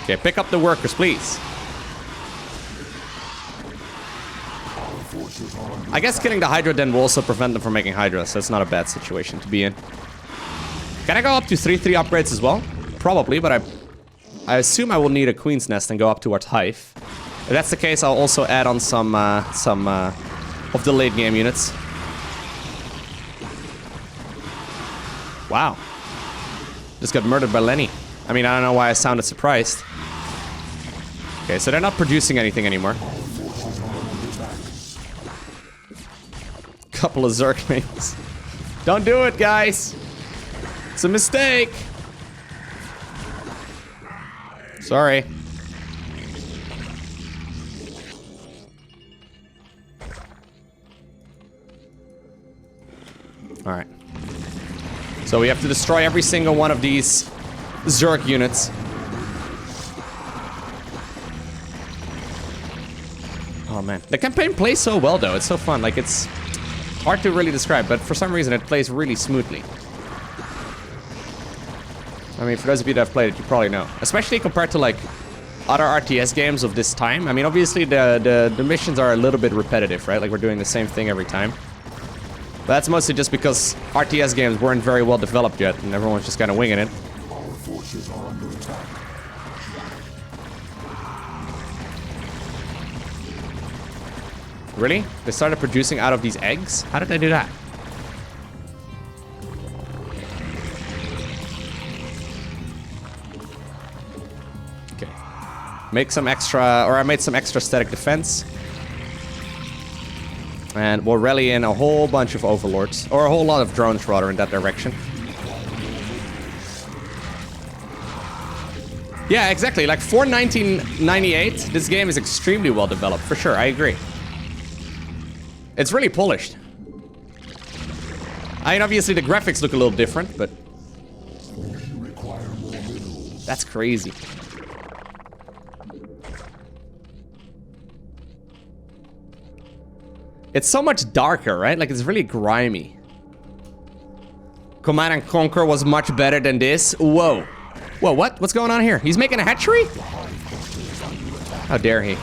Okay, pick up the workers, please. I guess killing the Hydra den will also prevent them from making Hydra, so it's not a bad situation to be in. Can I go up to 3/3 upgrades as well? Probably, but I assume I will need a Queen's Nest and go up towards Hive. If that's the case, I'll also add on some of the late game units. Wow. Just got murdered by Lenny. I mean, I don't know why I sounded surprised. Okay, so they're not producing anything anymore. Couple of Zerg mates. Don't do it, guys. It's a mistake. Sorry. All right. So we have to destroy every single one of these Zerg units. Oh man, the campaign plays so well though. It's so fun. Like, it's hard to really describe, but for some reason it plays really smoothly. I mean, for those of you that have played it, you probably know. Especially compared to like other RTS games of this time. I mean, obviously the missions are a little bit repetitive, right? Like, we're doing the same thing every time. But that's mostly just because RTS games weren't very well developed yet, and everyone's just kind of winging it. Our forces are under attack. Really? They started producing out of these eggs? How did they do that? Okay. Make some extra, or I made some extra static defense. And we'll rally in a whole bunch of overlords, or a whole lot of drones rather, in that direction. Yeah, exactly. Like, for 1998, this game is extremely well developed, for sure. I agree. It's really polished. I mean, obviously the graphics look a little different, but that's crazy. It's so much darker, right? Like, it's really grimy. Command and Conquer was much better than this. Whoa. Whoa, what? What's going on here? He's making a hatchery? How dare he?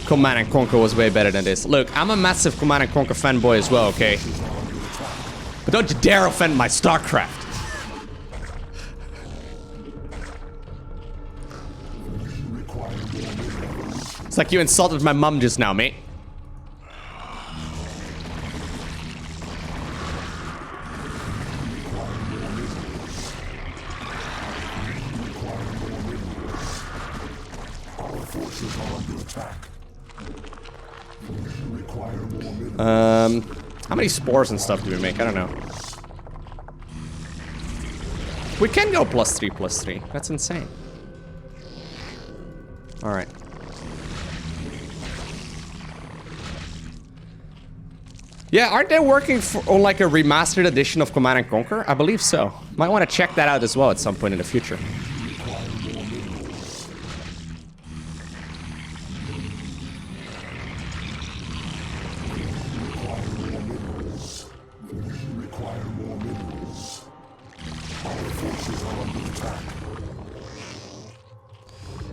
Command and Conquer was way better than this. Look, I'm a massive Command and Conquer fanboy as well, okay? But don't you dare offend my StarCraft. It's like you insulted my mom just now, mate. How many spores and stuff do we make? I don't know. We can go +3/+3. That's insane. All right. Yeah, aren't they working on like a remastered edition of Command and Conquer? I believe so. Might want to check that out as well at some point in the future.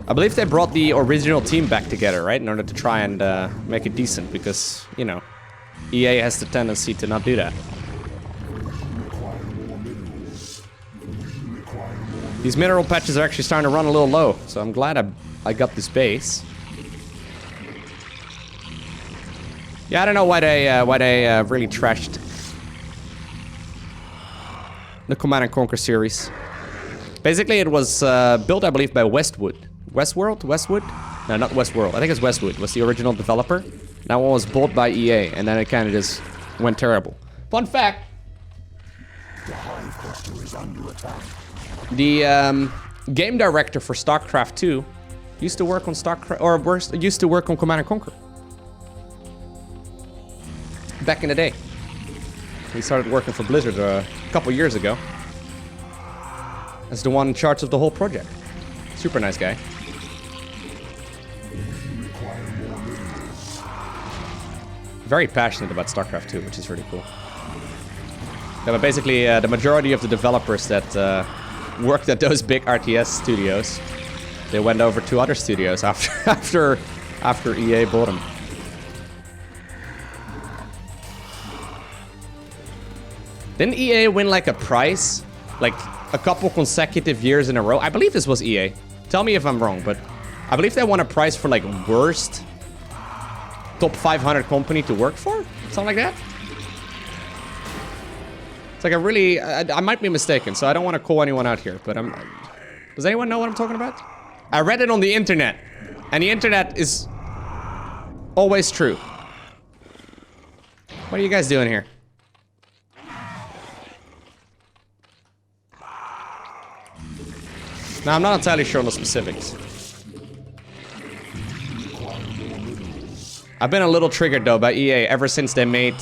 I believe they brought the original team back together, right? In order to try and make it decent, because, you know, EA has the tendency to not do that. These mineral patches are actually starting to run a little low, so I'm glad I got this base. Yeah, I don't know why they really trashed the Command & Conquer series. Basically, it was built, I believe, by Westwood. Westwood? No, not Westworld. I think it's Westwood was the original developer. That one was bought by EA, and then it kind of just went terrible. Fun fact. The game director for StarCraft 2 used to work on used to work on Command & Conquer. Back in the day. He started working for Blizzard a couple years ago. As the one in charge of the whole project. Super nice guy. Very passionate about StarCraft 2, which is really cool. Yeah, but basically, the majority of the developers that worked at those big RTS studios, they went over to other studios after EA bought them. Didn't EA win like a prize? Like a couple consecutive years in a row? I believe this was EA. Tell me if I'm wrong, but I believe they won a prize for like worst top 500 company to work for? Something like that? It's like a really... I might be mistaken, so I don't want to call anyone out here, but does anyone know what I'm talking about? I read it on the internet, and the internet is always true. What are you guys doing here? Now, I'm not entirely sure on the specifics. I've been a little triggered, though, by EA ever since they made...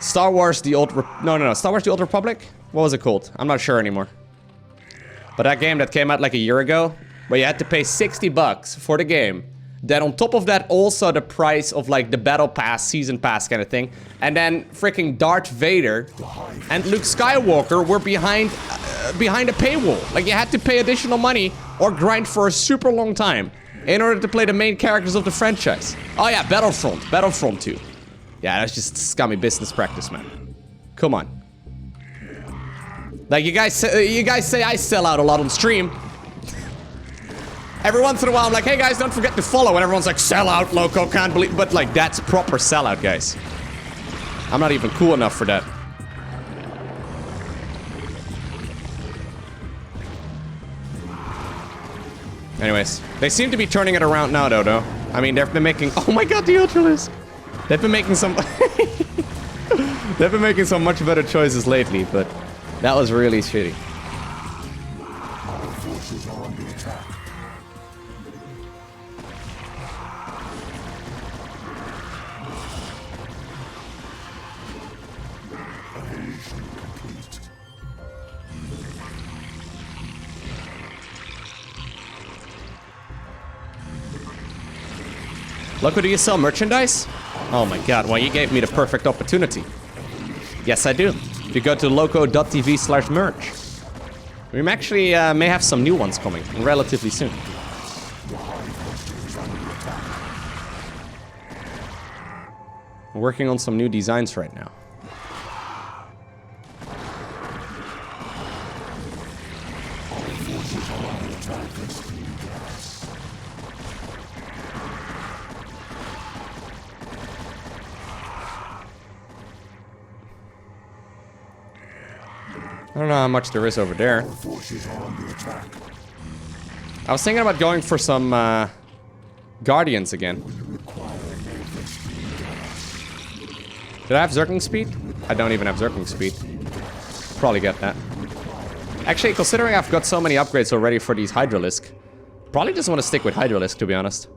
Star Wars The Old... No. Star Wars The Old Republic? What was it called? I'm not sure anymore. But that game that came out like a year ago, where you had to pay $60 for the game. Then on top of that, also the price of like the Battle Pass, Season Pass kind of thing. And then freaking Darth Vader and Luke Skywalker were behind a paywall. Like you had to pay additional money or grind for a super long time in order to play the main characters of the franchise. Oh yeah, Battlefront 2. Yeah, that's just scummy business practice, man. Come on. Like you guys say I sell out a lot on stream. Every once in a while I'm like, hey guys, don't forget to follow, and everyone's like, sell out, Lowko, can't believe, but like that's proper sellout, guys. I'm not even cool enough for that. Anyways, they seem to be turning it around now, though. I mean, they've been making, oh my god, the Ultralisk. They've been making some, they've been making some much better choices lately, but that was really shitty. Our forces are under attack. Evolution complete. Lowko, do you sell merchandise? Oh my god, well you gave me the perfect opportunity. Yes, I do. If you go to LowkoTV/merch. We actually may have some new ones coming relatively soon. I'm working on some new designs right now. I don't know how much there is over there. I was thinking about going for some Guardians again. Did I have Zergling speed? I don't even have Zergling speed. Probably get that. Actually, considering I've got so many upgrades already for these Hydralisk, probably just want to stick with Hydralisk, to be honest.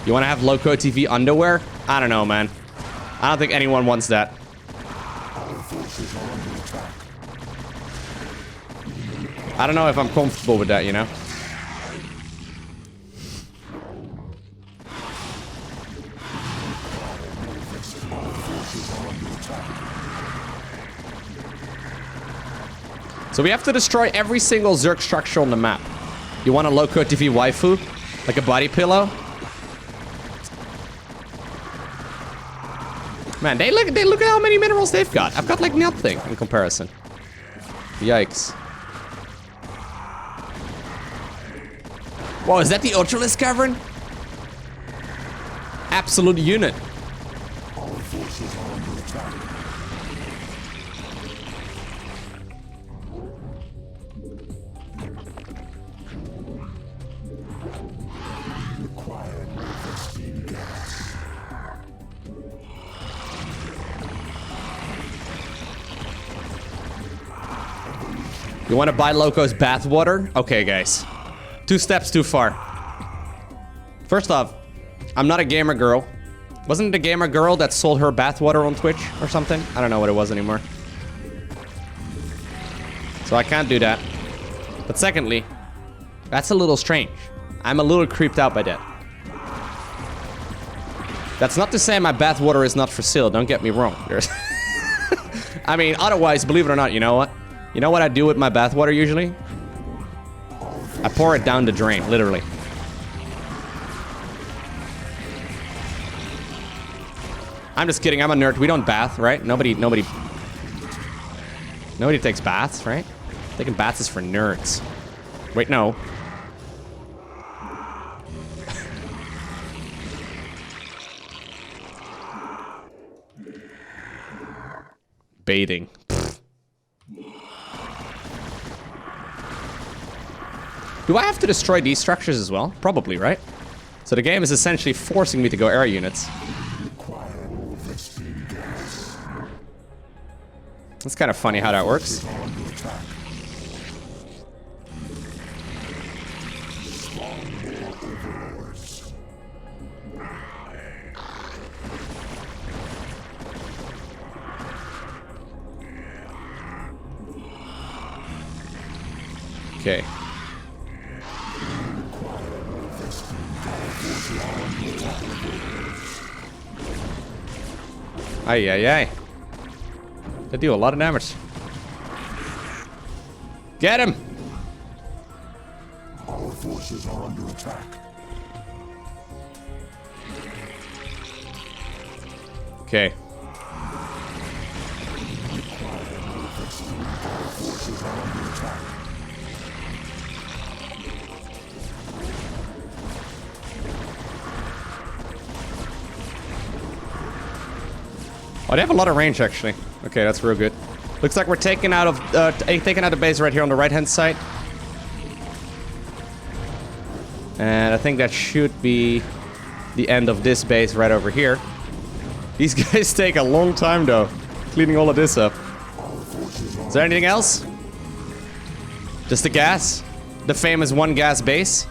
You want to have LowkoTV underwear? I don't know, man. I don't think anyone wants that. I don't know if I'm comfortable with that, you know? So we have to destroy every single Zerg structure on the map. You want a LowkoTV waifu? Like a body pillow? Man, they look at how many minerals they've got. I've got like nothing in comparison. Yikes. Whoa, is that the Ultralisk cavern? absolute unit. Our forces are under attack. Required vaccine gas. You want to buy Loco's bathwater? Okay, guys. 2 steps too far. First off, I'm not a gamer girl. Wasn't it a gamer girl that sold her bathwater on Twitch or something? I don't know what it was anymore. So I can't do that. But secondly, that's a little strange. I'm a little creeped out by that. That's not to say my bathwater is not for sale, don't get me wrong. I mean, otherwise, believe it or not, you know what? You know what I do with my bathwater usually? I pour it down the drain, literally. I'm just kidding, I'm a nerd. We don't bath, right? Nobody takes baths, right? Taking baths is for nerds. Wait, no. Bathing. Do I have to destroy these structures as well? Probably, right? So the game is essentially forcing me to go air units. It's kind of funny how that works. Okay. Ay, ay, ay. They do a lot of damage. Get him! Our forces are under attack. Okay. Oh, they have a lot of range, actually. Okay, that's real good. Looks like we're taking out the base right here on the right-hand side. And I think that should be the end of this base right over here. These guys take a long time, though, cleaning all of this up. Is there anything else? Just the gas? The famous one gas base?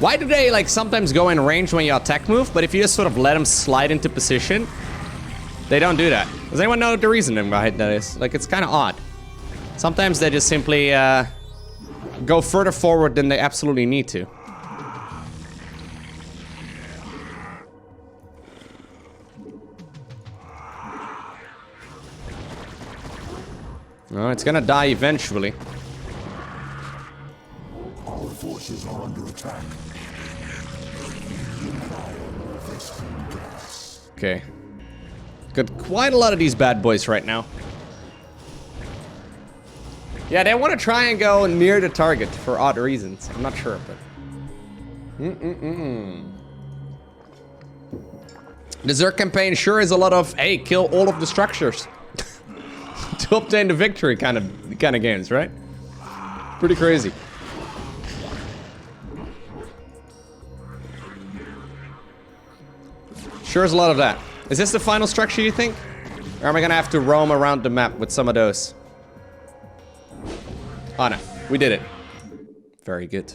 Why do they, like, sometimes go in range when you attack move, but if you just sort of let them slide into position, they don't do that? Does anyone know the reason behind that is? Like, it's kind of odd. Sometimes they just simply go further forward than they absolutely need to. Oh, it's gonna die eventually. Our forces are under attack. Okay. Got quite a lot of these bad boys right now. Yeah, they want to try and go near the target for odd reasons. I'm not sure, but... The Zerg campaign sure is a lot of, hey, kill all of the structures to obtain the victory kind of games, right? Pretty crazy. Sure is a lot of that. Is this the final structure, you think? Or am I gonna have to roam around the map with some of those? Oh no, we did it. Very good.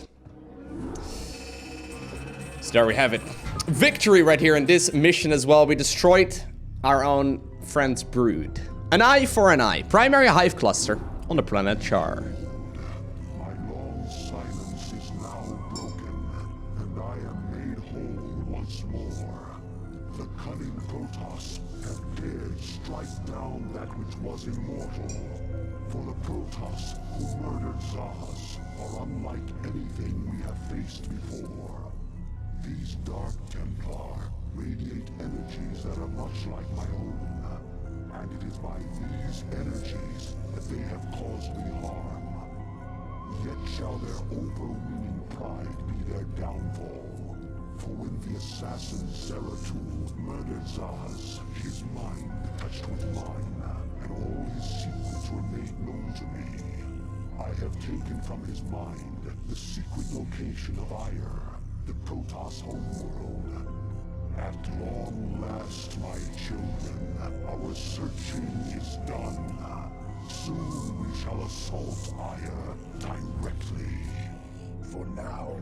So there we have it. Victory right here in this mission as well. We destroyed our own friend's brood. An eye for an eye. Primary hive cluster on the planet Char. My long silence is now broken, and I am made whole once more. The cunning Protoss have dared strike down that which was immortal. For the Protoss who murdered Zaz are unlike anything we have faced before. These dark Templar radiate energies that are much like my own. And it is by these energies that They have caused me harm. Yet shall their overweening pride be their downfall. For when the assassin Zeratul murdered Zaz, his mind touched with mine, and all his secrets were made known to me. I have taken from his mind the secret location of Aiur, the Protoss homeworld. At long last, my children, our searching is done. Soon we shall assault Aiur directly. For now,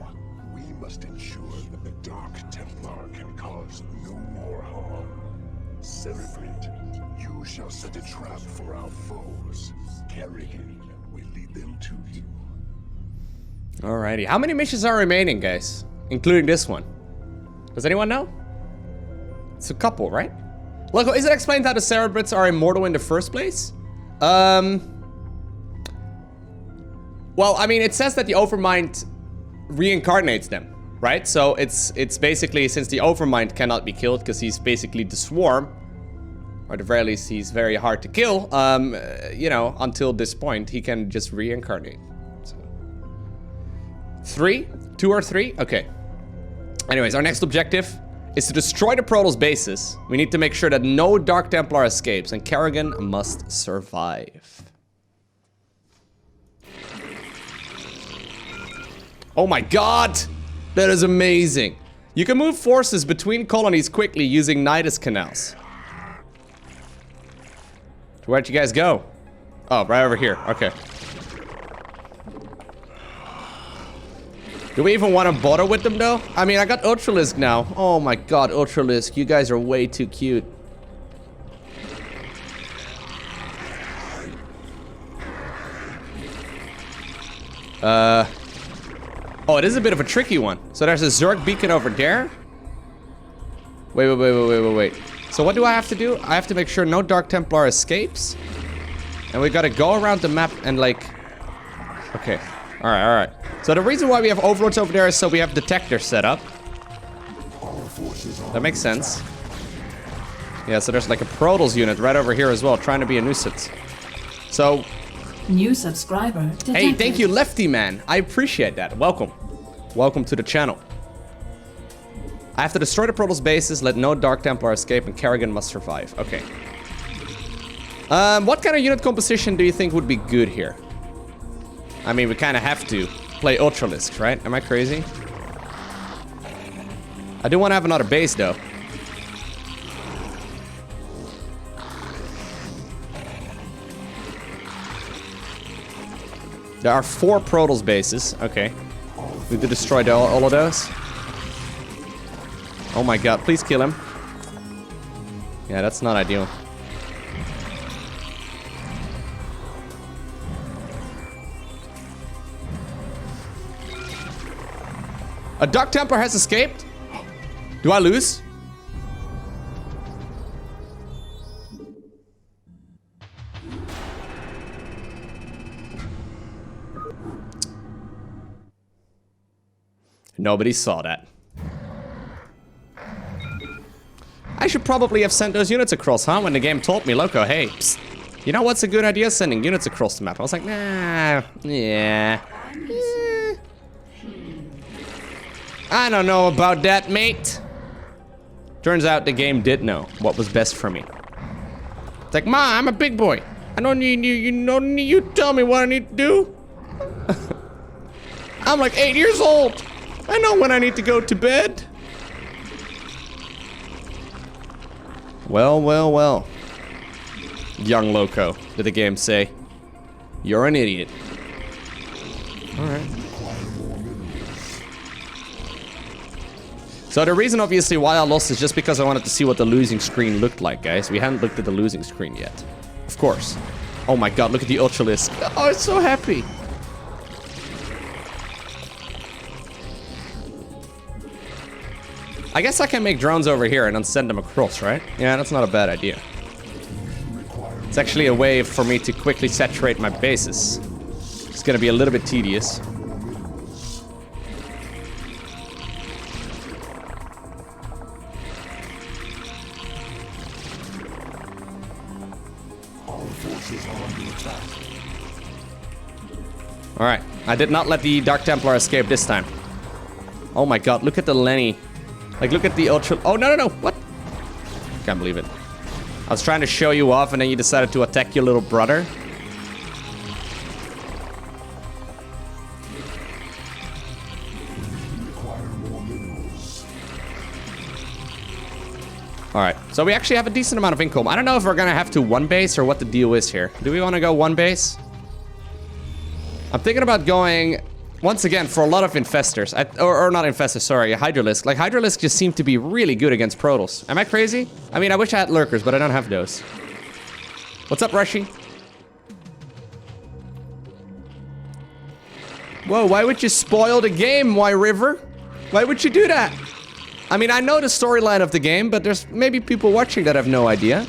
we must ensure that the Dark Templar can cause no more harm. Cerebrate, you shall set a trap for our foes. Kerrigan will lead them to you. Alrighty. How many missions are remaining, guys? Including this one. Does anyone know? It's a couple, right? Look, is it explained how the Cerebrates are immortal in the first place? Well, I mean, it says that the Overmind reincarnates them, right? So it's basically, since the Overmind cannot be killed because he's basically the swarm, or at the very least he's very hard to kill, you know, until this point he can just reincarnate. So 2 or 3? Okay. Anyways, our next objective is to destroy the Protoss bases. We need to make sure that no Dark Templar escapes, and Kerrigan must survive. Oh my god! That is amazing. You can move forces between colonies quickly using Nidus canals. Where'd you guys go? Oh, right over here. Okay. Do we even want to bother with them though? I mean, I got Ultralisk now. Oh my god, Ultralisk. You guys are way too cute. Oh, it is a bit of a tricky one. So there's a Zerg beacon over there. Wait. So what do I have to do? I have to make sure no Dark Templar escapes. And we gotta go around the map and like... Okay. Alright. So the reason why we have overlords over there is so we have detectors set up. That makes sense. Yeah, so there's like a Protoss unit right over here as well, trying to be a nuisance. So... New subscriber detected. Hey, thank you, Lefty Man. I appreciate that. Welcome. Welcome to the channel. I have to destroy the Protoss bases, let no Dark Templar escape, and Kerrigan must survive. Okay. What kind of unit composition do you think would be good here? I mean, we kind of have to play Ultralisks, right? Am I crazy? I do want to have another base, though. There are 4 Protoss bases. Okay. We need to destroy all of those. Oh my god, please kill him. Yeah, that's not ideal. A Dark Templar has escaped? Do I lose? Nobody saw that. I should probably have sent those units across, huh? When the game told me, Lowko, hey, psst, you know what's a good idea? Sending units across the map. I was like, nah, yeah. I don't know about that, mate. Turns out the game did know what was best for me. It's like, Ma, I'm a big boy. I don't need you. You don't need you tell me what I need to do. I'm like 8 years old. I know when I need to go to bed. Well. Young Lowko, did the game say. You're an idiot. Alright. So the reason, obviously, why I lost is just because I wanted to see what the losing screen looked like, guys. We hadn't looked at the losing screen yet. Of course. Oh my god, look at the Ultralisk. Oh, it's so happy. I guess I can make drones over here and then send them across, right? Yeah, that's not a bad idea. It's actually a way for me to quickly saturate my bases. It's gonna be a little bit tedious. Our forces are under attack. Alright, I did not let the Dark Templar escape this time. Oh my god, look at the Lenny. Like, look at the Ultra... Oh, no, no, no, what? Can't believe it. I was trying to show you off and then you decided to attack your little brother. Alright, so we actually have a decent amount of income. I don't know if we're gonna have to one base or what the deal is here. Do we want to go one base? I'm thinking about going, once again, for a lot of infestors. Or not infestors, sorry, Hydralisk. Like, Hydralisk just seem to be really good against Protoss. Am I crazy? I mean, I wish I had lurkers, but I don't have those. What's up, Rushy? Whoa, why would you spoil the game, Why River? Why would you do that? I mean, I know the storyline of the game, but there's maybe people watching that have no idea.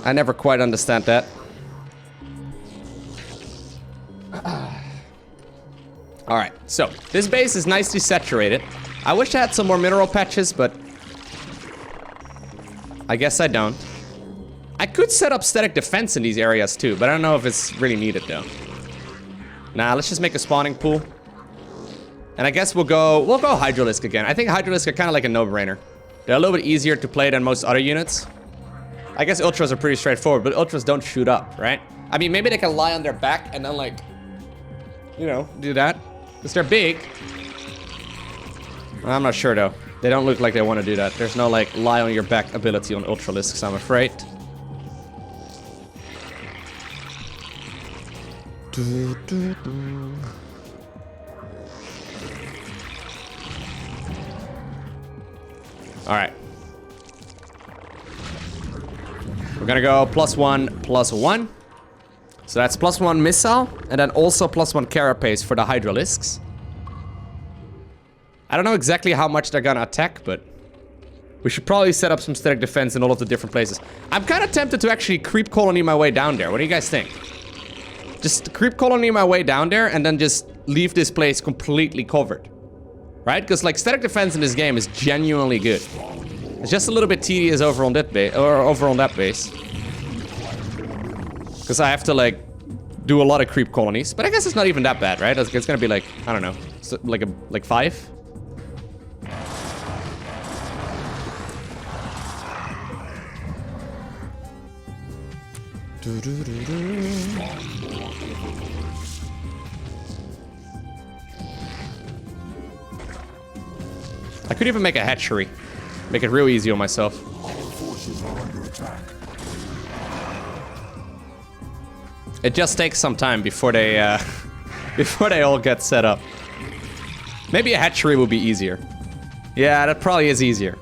I never quite understand that. Alright, so this base is nicely saturated. I wish I had some more mineral patches, but I guess I don't. I could set up static defense in these areas too, but I don't know if it's really needed though. Nah, let's just make a spawning pool. And I guess we'll go Hydralisk again. I think Hydralisk are kind of like a no-brainer. They're a little bit easier to play than most other units. I guess Ultras are pretty straightforward, but Ultras don't shoot up, right? I mean, maybe they can lie on their back and then, like, you know, do that. Because they're big. I'm not sure, though. They don't look like they want to do that. There's no, like, lie on your back ability on Ultralisks, I'm afraid. Alright. We're gonna go +1/+1. So that's +1 missile, and then also +1 carapace for the Hydralisks. I don't know exactly how much they're gonna attack, but we should probably set up some static defense in all of the different places. I'm kind of tempted to actually creep colony my way down there. What do you guys think? Just creep colony my way down there and then just leave this place completely covered. Right? Because like static defense in this game is genuinely good. It's just a little bit tedious over on that base, or over on that base. Because I have to like do a lot of creep colonies, but I guess it's not even that bad, right? It's gonna be like, I don't know, so like 5. I could even make a hatchery. Make it real easy on myself. It just takes some time before they before they all get set up. Maybe a hatchery will be easier. Yeah, that probably is easier.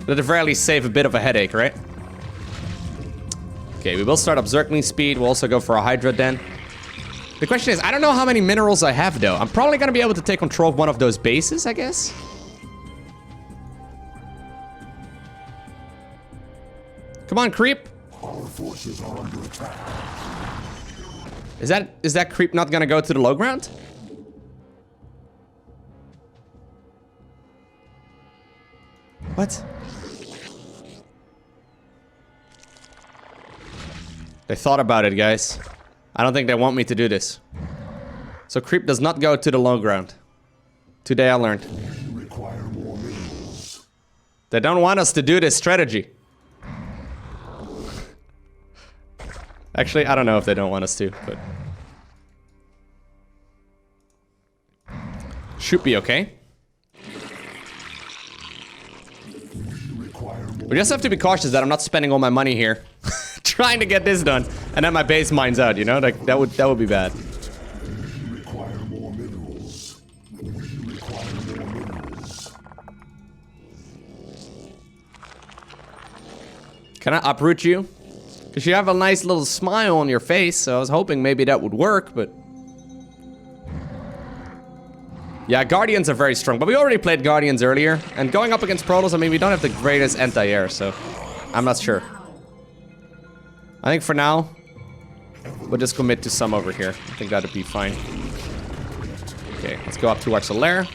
But at the very least save a bit of a headache, right? Okay, we will start up Zergling speed. We'll also go for a Hydra den. The question is, I don't know how many minerals I have though. I'm probably gonna be able to take control of one of those bases, I guess. Come on, creep. Our forces are under attack. Is that creep not gonna go to the low ground? What? They thought about it, guys. I don't think they want me to do this. So creep does not go to the low ground. Today I learned. Require more minerals. They don't want us to do this strategy. Actually, I don't know if they don't want us to, but... should be okay. We just have to be cautious that I'm not spending all my money here. Trying to get this done, and then my base mines out, you know? Like, that would be bad. Require more minerals. Require more minerals. Can I uproot you? Because you have a nice little smile on your face, so I was hoping maybe that would work, but... yeah, Guardians are very strong, but we already played Guardians earlier, and going up against Protoss, I mean, we don't have the greatest anti-air, so... I'm not sure. I think for now, we'll just commit to some over here. I think that'd be fine. Okay, let's go up towards the lair.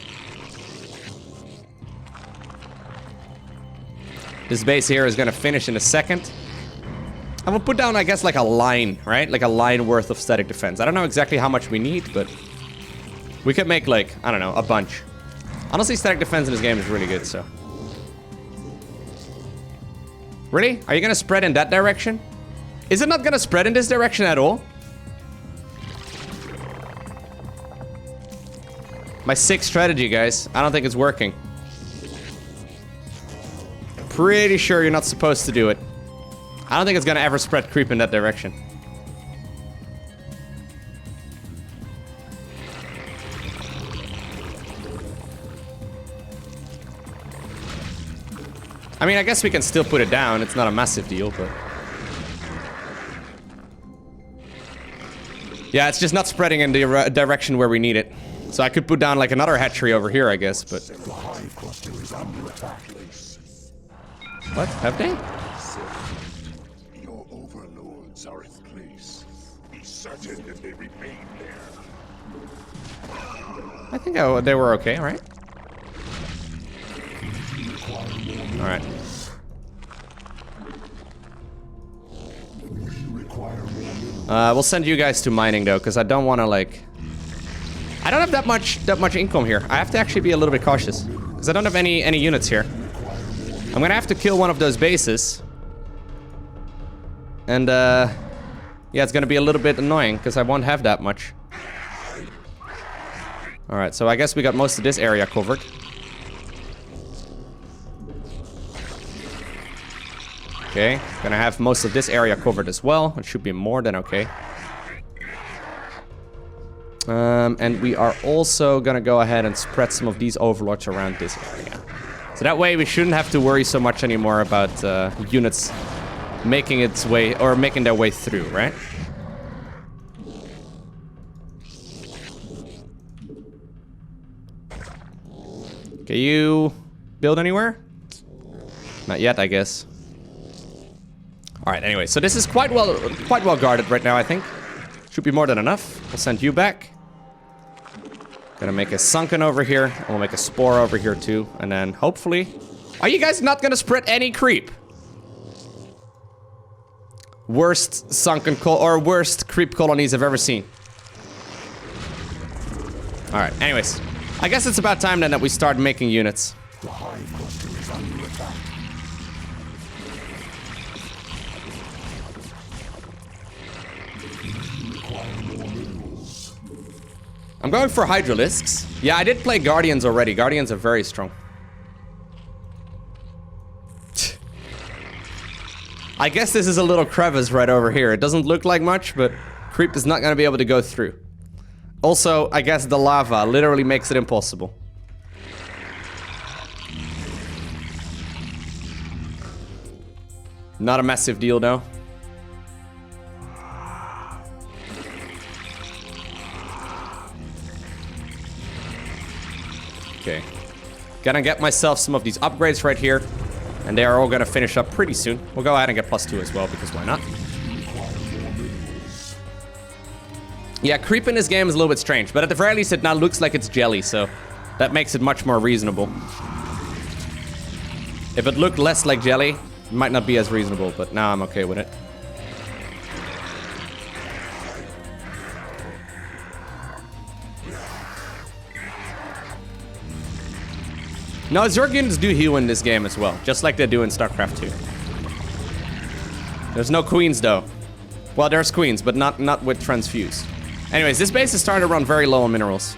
This base here is gonna finish in a second. I'm gonna put down, I guess, like a line, right? Like a line worth of static defense. I don't know exactly how much we need, but we could make, like, I don't know, a bunch. Honestly, static defense in this game is really good, so. Really? Are you gonna spread in that direction? Is it not gonna spread in this direction at all? My sick strategy, guys. I don't think it's working. Pretty sure you're not supposed to do it. I don't think it's gonna ever spread creep in that direction. I mean, I guess we can still put it down. It's not a massive deal, but... yeah, it's just not spreading in the direction where we need it. So I could put down like another hatchery over here, I guess, but... what? Have they? Your overlords are in place. Be certain that they remain there. I think they were okay, right? Alright. We'll send you guys to mining though, because I don't want to like... I don't have that much income here. I have to actually be a little bit cautious, because I don't have any units here. I'm gonna have to kill one of those bases. And yeah, it's gonna be a little bit annoying, because I won't have that much. Alright, so I guess we got most of this area covered. Okay, gonna have most of this area covered as well. It should be more than okay. And we are also gonna go ahead and spread some of these overlords around this area. So that way we shouldn't have to worry so much anymore about units making its way, or making their way through, right? Can you build anywhere? Not yet, I guess. Alright, anyway, so this is quite well guarded right now, I think. Should be more than enough. We'll send you back. Gonna make a sunken over here, and we'll make a spore over here too, and then hopefully... Are you guys not gonna spread any creep? Worst sunken or worst creep colonies I've ever seen. Alright, anyways. I guess it's about time then that we start making units. I'm going for Hydralisks. Yeah, I did play Guardians already. Guardians are very strong. I guess this is a little crevice right over here. It doesn't look like much, but creep is not going to be able to go through. Also, I guess the lava literally makes it impossible. Not a massive deal, though. Okay. Gonna get myself some of these upgrades right here. And they are all gonna finish up pretty soon. We'll go ahead and get +2 as well, because why not? Yeah, creep in this game is a little bit strange, but at the very least it now looks like it's jelly, so that makes it much more reasonable. If it looked less like jelly, it might not be as reasonable, but now I'm okay with it. No, Zerg units do heal in this game as well, just like they do in StarCraft 2. There's no queens though. Well, there's queens, but not with transfused. Anyways, this base is starting to run very low on minerals.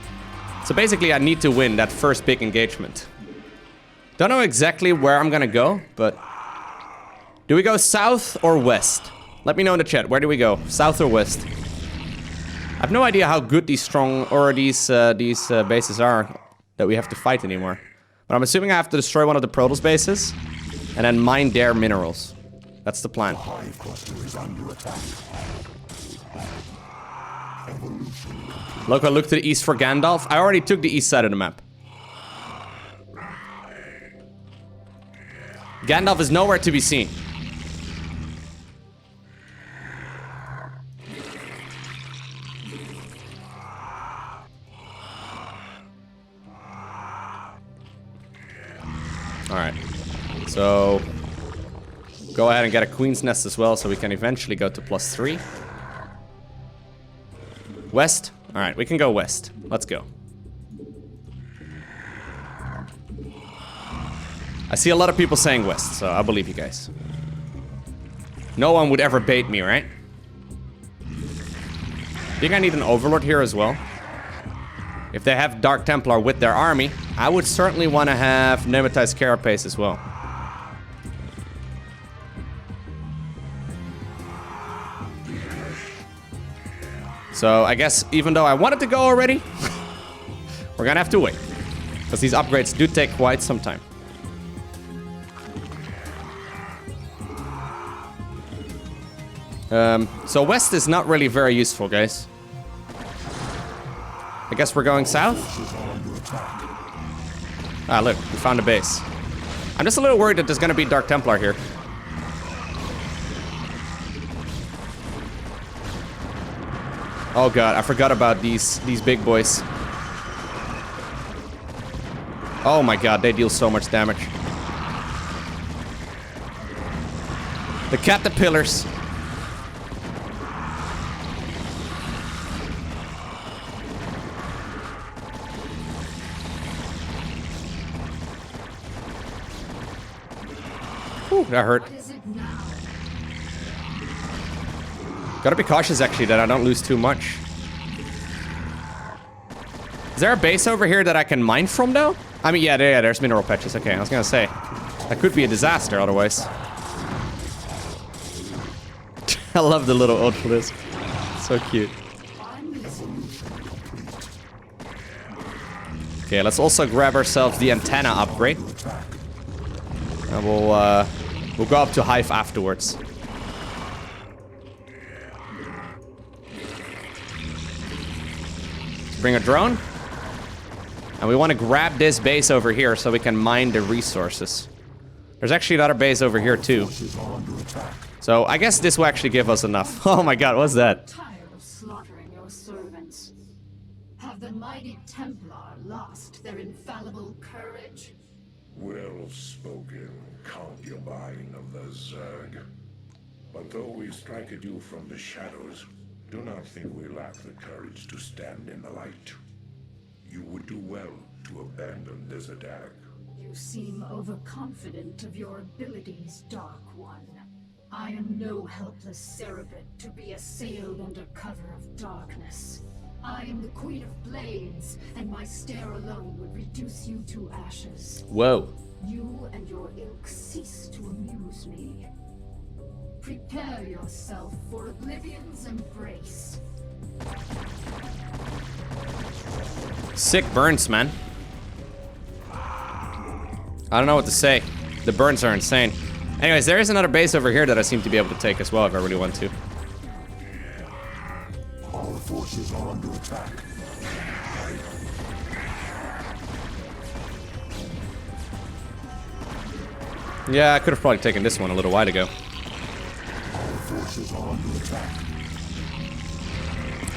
So basically I need to win that first big engagement. Don't know exactly where I'm gonna go, but... Do we go south or west? Let me know in the chat, where do we go? South or west? I have no idea how good these bases are that we have to fight anymore. But I'm assuming I have to destroy one of the Protoss bases and then mine their minerals. That's the plan. Lowko, look to the east for Gandalf. I already took the east side of the map. Gandalf is nowhere to be seen. Alright. So... go ahead and get a Queen's Nest as well, so we can eventually go to +3. West? Alright, we can go west. Let's go. I see a lot of people saying west, so I believe you guys. No one would ever bait me, right? Think I need an Overlord here as well? If they have Dark Templar with their army, I would certainly want to have Nematized Carapace as well. So I guess even though I wanted to go already, we're gonna have to wait. Because these upgrades do take quite some time. So west is not really very useful, guys. I guess we're going south? Ah, look, we found a base. I'm just a little worried that there's gonna be Dark Templar here. Oh god, I forgot about these big boys. Oh my god, they deal so much damage. The caterpillars. Whew, that hurt. Gotta be cautious, actually, that I don't lose too much. Is there a base over here that I can mine from, though? I mean, yeah, there's mineral patches. Okay, I was gonna say. That could be a disaster, otherwise. I love the little ult for this. So cute. Okay, let's also grab ourselves the antenna upgrade. And we'll go up to Hive afterwards. Bring a drone. And we want to grab this base over here so we can mine the resources. There's actually another base over here too. So I guess this will actually give us enough. Oh my god, what's that? Tired of slaughtering your servants. Have the mighty Templar lost their infallible courage? Well spoken, concubine of the Zerg. But though we strike at you from the shadows, do not think we lack the courage to stand in the light. You would do well to abandon this attack. You seem overconfident of your abilities, Dark One. I am no helpless cerebrid to be assailed under cover of darkness. I am the Queen of Blades, and my stare alone would reduce you to ashes. Whoa. You and your ilk cease to amuse me. Prepare yourself for Oblivion's embrace. Sick burns, man. I don't know what to say. The burns are insane. Anyways, there is another base over here that I seem to be able to take as well if I really want to. Our forces are under attack. Yeah, I could have probably taken this one a little while ago.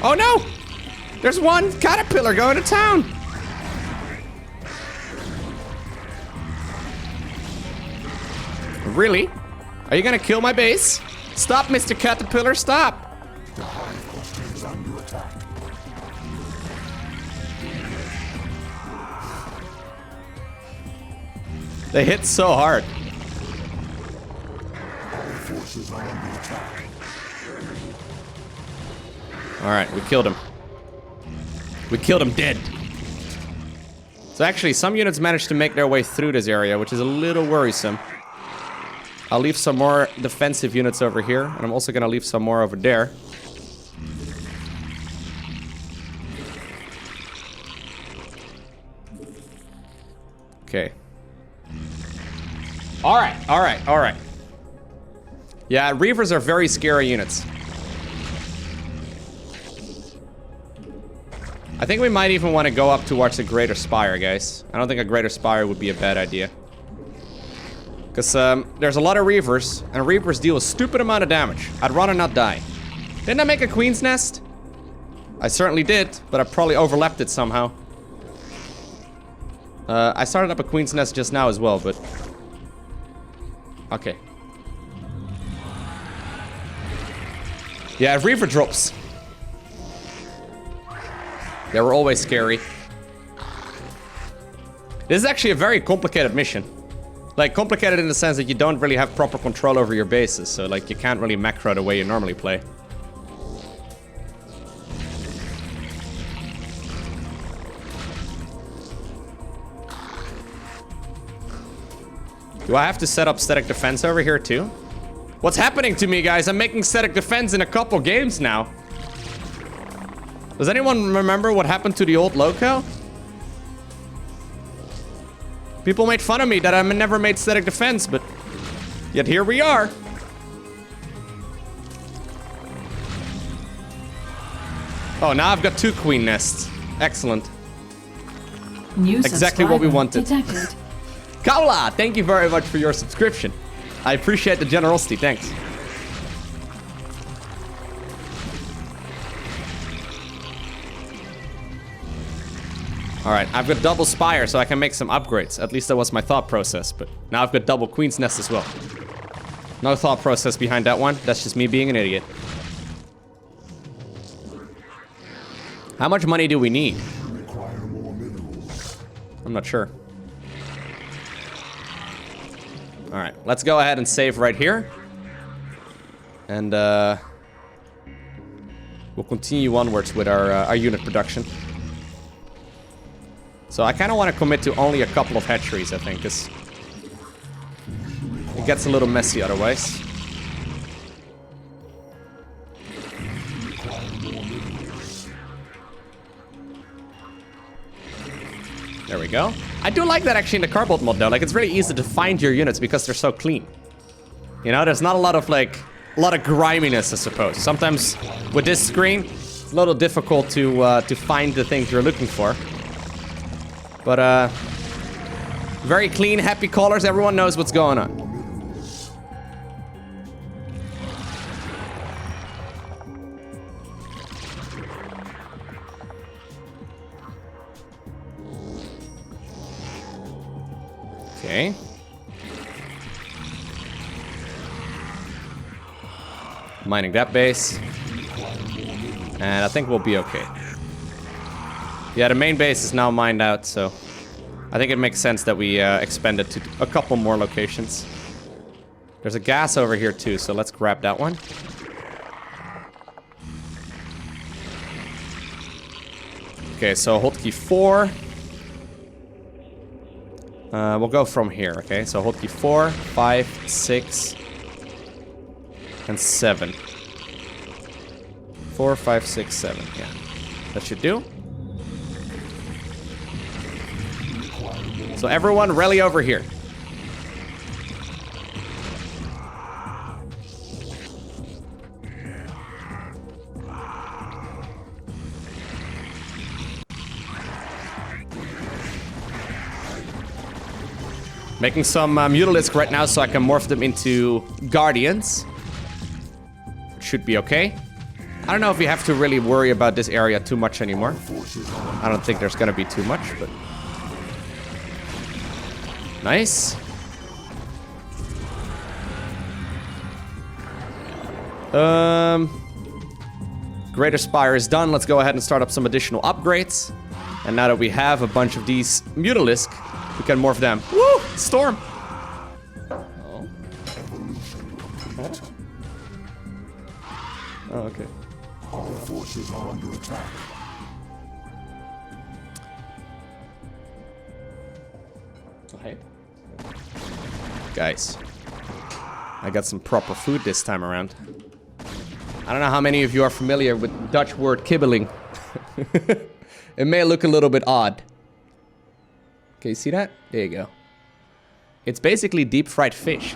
Oh no! There's one caterpillar going to town! Really? Are you gonna kill my base? Stop, Mr. Caterpillar, stop! They hit so hard. Alright, we killed him. We killed him dead. So actually, some units managed to make their way through this area, which is a little worrisome. I'll leave some more defensive units over here, and I'm also gonna leave some more over there. Okay. Alright, alright, alright. Yeah, Reavers are very scary units. I think we might even want to go up towards a Greater Spire, guys. I don't think a Greater Spire would be a bad idea. Because there's a lot of Reavers, and Reavers deal a stupid amount of damage. I'd rather not die. Didn't I make a Queen's Nest? I certainly did, but I probably overlapped it somehow. I started up a Queen's Nest just now as well, but... Okay. Yeah, Reaver drops. They were always scary. This is actually a very complicated mission. Like, complicated in the sense that you don't really have proper control over your bases. So, like, you can't really macro the way you normally play. Do I have to set up static defense over here too? What's happening to me, guys? I'm making static defense in a couple games now. Does anyone remember what happened to the old Lowko? People made fun of me that I never made static defense, but yet here we are. Oh, now I've got 2 queen nests. Excellent. New exactly what we wanted. Detected. Kaula, thank you very much for your subscription. I appreciate the generosity, thanks. Alright, I've got double spire, so I can make some upgrades. At least that was my thought process, but now I've got double queen's nest as well. No thought process behind that one. That's just me being an idiot. How much money do we need? I'm not sure. Alright, let's go ahead and save right here. And we'll continue onwards with our unit production. So I kind of want to commit to only a couple of hatcheries, I think, because it gets a little messy otherwise. There we go. I do like that actually in the Carbot mod though. Like, it's really easy to find your units because they're so clean. You know, there's not a lot of like, a lot of griminess, I suppose. Sometimes with this screen, it's a little difficult to find the things you're looking for. But very clean, happy colors. Everyone knows what's going on. Okay. Mining that base. And I think we'll be okay. Yeah, the main base is now mined out, so I think it makes sense that we expand it to a couple more locations. There's a gas over here too, so let's grab that one. Okay, so hotkey 4. We'll go from here, okay? So hotkey 4, 5, 6, and 7. 4, 5, 6, 7, yeah. That should do. So everyone rally over here. Making some Mutalisk right now so I can morph them into Guardians. Should be okay. I don't know if you have to really worry about this area too much anymore. I don't think there's gonna be too much, but... Nice. Greater Spire is done. Let's go ahead and start up some additional upgrades. And now that we have a bunch of these Mutalisk, we can morph them. Woo! Storm! Oh. Oh, okay. Our forces are under attack. Hey. Guys, I got some proper food this time around. I don't know how many of you are familiar with the Dutch word kibbeling. It may look a little bit odd. Okay, you see that? There you go. It's basically deep fried fish.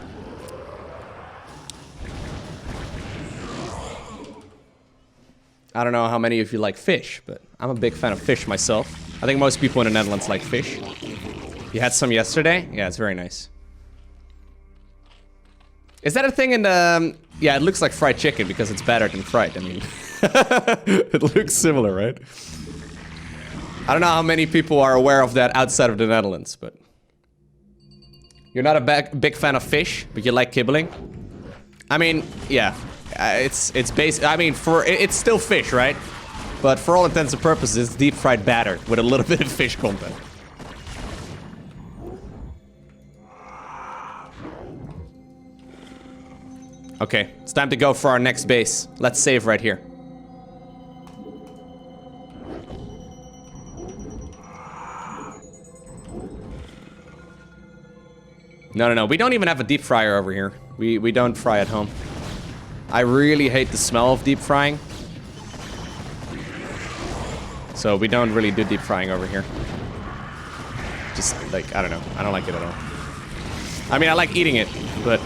I don't know how many of you like fish, but I'm a big fan of fish myself. I think most people in the Netherlands like fish. You had some yesterday? Yeah, it's very nice. Is that a thing in the... Yeah, it looks like fried chicken because it's battered and fried. I mean, it looks similar, right? I don't know how many people are aware of that outside of the Netherlands, but... You're not a big fan of fish, but you like kibbeling? I mean, yeah. it's based. I mean, it's still fish, right? But for all intents and purposes, it's deep fried batter with a little bit of fish content. Okay, it's time to go for our next base. Let's save right here. No. We don't even have a deep fryer over here. We don't fry at home. I really hate the smell of deep frying. So we don't really do deep frying over here. Just like, I don't know. I don't like it at all. I mean, I like eating it, but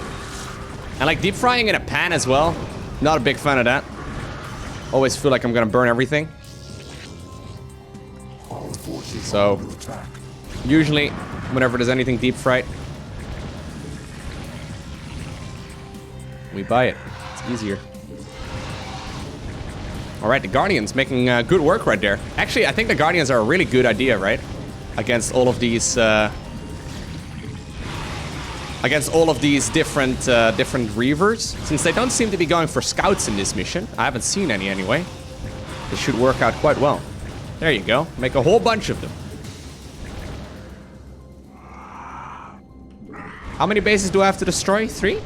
I like deep frying in a pan as well. Not a big fan of that. Always feel like I'm gonna burn everything. So usually, whenever there's anything deep fried, we buy it. It's easier. Alright, the Guardians making good work right there. Actually, I think the Guardians are a really good idea, right? Against all of these different Reavers. Since they don't seem to be going for scouts in this mission. I haven't seen any anyway. This should work out quite well. There you go. Make a whole bunch of them. How many bases do I have to destroy? 3?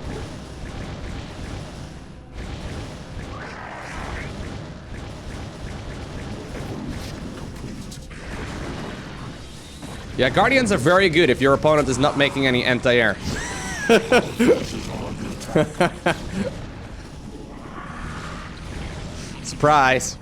Yeah, Guardians are very good if your opponent is not making any anti-air. Surprise.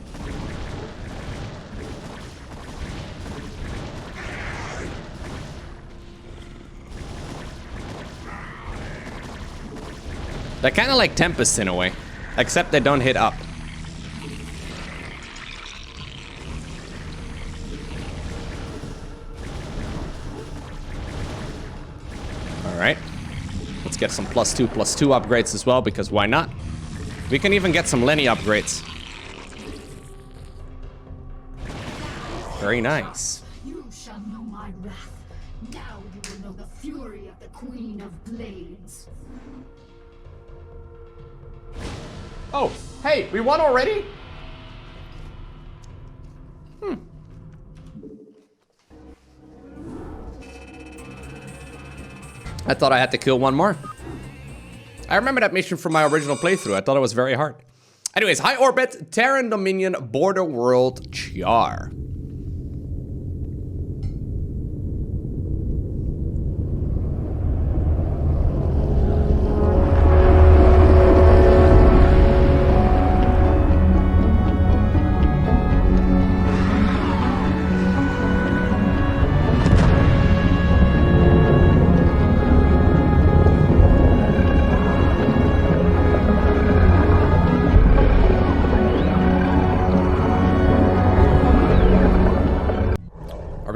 They're kind of like Tempests in a way, except they don't hit up. Alright. Let's get some +2/+2 upgrades as well, because why not? We can even get some Lenny upgrades. Very nice. You shall know my wrath. Now you will know the fury of the Queen of Blades. Oh, hey, we won already? I thought I had to kill one more. I remember that mission from my original playthrough. I thought it was very hard. Anyways, high orbit, Terran Dominion, border world, Char.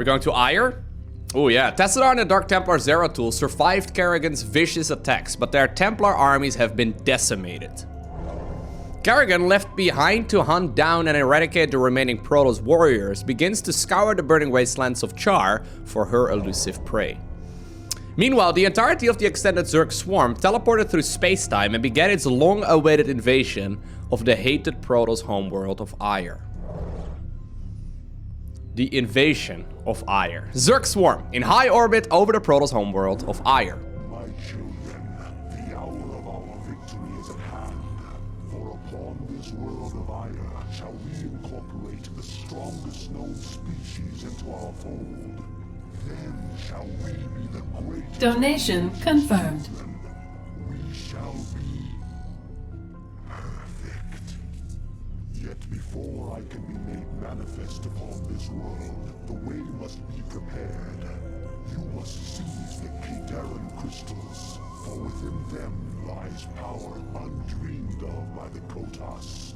Going to Aiur? Oh yeah, Tassadar and the Dark Templar Zeratul survived Kerrigan's vicious attacks, but their Templar armies have been decimated. Kerrigan, left behind to hunt down and eradicate the remaining Protoss warriors, begins to scour the burning wastelands of Char for her elusive prey. Meanwhile, the entirety of the extended Zerg swarm teleported through space-time and began its long-awaited invasion of the hated Protoss homeworld of Aiur. The invasion of Aiur. Zerg swarm in high orbit over the Protoss homeworld of Aiur. My children, the hour of our victory is at hand. For upon this world of Aiur shall we incorporate the strongest known species into our fold. Then shall we be the great Donation confirmed. We shall be perfect. Yet before I can be made manifest upon this world, the way must be prepared. You must seize the Terran crystals, for within them lies power undreamed of by the Protoss.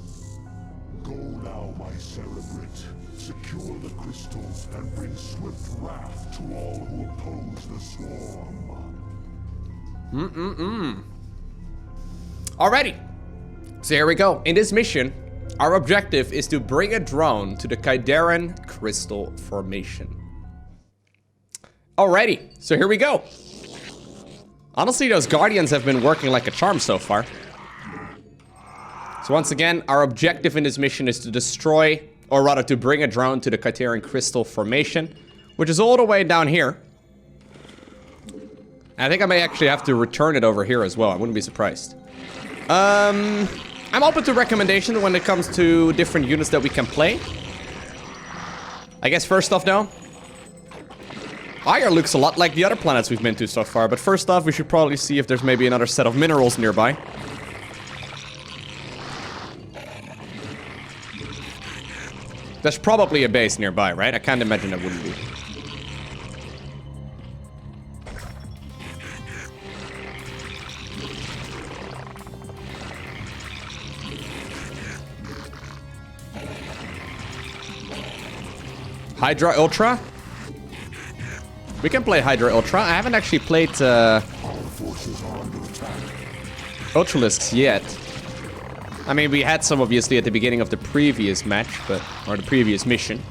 Go now, my Cerebrate. Secure the crystals and bring swift wrath to all who oppose the swarm. Alrighty. So here we go. In this mission, our objective is to bring a drone to the Terran crystal formation. Alrighty, so here we go. Honestly, those Guardians have been working like a charm so far. So once again, our objective in this mission is to destroy, or rather to bring a drone to the Criterion Crystal Formation, which is all the way down here. I think I may actually have to return it over here as well. I wouldn't be surprised. I'm open to recommendations when it comes to different units that we can play. I guess first off though, Aiur looks a lot like the other planets we've been to so far, but first off we should probably see if there's maybe another set of minerals nearby. There's probably a base nearby, right? I can't imagine there wouldn't be. Hydra Ultra? We can play Hydra Ultra. I haven't actually played Ultralisks yet. I mean, we had some obviously at the beginning of the previous match, but or the previous mission.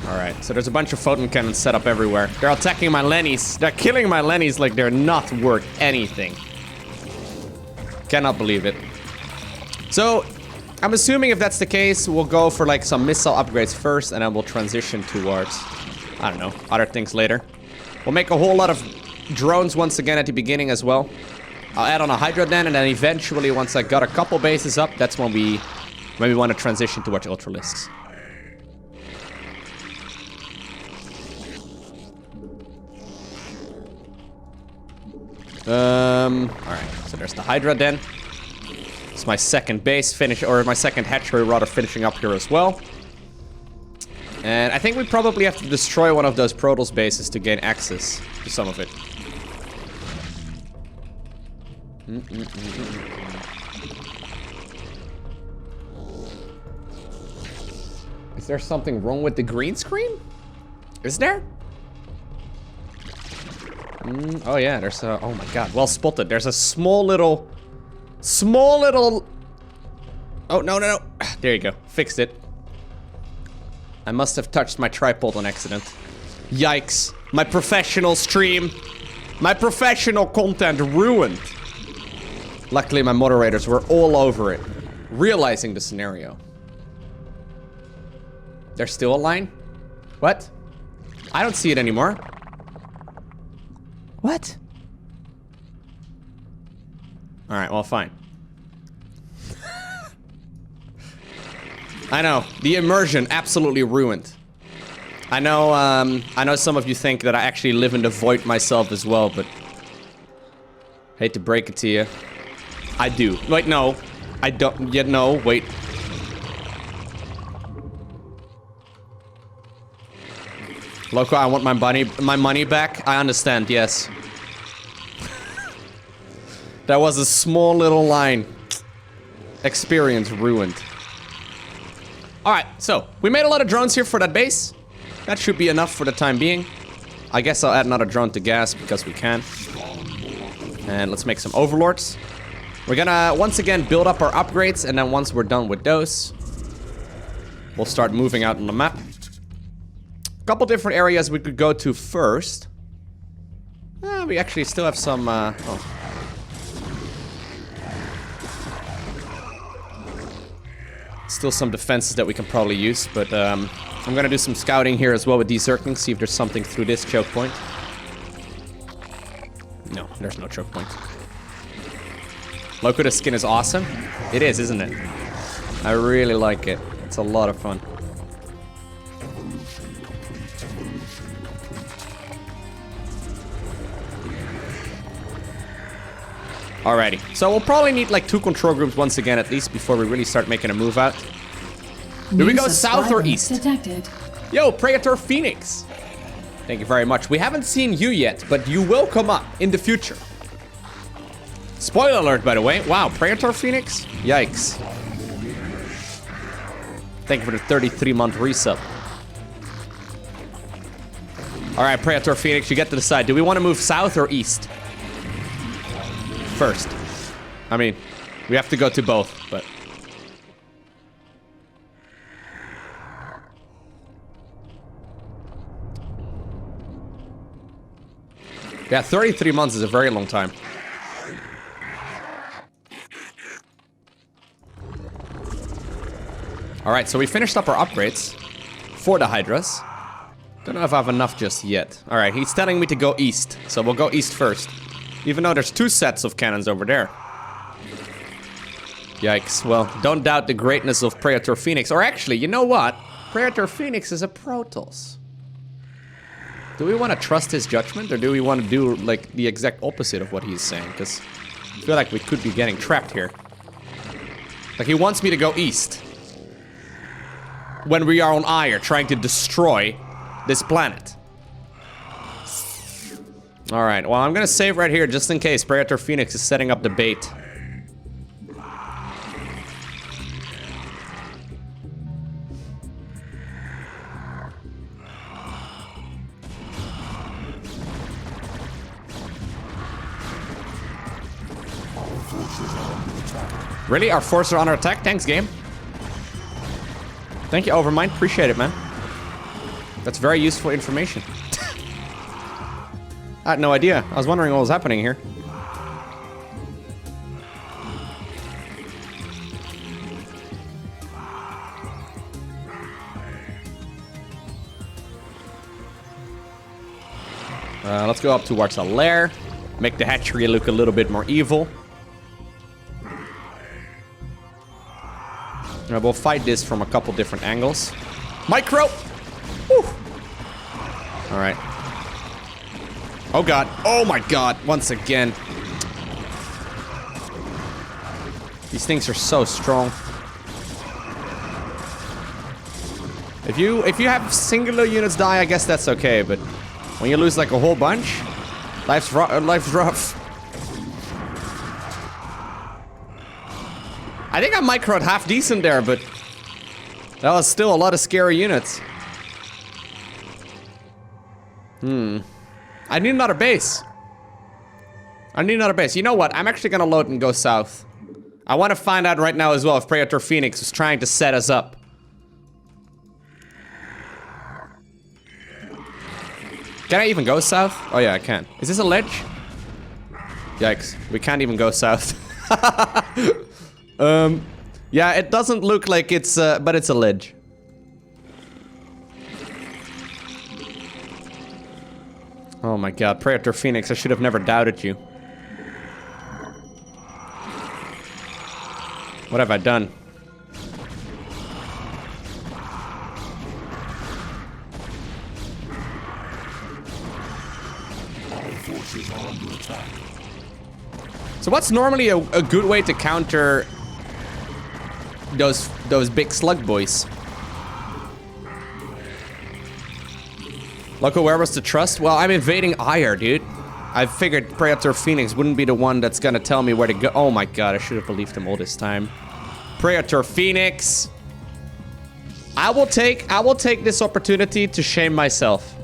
Alright, so there's a bunch of photon cannons set up everywhere. They're attacking my Lennies. They're killing my Lennies like they're not worth anything. Cannot believe it. So, I'm assuming if that's the case, we'll go for like some missile upgrades first, and then we'll transition towards, I don't know, other things later. We'll make a whole lot of drones once again at the beginning as well. I'll add on a Hydra then, and then eventually, once I got a couple bases up, that's when we want to transition towards Ultralisks. Alright, so there's the Hydra then. It's my second base finish, or my second hatchery rather, finishing up here as well. And I think we probably have to destroy one of those Protoss bases to gain access to some of it. Is there something wrong with the green screen? Is there? Oh yeah, there's a... Oh my god, well spotted. There's a small little... Oh, no. There you go. Fixed it. I must have touched my tripod on accident. Yikes. My professional stream. My professional content ruined. Luckily, my moderators were all over it, realizing the scenario. There's still a line? What? I don't see it anymore. What? Alright, well, fine. I know, the immersion absolutely ruined. I know some of you think that I actually live in the void myself as well, but hate to break it to you. I do. Wait, no. I don't yet no, wait. Lowko, I want my money back. I understand, yes. That was a small little line. Experience ruined. Alright, so we made a lot of drones here for that base. That should be enough for the time being. I guess I'll add another drone to gas because we can. And let's make some overlords. We're gonna once again build up our upgrades, and then once we're done with those, we'll start moving out on the map. A couple different areas we could go to first. We actually still have some still some defenses that we can probably use, but I'm gonna do some scouting here as well with these Zerglings, see if there's something through this choke point. No, there's no choke point. Lowko, the skin is awesome. It is, isn't it? I really like it. It's a lot of fun. Alrighty, so we'll probably need like 2 control groups once again at least before we really start making a move out. Do we go south or east? Detected. Yo, Praetor Phoenix. Thank you very much. We haven't seen you yet, but you will come up in the future. Spoiler alert, by the way. Wow, Praetor Phoenix? Yikes. Thank you for the 33-month resub. Alright, Praetor Phoenix, you get to decide. Do we want to move south or east? First. I mean, we have to go to both, but... Yeah, 33 months is a very long time. Alright, so we finished up our upgrades for the Hydras. Don't know if I have enough just yet. Alright, he's telling me to go east, so we'll go east first. Even though there's 2 sets of cannons over there. Yikes, well, don't doubt the greatness of Praetor Phoenix. Or actually, you know what? Praetor Phoenix is a Protoss. Do we want to trust his judgment, or do we want to do, like, the exact opposite of what he's saying? Because I feel like we could be getting trapped here. Like, he wants me to go east. When we are on Aiur, trying to destroy this planet. Alright, well, I'm gonna save right here just in case Praetor Phoenix is setting up the bait. Really? Our forces are under attack? Thanks, game. Thank you, Overmind. Appreciate it, man. That's very useful information. I had no idea. I was wondering what was happening here. Let's go up towards the lair. Make the hatchery look a little bit more evil. We'll fight this from a couple different angles. Micro! Woo! Alright. Oh god. Oh my god. Once again. These things are so strong. If you have singular units die, I guess that's okay, but when you lose like a whole bunch, life's rough. I think I microed half decent there, but that was still a lot of scary units. I need another base. I need another base. You know what? I'm actually gonna load and go south. I want to find out right now as well if Praetor Phoenix is trying to set us up. Can I even go south? Oh yeah, I can. Is this a ledge? Yikes. We can't even go south. Yeah, it doesn't look like it's, but it's a ledge. Oh my god, Praetor Phoenix, I should have never doubted you. What have I done? So what's normally a good way to counter those big slug boys? Lowko, where was the trust? Well, I'm invading Aiur, dude. I figured Praetor Phoenix wouldn't be the one that's gonna tell me where to go. Oh my god, I should have believed him all this time. Praetor Phoenix. I will take this opportunity to shame myself.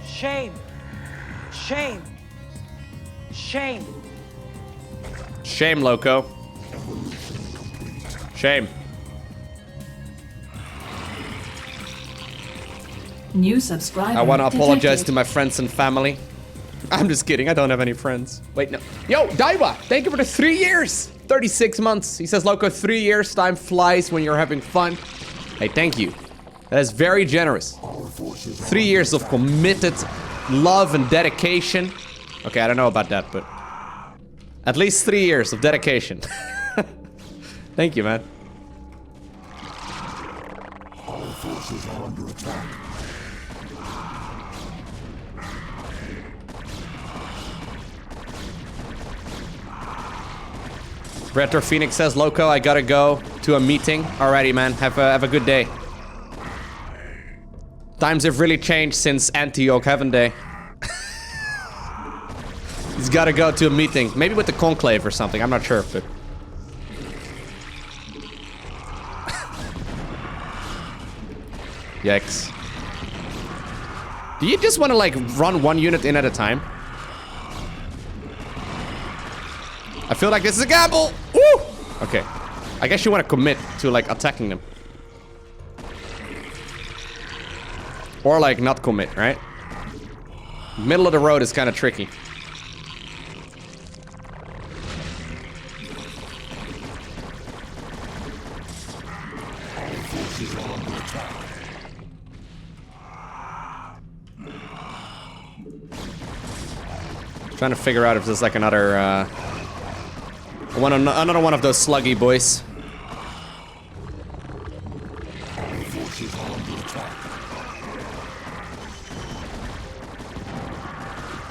Shame. Shame. Shame. Shame, Lowko. Shame. New subscriber. I want to apologize detected. to my friends and family. I'm just kidding. I don't have any friends. Wait, no. Yo, Daiwa, thank you for the 3 years. 36 months. He says, Lowko, 3 years. Time flies when you're having fun. Hey, thank you. That is very generous. 3 years of committed love and dedication. Okay, I don't know about that, but at least 3 years of dedication. Thank you, man. Our forces are under attack. Praetor Phoenix says, Lowko, I gotta go to a meeting. Alrighty, man. Have a good day. Times have really changed since Antioch, haven't they? He's gotta go to a meeting. Maybe with the Conclave or something. I'm not sure, but... Yikes. Do you just want to, like, run one unit in at a time? I feel like this is a gamble! Woo! Okay. I guess you want to commit to, like, attacking them. Or, like, not commit, right? Middle of the road is kind of tricky. Trying to figure out if there's like another another one of those sluggy boys.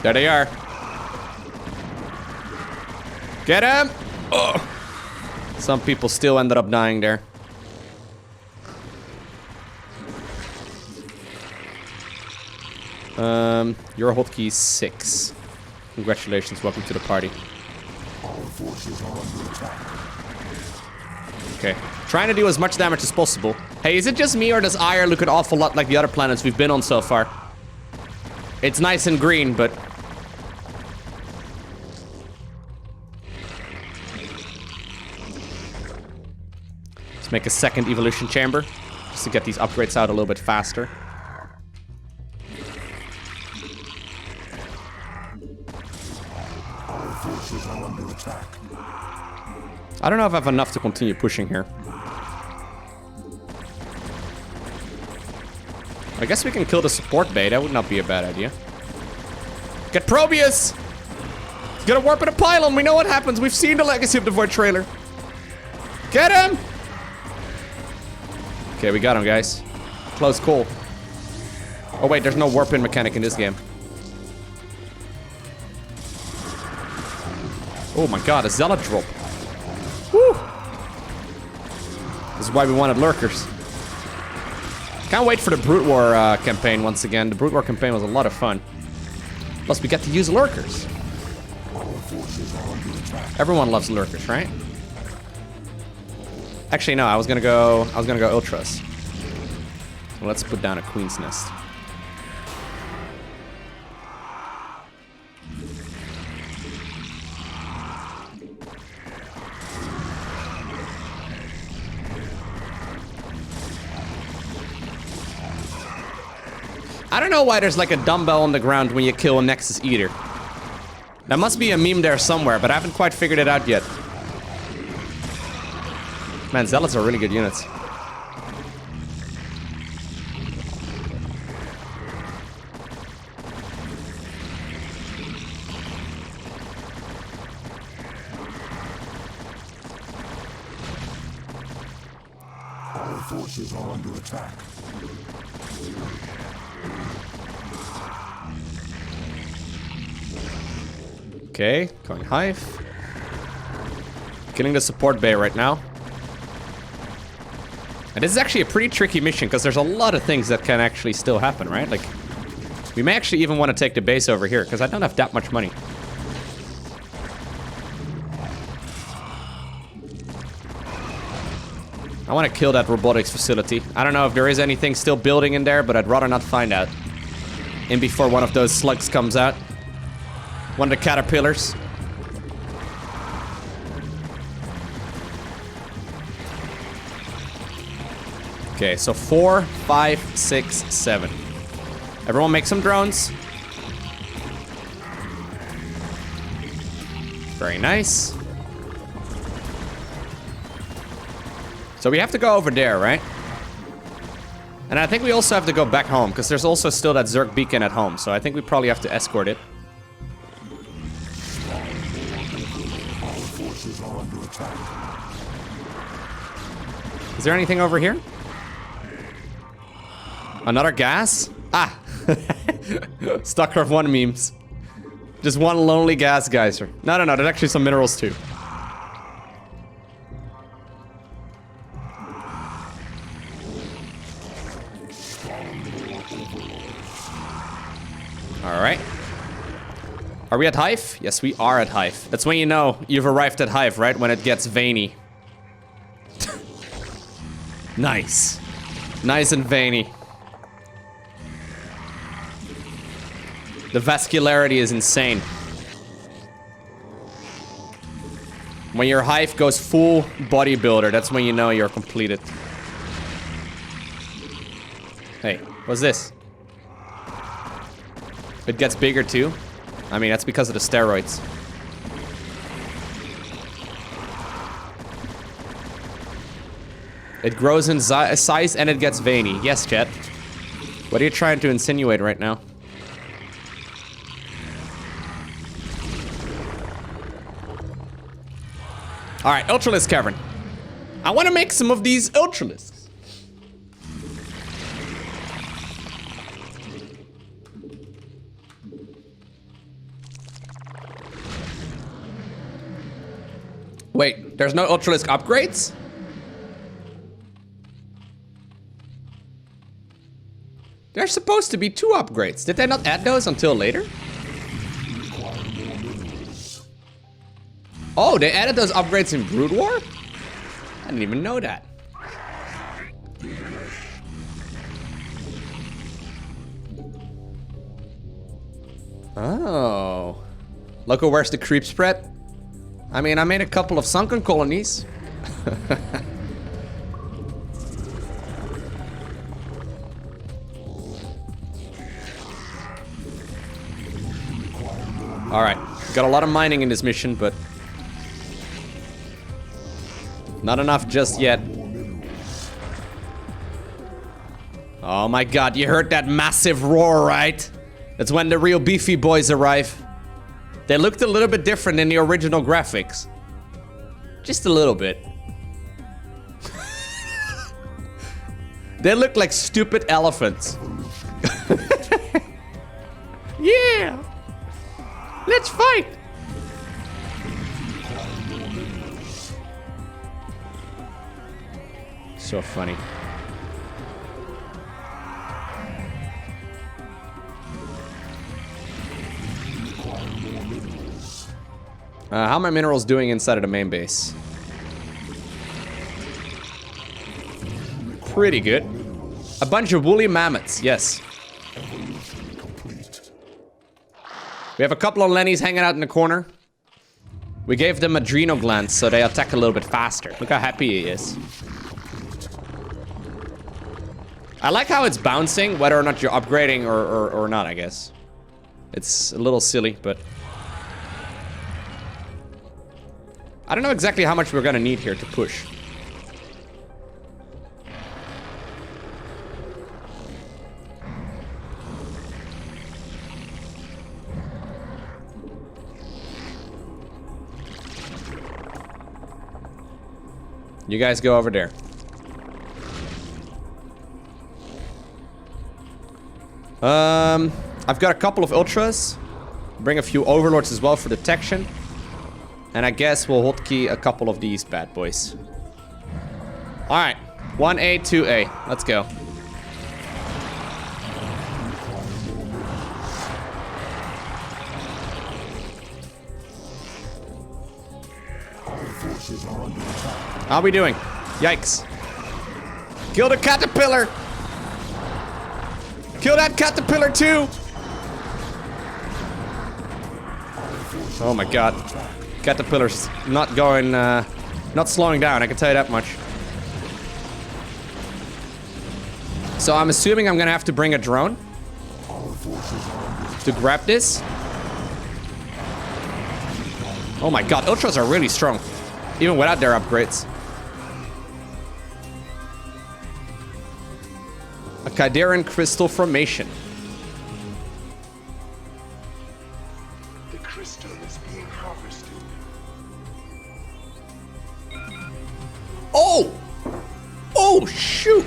There they are. Get him! Oh. Some people still ended up dying there. Your hotkey is 6. Congratulations, welcome to the party. Okay, trying to do as much damage as possible. Hey, is it just me or does Aiur look an awful lot like the other planets we've been on so far? It's nice and green, but... let's make a second evolution chamber, just to get these upgrades out a little bit faster. I don't know if I have enough to continue pushing here. I guess we can kill the support bay. That would not be a bad idea. Get Probius! He's gonna warp in a pylon. We know what happens. We've seen the Legacy of the Void trailer. Get him! Okay, we got him, guys. Close call. Oh wait, there's no warp in mechanic in this game. Oh my god, a zealot drop. Woo! This is why we wanted lurkers. Can't wait for the Brute War campaign once again. The Brute War campaign was a lot of fun. Plus, we get to use lurkers. Everyone loves lurkers, right? Actually, no. I was gonna go ultras. So let's put down a Queen's Nest. I don't know why there's like a dumbbell on the ground when you kill a Nexus Eater. There must be a meme there somewhere, but I haven't quite figured it out yet. Man, Zealots are really good units. Our forces are under attack. Okay, going Hive. Killing the support bay right now. And this is actually a pretty tricky mission because there's a lot of things that can actually still happen, right? Like, we may actually even want to take the base over here because I don't have that much money. I want to kill that robotics facility. I don't know if there is anything still building in there, but I'd rather not find out. In before one of those slugs comes out. One of the caterpillars. Okay, so 4, 5, 6, 7. Everyone make some drones. Very nice. So we have to go over there, right? And I think we also have to go back home, because there's also still that Zerg beacon at home. So I think we probably have to escort it. Is there anything over here? Another gas? Ah! StarCraft 1 memes. Just one lonely gas geyser. No, there's actually some minerals too. Alright. Are we at Hive? Yes, we are at Hive. That's when you know you've arrived at Hive, right? When it gets veiny. Nice. Nice and veiny. The vascularity is insane. When your Hive goes full bodybuilder, that's when you know you're completed. Hey, what's this? It gets bigger too? I mean, that's because of the steroids. It grows in size and it gets veiny. Yes, chat. What are you trying to insinuate right now? Alright, Ultralisk Cavern. I want to make some of these Ultralisks. Wait, there's no Ultralisk upgrades? There's supposed to be 2 upgrades. Did they not add those until later? Oh, they added those upgrades in Brood War? I didn't even know that. Oh. Lowko, where's the creep spread? I mean, I made a couple of sunken colonies. Alright, got a lot of mining in this mission, but not enough just yet. Oh my god, you heard that massive roar, right? That's when the real beefy boys arrive. They looked a little bit different than the original graphics. Just a little bit. They look like stupid elephants. Yeah! Let's fight! So funny. How are my minerals doing inside of the main base? Pretty good. A bunch of woolly mammoths, yes. We have a couple of Lennies hanging out in the corner. We gave them adrenal glands so they attack a little bit faster. Look how happy he is. I like how it's bouncing, whether or not you're upgrading or not, I guess. It's a little silly, but... I don't know exactly how much we're gonna need here to push. You guys go over there. I've got a couple of ultras. Bring a few overlords as well for detection. And I guess we'll hotkey a couple of these bad boys. Alright. 1A, 2A. Let's go. How are we doing? Yikes. Kill the caterpillar! Kill that caterpillar too! Oh my god. Caterpillar's not going, not slowing down, I can tell you that much. So I'm assuming I'm gonna have to bring a drone to grab this. Oh my god, ultras are really strong, even without their upgrades. A Kyderan crystal formation. The crystal is being harvested. Oh! Oh, shoot!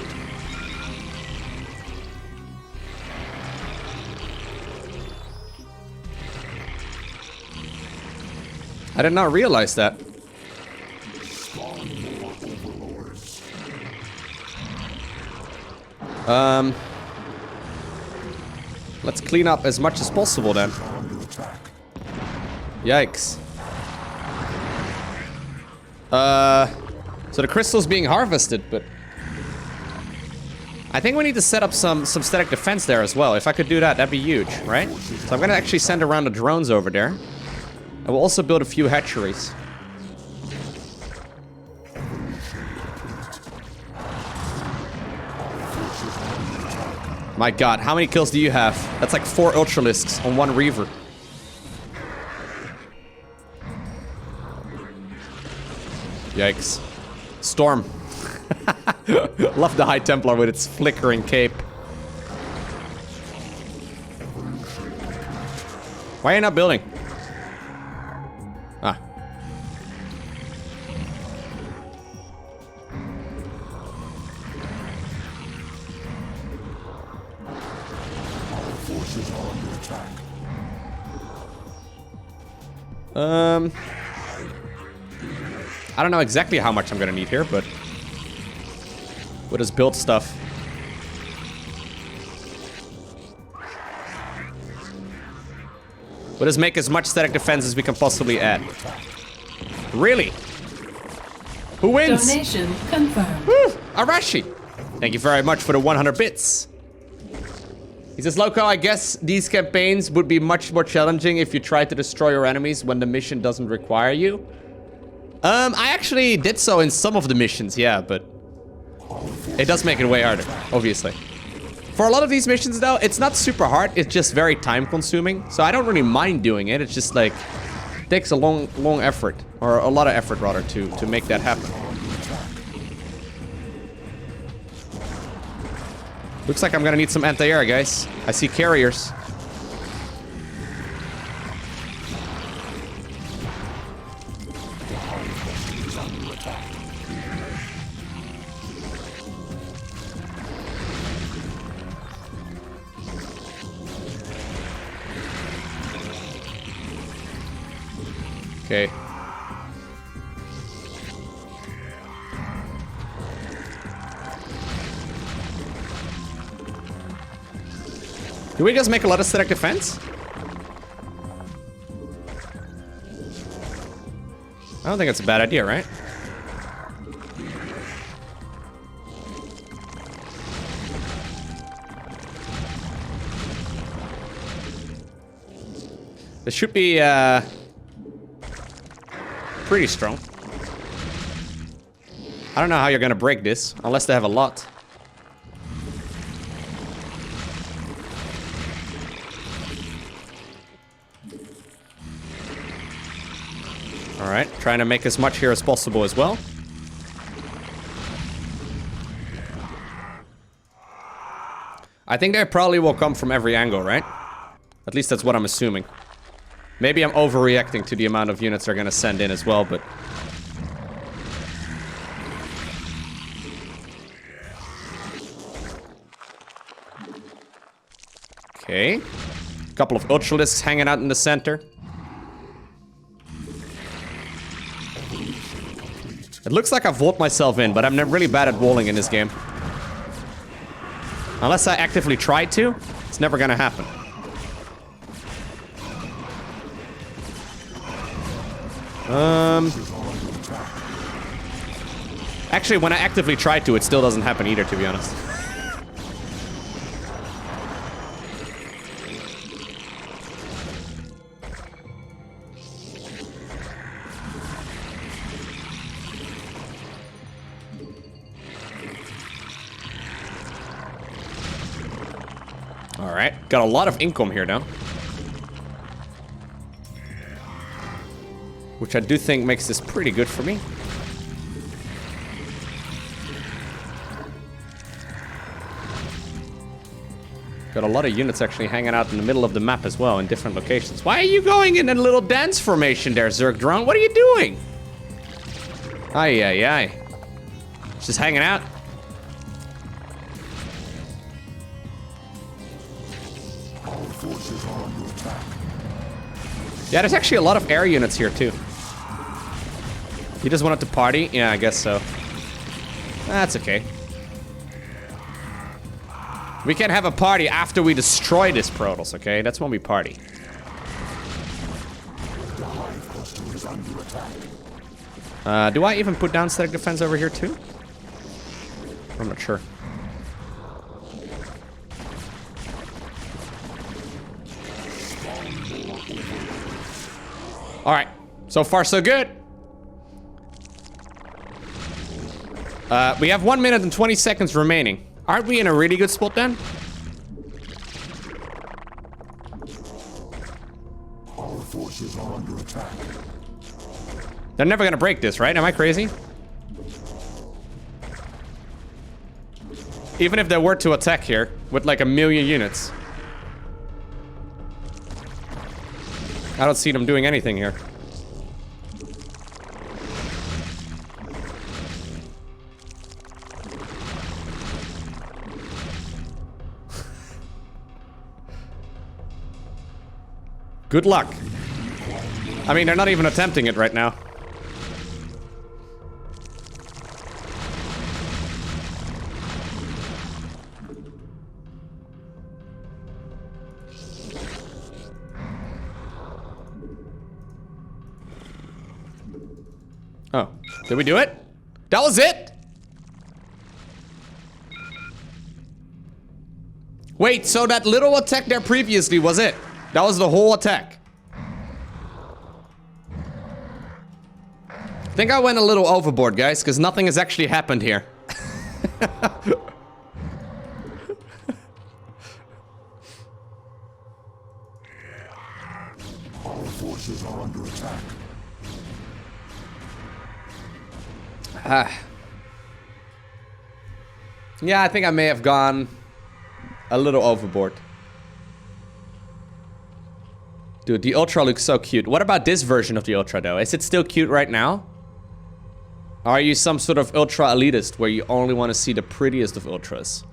I did not realize that. Let's clean up as much as possible then. Yikes. So the crystal's being harvested, but I think we need to set up some static defense there as well. If I could do that, that'd be huge, right? So I'm gonna actually send around the drones over there. And we'll also build a few hatcheries. My god, how many kills do you have? That's like 4 Ultralisks on 1 Reaver. Yikes. Storm. Love the High Templar with its flickering cape. Why are you not building? Ah. I don't know exactly how much I'm gonna need here, but we'll just build stuff. We'll just make as much static defense as we can possibly add. Really? Who wins? Donation confirmed. Woo! Arashi! Thank you very much for the 100 bits. He says, Lowko, I guess these campaigns would be much more challenging if you try to destroy your enemies when the mission doesn't require you. I actually did so in some of the missions, yeah, but it does make it way harder, obviously. For a lot of these missions, though, it's not super hard. It's just very time-consuming, so I don't really mind doing it. It's just like it takes a long effort, or a lot of effort rather, to make that happen. Looks like I'm gonna need some anti-air, guys. I see carriers. Okay. Do we just make a lot of static defense? I don't think it's a bad idea, right? This should be pretty strong. I don't know how you're gonna break this, unless they have a lot. Alright, trying to make as much here as possible as well. I think they probably will come from every angle, right? At least that's what I'm assuming. Maybe I'm overreacting to the amount of units they're gonna send in as well, but... Okay. A couple of Ultralisks hanging out in the center. It looks like I've walled myself in, but I'm really bad at walling in this game. Unless I actively try to, it's never gonna happen. Actually, when I actively try to, it still doesn't happen either, to be honest. Alright, got a lot of income here now. Which I do think makes this pretty good for me. Got a lot of units actually hanging out in the middle of the map as well in different locations. Why are you going in a little dance formation there, Zerg drone? What are you doing? Ay, ay, ay. Just hanging out. Yeah, there's actually a lot of air units here too. You just wanted to party? Yeah, I guess so. That's okay. We can have a party after we destroy this Protoss, okay? That's when we party. Do I even put down static defense over here too? I'm not sure. Alright, so far so good. We have 1 minute and 20 seconds remaining. Aren't we in a really good spot then? Our forces are under attack. They're never gonna break this, right? Am I crazy? Even if they were to attack here with like 1 million units. I don't see them doing anything here. Good luck. I mean, they're not even attempting it right now. Oh, did we do it? That was it? Wait, so that little attack there previously was it? That was the whole attack. I think I went a little overboard, guys, because nothing has actually happened here. Our forces are under attack. Yeah, I think I may have gone a little overboard. Dude, the Ultra looks so cute. What about this version of the Ultra, though? Is it still cute right now? Are you some sort of Ultra elitist where you only want to see the prettiest of Ultras?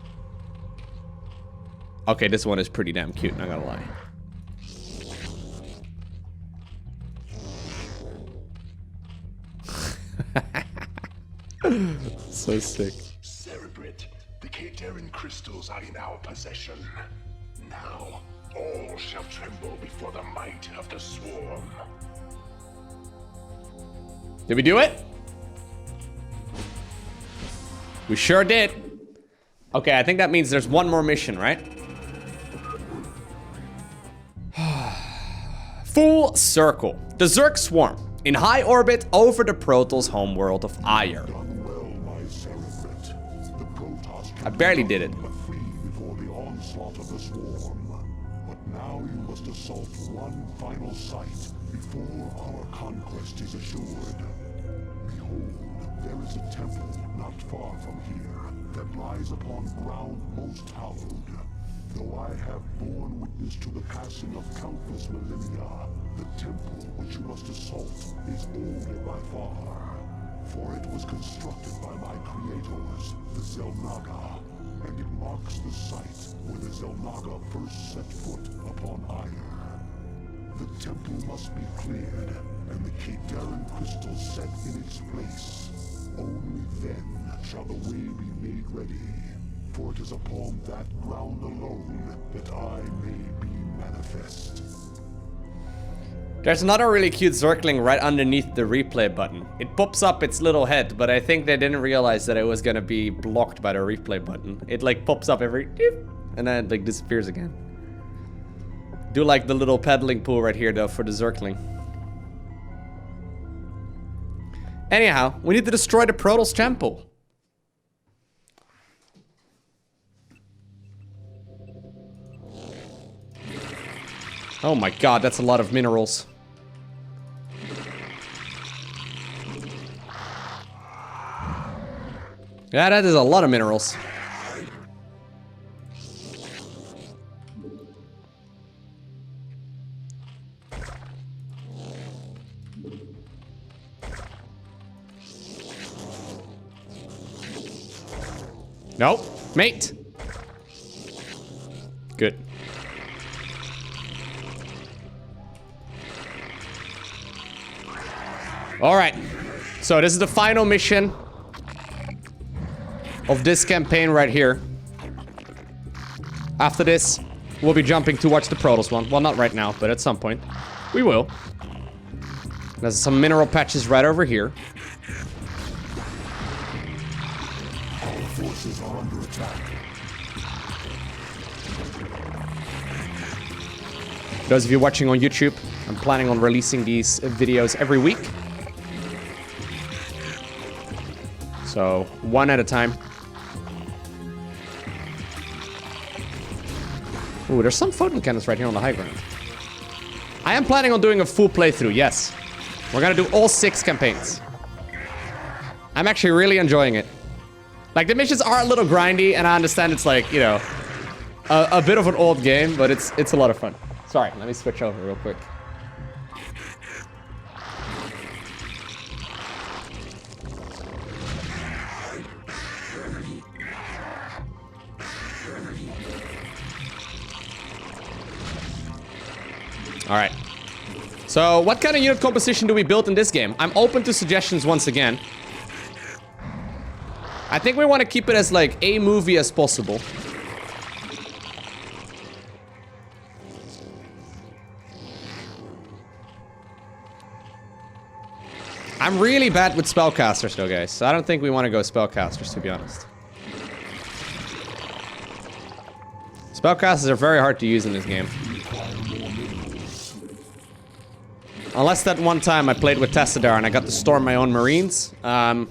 Okay, this one is pretty damn cute, not gonna lie. So sick. Cerebrate, the Terran crystals are in our possession. Now, all shall tremble before the might of the swarm. Did we do it? We sure did. Okay, I think that means there's one more mission, right? Full circle. The Zerg swarm in high orbit over the Protoss homeworld of Aiur. I barely did it. Free before the onslaught of the swarm. But now you must assault one final site before our conquest is assured. Behold, there is a temple not far from here that lies upon ground most hallowed. Though I have borne witness to the passing of countless millennia, the temple which you must assault is older by far. For it was constructed by my creators, the Xel'Naga, and it marks the site where the Xel'Naga first set foot upon Aiur. The temple must be cleared, and the Terran crystal set in its place. Only then shall the way be made ready, for it is upon that ground alone that I may be manifest. There's another really cute Zergling right underneath the replay button. It pops up its little head, but I think they didn't realize that it was gonna be blocked by the replay button. It like pops up every and then it like disappears again. Do like the little paddling pool right here though for the Zergling. Anyhow, we need to destroy the Protoss temple. Oh my god, that's a lot of minerals. Yeah, that is a lot of minerals. Nope, mate. Good. All right, so this is the final mission of this campaign right here. After this, we'll be jumping towards the Protoss one. Well, not right now, but at some point. We will. There's some mineral patches right over here. Our forces are under attack. Those of you watching on YouTube, I'm planning on releasing these videos every week. So, one at a time. Ooh, there's some photon cannons right here on the high ground. I am planning on doing a full playthrough, yes. We're gonna do all 6 campaigns. I'm actually really enjoying it. Like, the missions are a little grindy, and I understand it's like, you know, a bit of an old game, but it's a lot of fun. Sorry, let me switch over real quick. All right. So, what kind of unit composition do we build in this game? I'm open to suggestions once again. I think we want to keep it as, like, a movie as possible. I'm really bad with spellcasters, though, guys. So I don't think we want to go spellcasters, to be honest. Spellcasters are very hard to use in this game. Unless that one time I played with Tassadar and I got to storm my own marines. I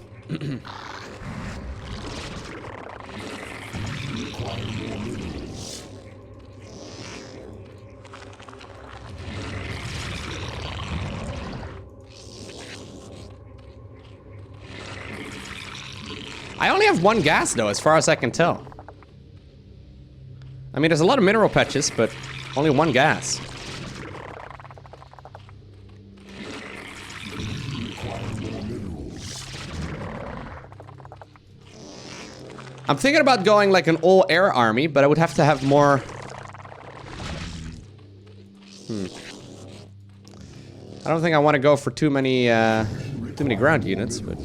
only have one gas, though, as far as I can tell. I mean, there's a lot of mineral patches, but only one gas. I'm thinking about going like an all-air army, but I would have to have more... I don't think I want to go for too many ground units, but...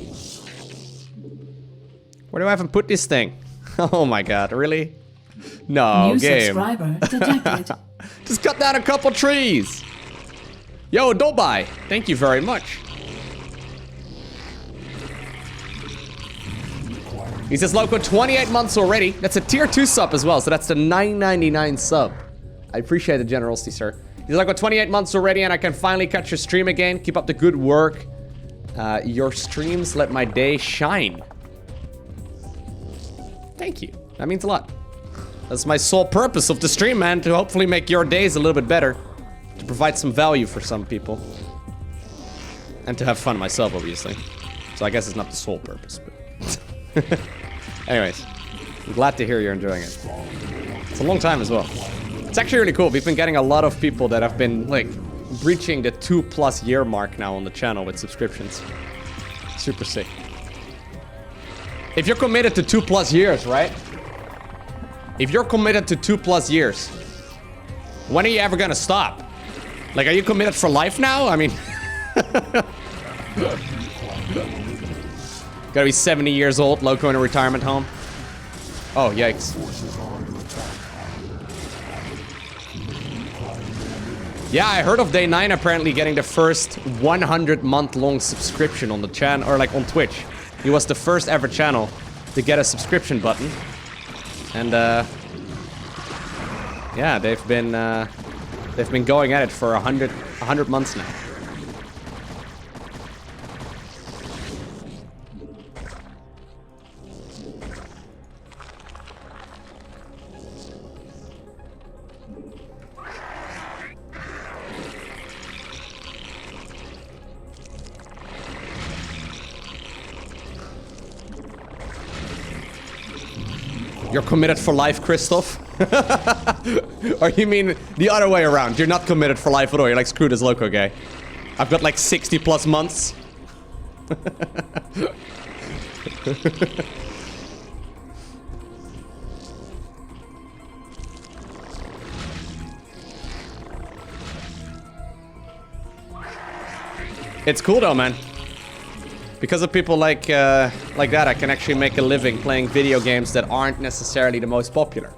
Where do I even put this thing? Oh my god, really? No, New game. subscriber detected. Just cut down a couple trees. Yo, Dobai, thank you very much. He says, Lowko, 28 months already. That's a tier 2 sub as well, so that's the $9.99 sub. I appreciate the generosity, sir. He's like, 28 months already, and I can finally catch your stream again. Keep up the good work. Your streams let my day shine. Thank you. That means a lot. That's my sole purpose of the stream, man, to hopefully make your days a little bit better. To provide some value for some people. And to have fun myself, obviously. So I guess it's not the sole purpose, but... Anyways, I'm glad to hear you're enjoying it. It's a long time as well. It's actually really cool. We've been getting a lot of people that have been, like, breaching the 2+ year mark now on the channel with subscriptions. Super sick. If you're committed to 2+ years, right? If you're committed to 2+ years, when are you ever gonna stop? Like, are you committed for life now? I mean... Gotta be 70 years old, Lowko in a retirement home. Oh, yikes. Yeah, I heard of Day 9 apparently getting the first 100-month-long subscription on the channel, or like on Twitch. He was the first ever channel to get a subscription button. And, yeah, they've been going at it for 100 months now. You're committed for life, Christoph? Or you mean the other way around? You're not committed for life at all. You're like, screw this Lowko guy. I've got like 60+ months. It's cool though, man. Because of people like that, I can actually make a living playing video games that aren't necessarily the most popular.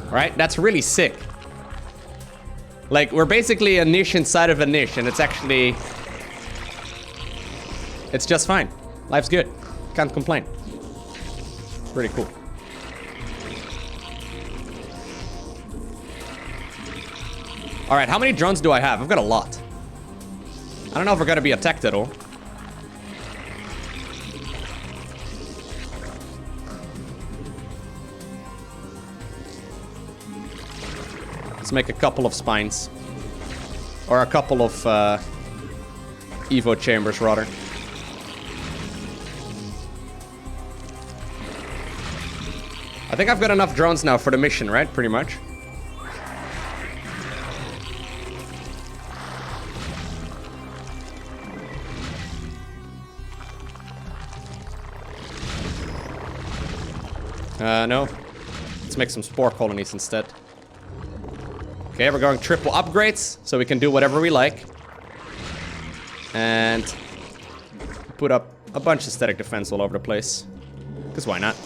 Right? That's really sick. Like, we're basically a niche inside of a niche, and it's actually... It's just fine. Life's good. Can't complain. Pretty cool. Alright, how many drones do I have? I've got a lot. I don't know if we're gonna be attacked at all. Let's make a couple of spines. Or a couple of Evo chambers, rather. I think I've got enough drones now for the mission, right? Pretty much. No. Let's make some spore colonies instead. Okay, we're going triple upgrades, so we can do whatever we like. And put up a bunch of static defense all over the place. Because why not?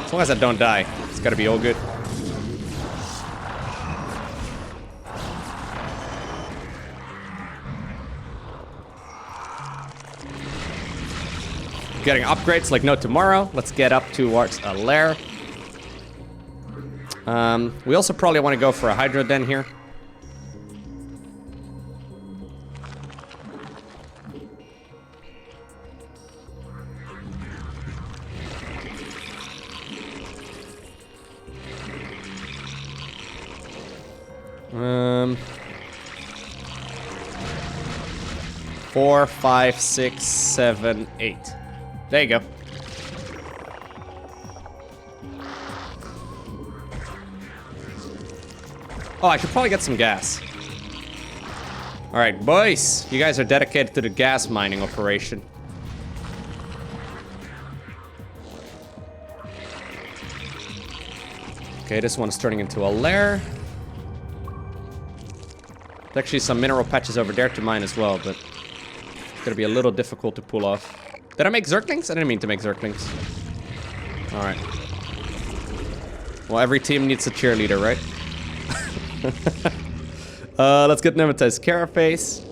As long as I don't die, it's gotta be all good. Getting upgrades like no tomorrow. Let's get up towards a lair. We also probably want to go for a Hydro Den here. Four, 5, 6, 7, 8. There you go. Oh, I should probably get some gas. Alright, boys. You guys are dedicated to the gas mining operation. Okay, this one's turning into a lair. There's actually some mineral patches over there to mine as well, but it's gonna be a little difficult to pull off. Did I make Zerglings? I didn't mean to make Zerglings. Alright. Well, every team needs a cheerleader, right? Let's get Nematized Carapace.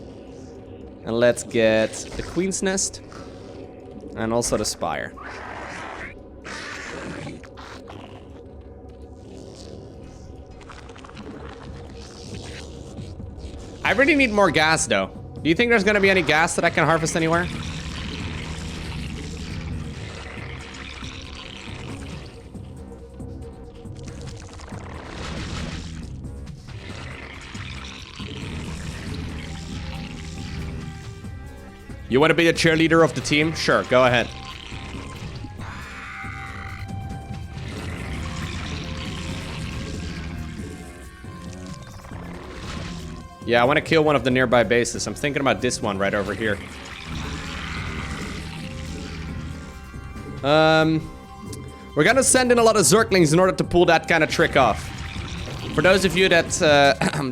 And let's get the Queen's Nest. And also the Spire. I really need more gas, though. Do you think there's gonna be any gas that I can harvest anywhere? You want to be a cheerleader of the team? Sure, go ahead. Yeah, I want to kill one of the nearby bases. I'm thinking about this one right over here. We're gonna send in a lot of Zerglings in order to pull that kind of trick off. For those of you that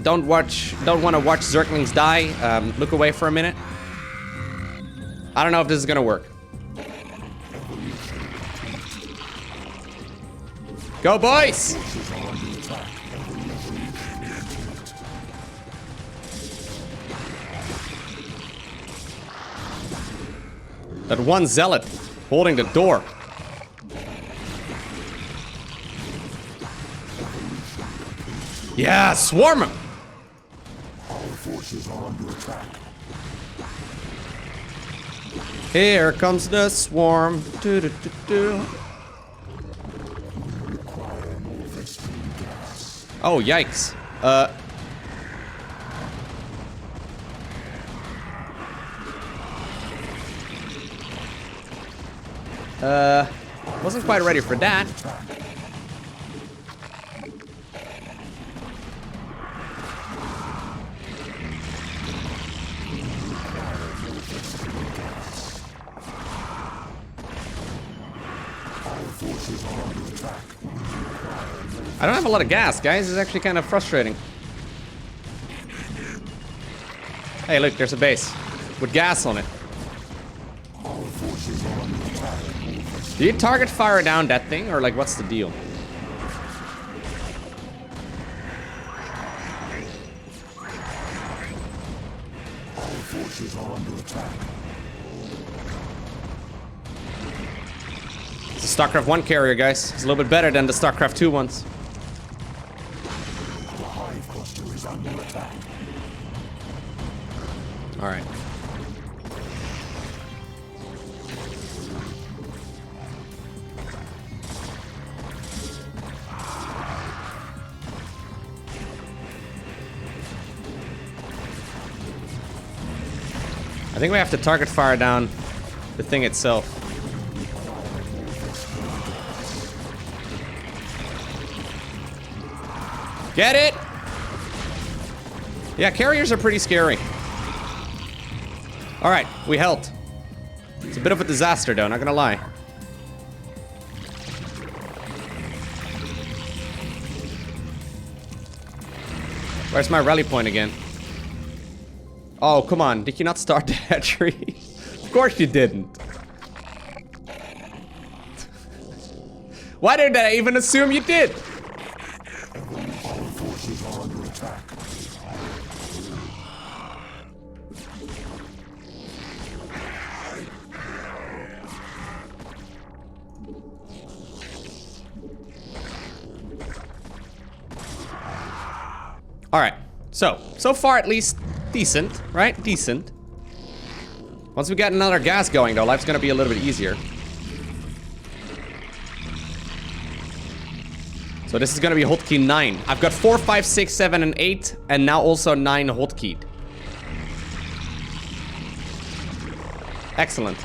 don't want to watch Zerglings die, look away for a minute. I don't know if this is gonna work. Go, boys! That one zealot holding the door. Yeah, swarm him! Our forces are under attack. Here comes the swarm. Do, do, do, do. Oh, yikes. Wasn't quite ready for that. I don't have a lot of gas, guys. It's actually kind of frustrating. Hey, look, there's a base with gas on it. Do you target fire down that thing, or like, what's the deal? It's a StarCraft 1 carrier, guys. It's a little bit better than the StarCraft 2 ones. All right. I think we have to target fire down the thing itself. Get it? Yeah, carriers are pretty scary. All right, we helped. It's a bit of a disaster, though, not gonna lie. Where's my rally point again? Oh, come on. Did you not start the hatchery? Of course you didn't. Why did I even assume you did? Our forces are under attack. Alright, so far at least decent, right? Decent. Once we get another gas going though, life's gonna be a little bit easier. So this is gonna be hotkey 9. I've got 4, 5, 6, 7, and 8, and now also 9 hotkeyed. Excellent.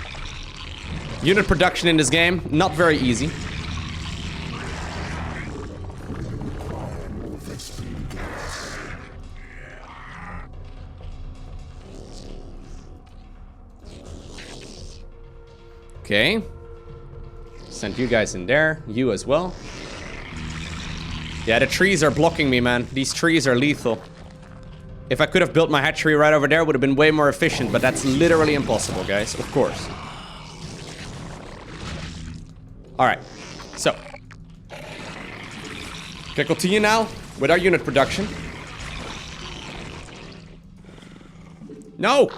Unit production in this game, not very easy. Okay. Send you guys in there. You as well. Yeah, the trees are blocking me, man. These trees are lethal. If I could have built my hatchery right over there, it would have been way more efficient, but that's literally impossible, guys. Of course. Alright. So. Okay, continue now with our unit production. No!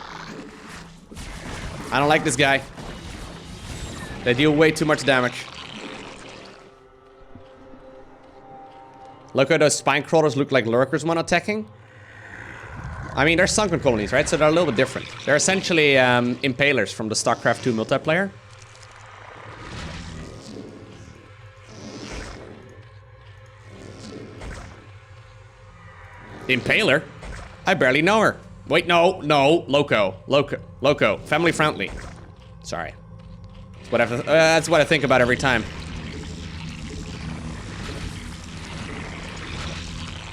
I don't like this guy. They deal way too much damage. Look at those spine crawlers look like lurkers when attacking. I mean, they're sunken colonies, right? So they're a little bit different. They're essentially impalers from the StarCraft 2 multiplayer. Impaler? I barely know her. Wait, no, Lowko. Family friendly. Sorry. That's what I think about every time.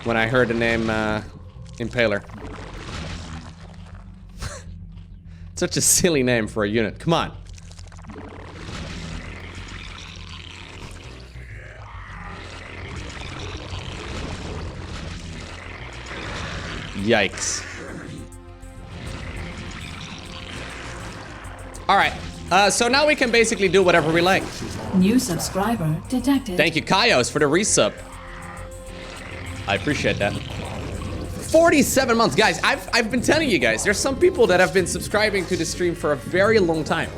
When I heard the name Impaler. Such a silly name for a unit. Come on. Yikes. Alright. So now we can basically do whatever we like. New subscriber detected. Thank you, Kaios, for the resub. I appreciate that. 47 months. Guys, I've been telling you guys, there's some people that have been subscribing to the stream for a very long time.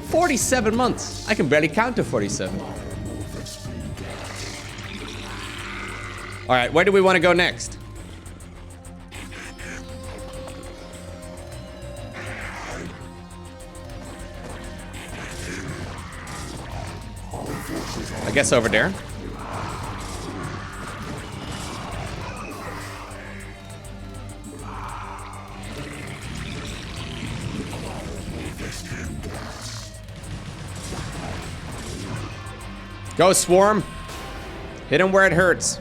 47 months. I can barely count to 47. Alright, where do we want to go next? I guess over there. Go, Swarm. Hit him where it hurts.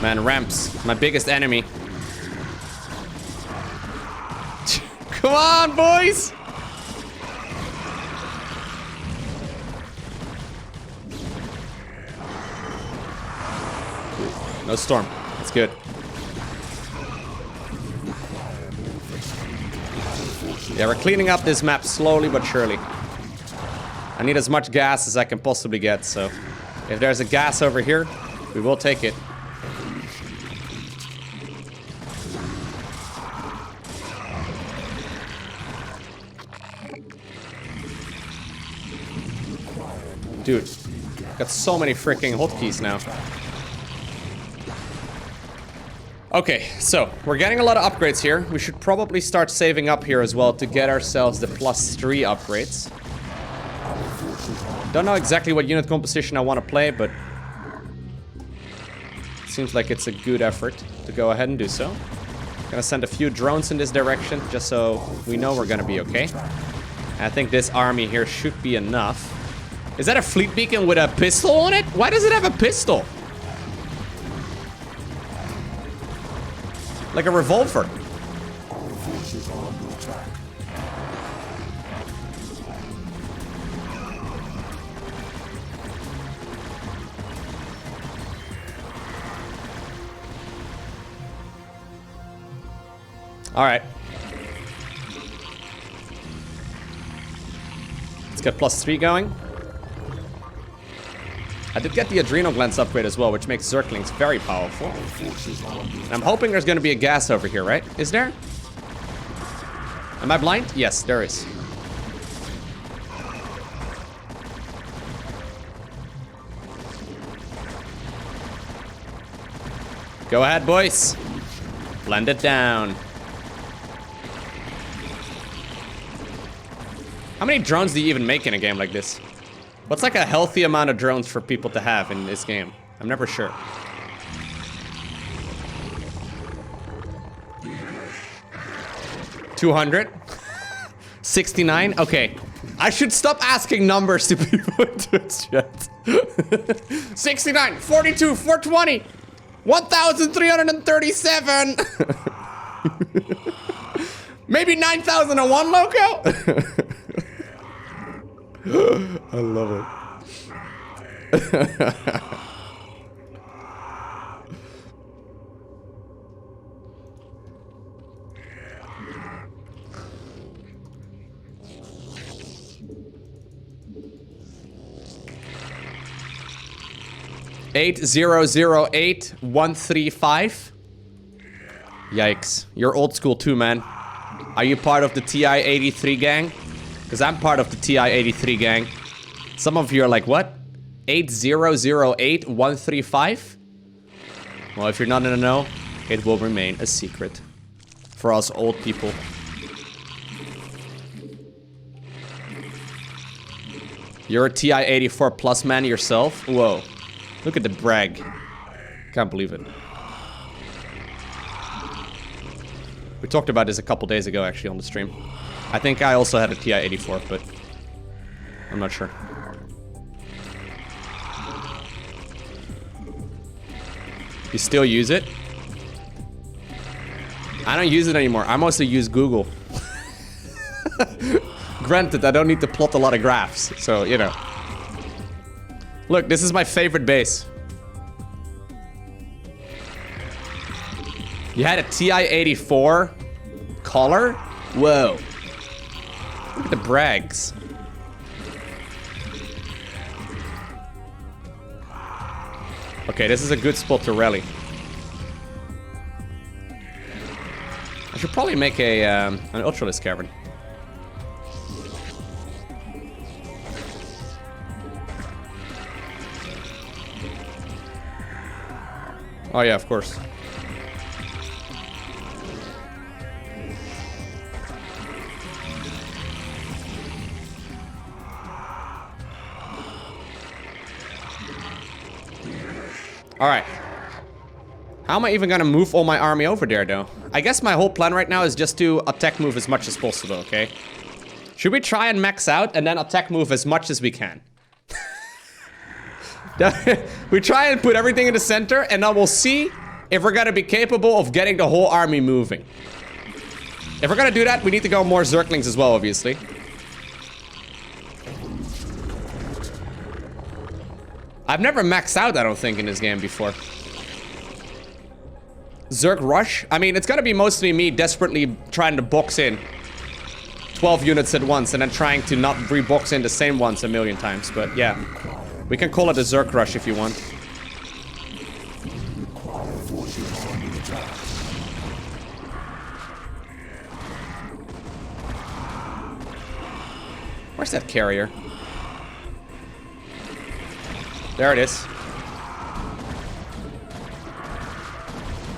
Man, ramps. My biggest enemy. Come on, boys! No storm. That's good. Yeah, we're cleaning up this map slowly but surely. I need as much gas as I can possibly get, so if there's a gas over here, we will take it. Dude, got so many freaking hotkeys now. Okay, so we're getting a lot of upgrades here. We should probably start saving up here as well to get ourselves the +3 upgrades. Don't know exactly what unit composition I want to play, but it seems like it's a good effort to go ahead and do so. Gonna send a few drones in this direction just so we know we're gonna be okay. And I think this army here should be enough. Is that a fleet beacon with a pistol on it? Why does it have a pistol? Like a revolver. All right. Let's get +3 going. I did get the adrenal glands upgrade as well, which makes Zerglings very powerful. And I'm hoping there's going to be a gas over here, right? Is there? Am I blind? Yes, there is. Go ahead, boys. Blend it down. How many drones do you even make in a game like this? What's like a healthy amount of drones for people to have in this game? I'm never sure. $200? 69? Okay. I should stop asking numbers to people in Twitch chat. 69, 42, 420, 1,337. Maybe 9,001, Lowko? I love it. 8008135. Yikes. You're old school too, man. Are you part of the TI-83 gang? Because I'm part of the TI-83 gang. Some of you are like, what? 8008135? Well, if you're not in the know, it will remain a secret. For us old people. You're a TI-84 plus man yourself? Whoa. Look at the brag. Can't believe it. We talked about this a couple days ago, actually, on the stream. I think I also had a TI-84, but I'm not sure. You still use it? I don't use it anymore. I mostly use Google. Granted, I don't need to plot a lot of graphs, so, you know. Look, this is my favorite base. You had a TI-84 collar? Whoa. Look at the brags. Okay, this is a good spot to rally. I should probably make a an Ultralisk cavern. Oh yeah, of course. All right. How am I even gonna move all my army over there, though? I guess my whole plan right now is just to attack move as much as possible, okay? Should we try and max out and then attack move as much as we can? We try and put everything in the center, and then we'll see if we're gonna be capable of getting the whole army moving. If we're gonna do that, we need to go more Zerglings as well, obviously. I've never maxed out, I don't think, in this game before. Zerg rush? I mean, it's gonna be mostly me desperately trying to box in 12 units at once and then trying to not rebox in the same ones a million times, but yeah. We can call it a Zerg rush if you want. Where's that carrier? There it is.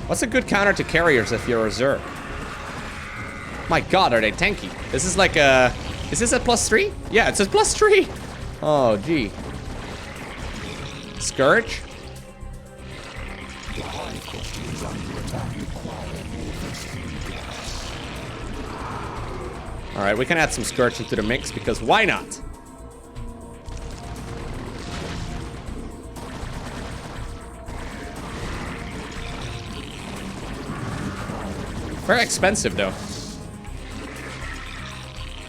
What's a good counter to carriers if you're a Zerg? My god, are they tanky? This is like a... Is this a +3? Yeah, it says +3. Oh, gee. Scourge? Alright, we can add some Scourge into the mix because why not? Very expensive though.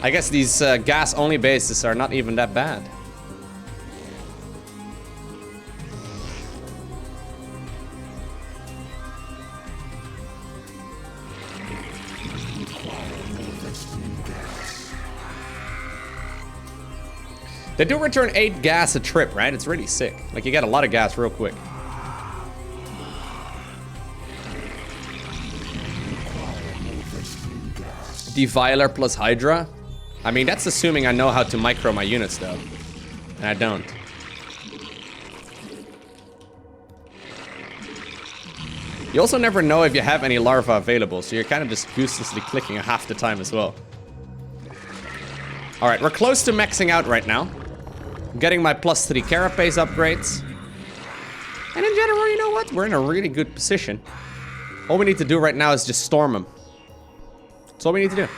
I guess these gas-only bases are not even that bad. They do return 8 gas a trip, right? It's really sick. Like, you get a lot of gas real quick. Deviler plus Hydra? I mean, that's assuming I know how to micro my units, though. And I don't. You also never know if you have any larvae available, so you're kind of just uselessly clicking half the time as well. Alright, we're close to maxing out right now. I'm getting my +3 carapace upgrades. And in general, you know what? We're in a really good position. All we need to do right now is just storm them. That's all we need to do.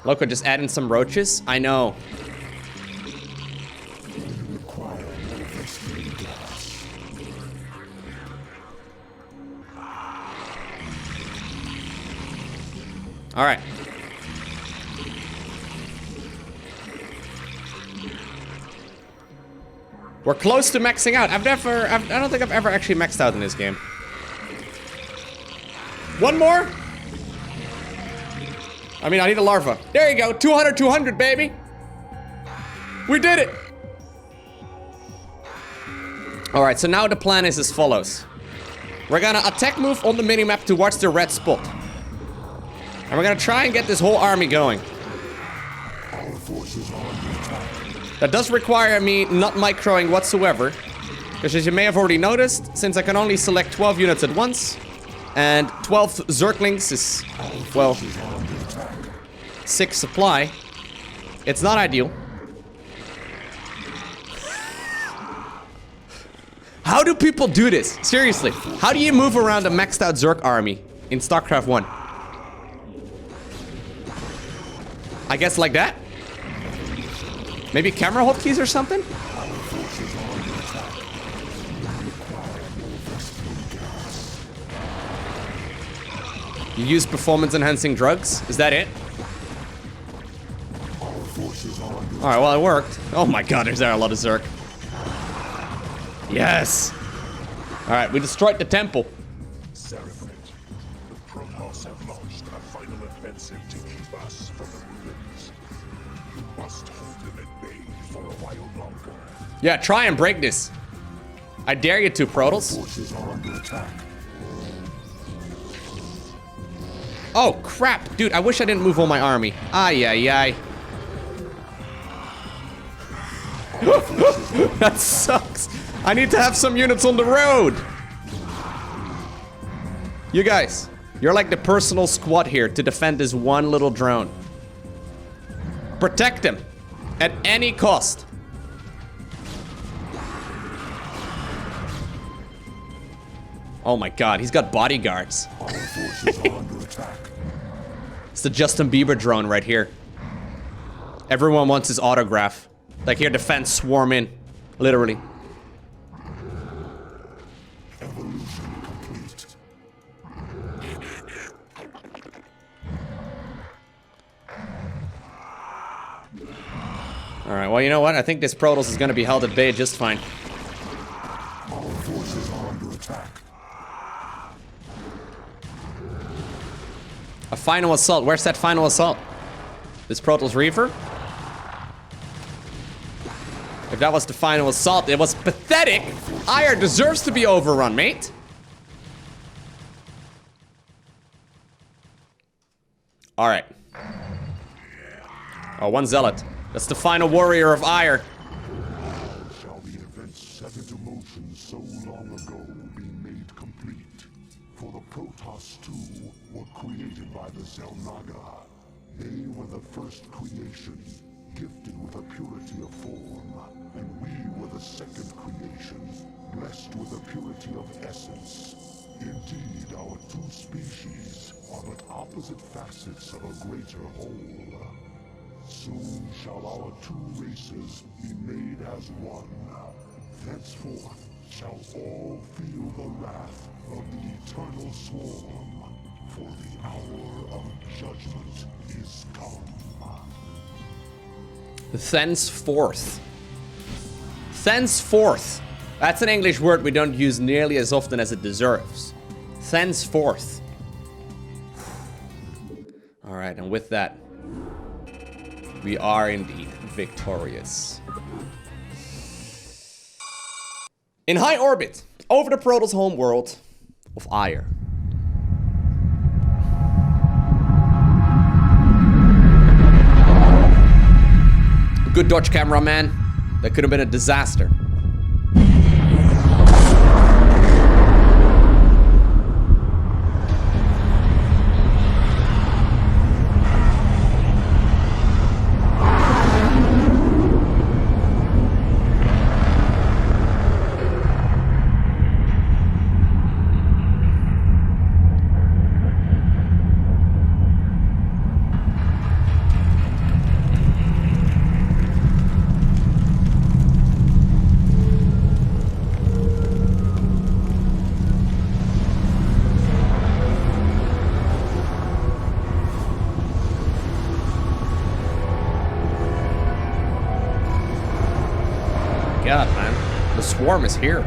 Lowko, just add in some roaches? I know. All right. We're close to maxing out. I don't think I've ever actually maxed out in this game. One more? I mean, I need a larva. There you go. 200, 200, baby. We did it. All right, so now the plan is as follows. We're gonna attack move on the minimap towards the red spot. And we're gonna try and get this whole army going. That does require me not microing whatsoever. Because as you may have already noticed, since I can only select 12 units at once, and 12 Zerglings is, well, 6 supply, it's not ideal. How do people do this? Seriously, how do you move around a maxed out Zerg army in StarCraft 1? I guess like that? Maybe camera hotkeys or something? You use performance enhancing drugs? Is that it? Alright, well it worked. Oh my god, there's there a lot of Zerg. Yes! Alright, we destroyed the temple. The Protoss have launched a final offensive to keep us from the ruins. You must hold them at bay for a while longer. Yeah, try and break this. I dare you to, Protoss. Oh, crap. Dude, I wish I didn't move all my army. Ay, ay, ay. That sucks. I need to have some units on the road. You guys, you're like the personal squad here to defend this one little drone. Protect him at any cost. Oh my god, he's got bodyguards. It's the Justin Bieber drone right here. Everyone wants his autograph. Like here, the fans swarm in, literally. All right, well, you know what? I think this Protoss is going to be held at bay just fine. Our forces are under attack. A final assault. Where's that final assault? This Protoss Reaver? If that was the final assault, it was pathetic. Aiur deserves to be overrun, mate. All right. Oh, one zealot. That's the final warrior of Aiur. Shall the events set into motion so long ago be made complete? For the Protoss too were created by the Zelnaga. They were the first creation, gifted with a purity of form, and we were the second creation, blessed with a purity of essence. Indeed, our two species are but opposite facets of a greater whole. Soon shall our two races be made as one. Thenceforth shall all feel the wrath of the eternal swarm, for the hour of judgment is come. Thenceforth. Thenceforth. That's an English word we don't use nearly as often as it deserves. Thenceforth. All right, and with that, We are indeed victorious. In high orbit, over the Protoss homeworld of Aiur. Good dodge, cameraman. That could have been a disaster. God, man. The swarm is here.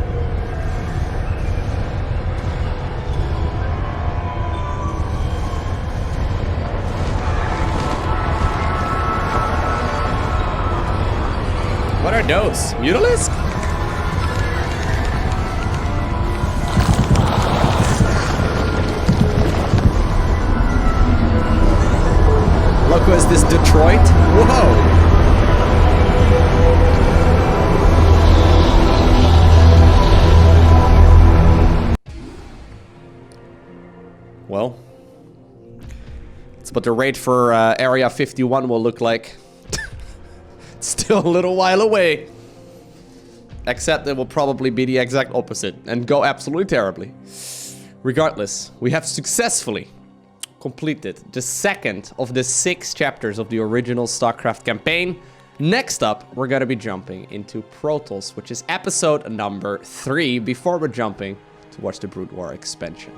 What are those? Mutalisk? Look, is this Detroit? Whoa! Well, that's what the raid for Area 51 will look like. It's still a little while away. Except it will probably be the exact opposite and go absolutely terribly. Regardless, we have successfully completed the second of the 6 chapters of the original StarCraft campaign. Next up, we're gonna be jumping into Protoss, which is episode number 3, before we're jumping to watch the Brood War expansion.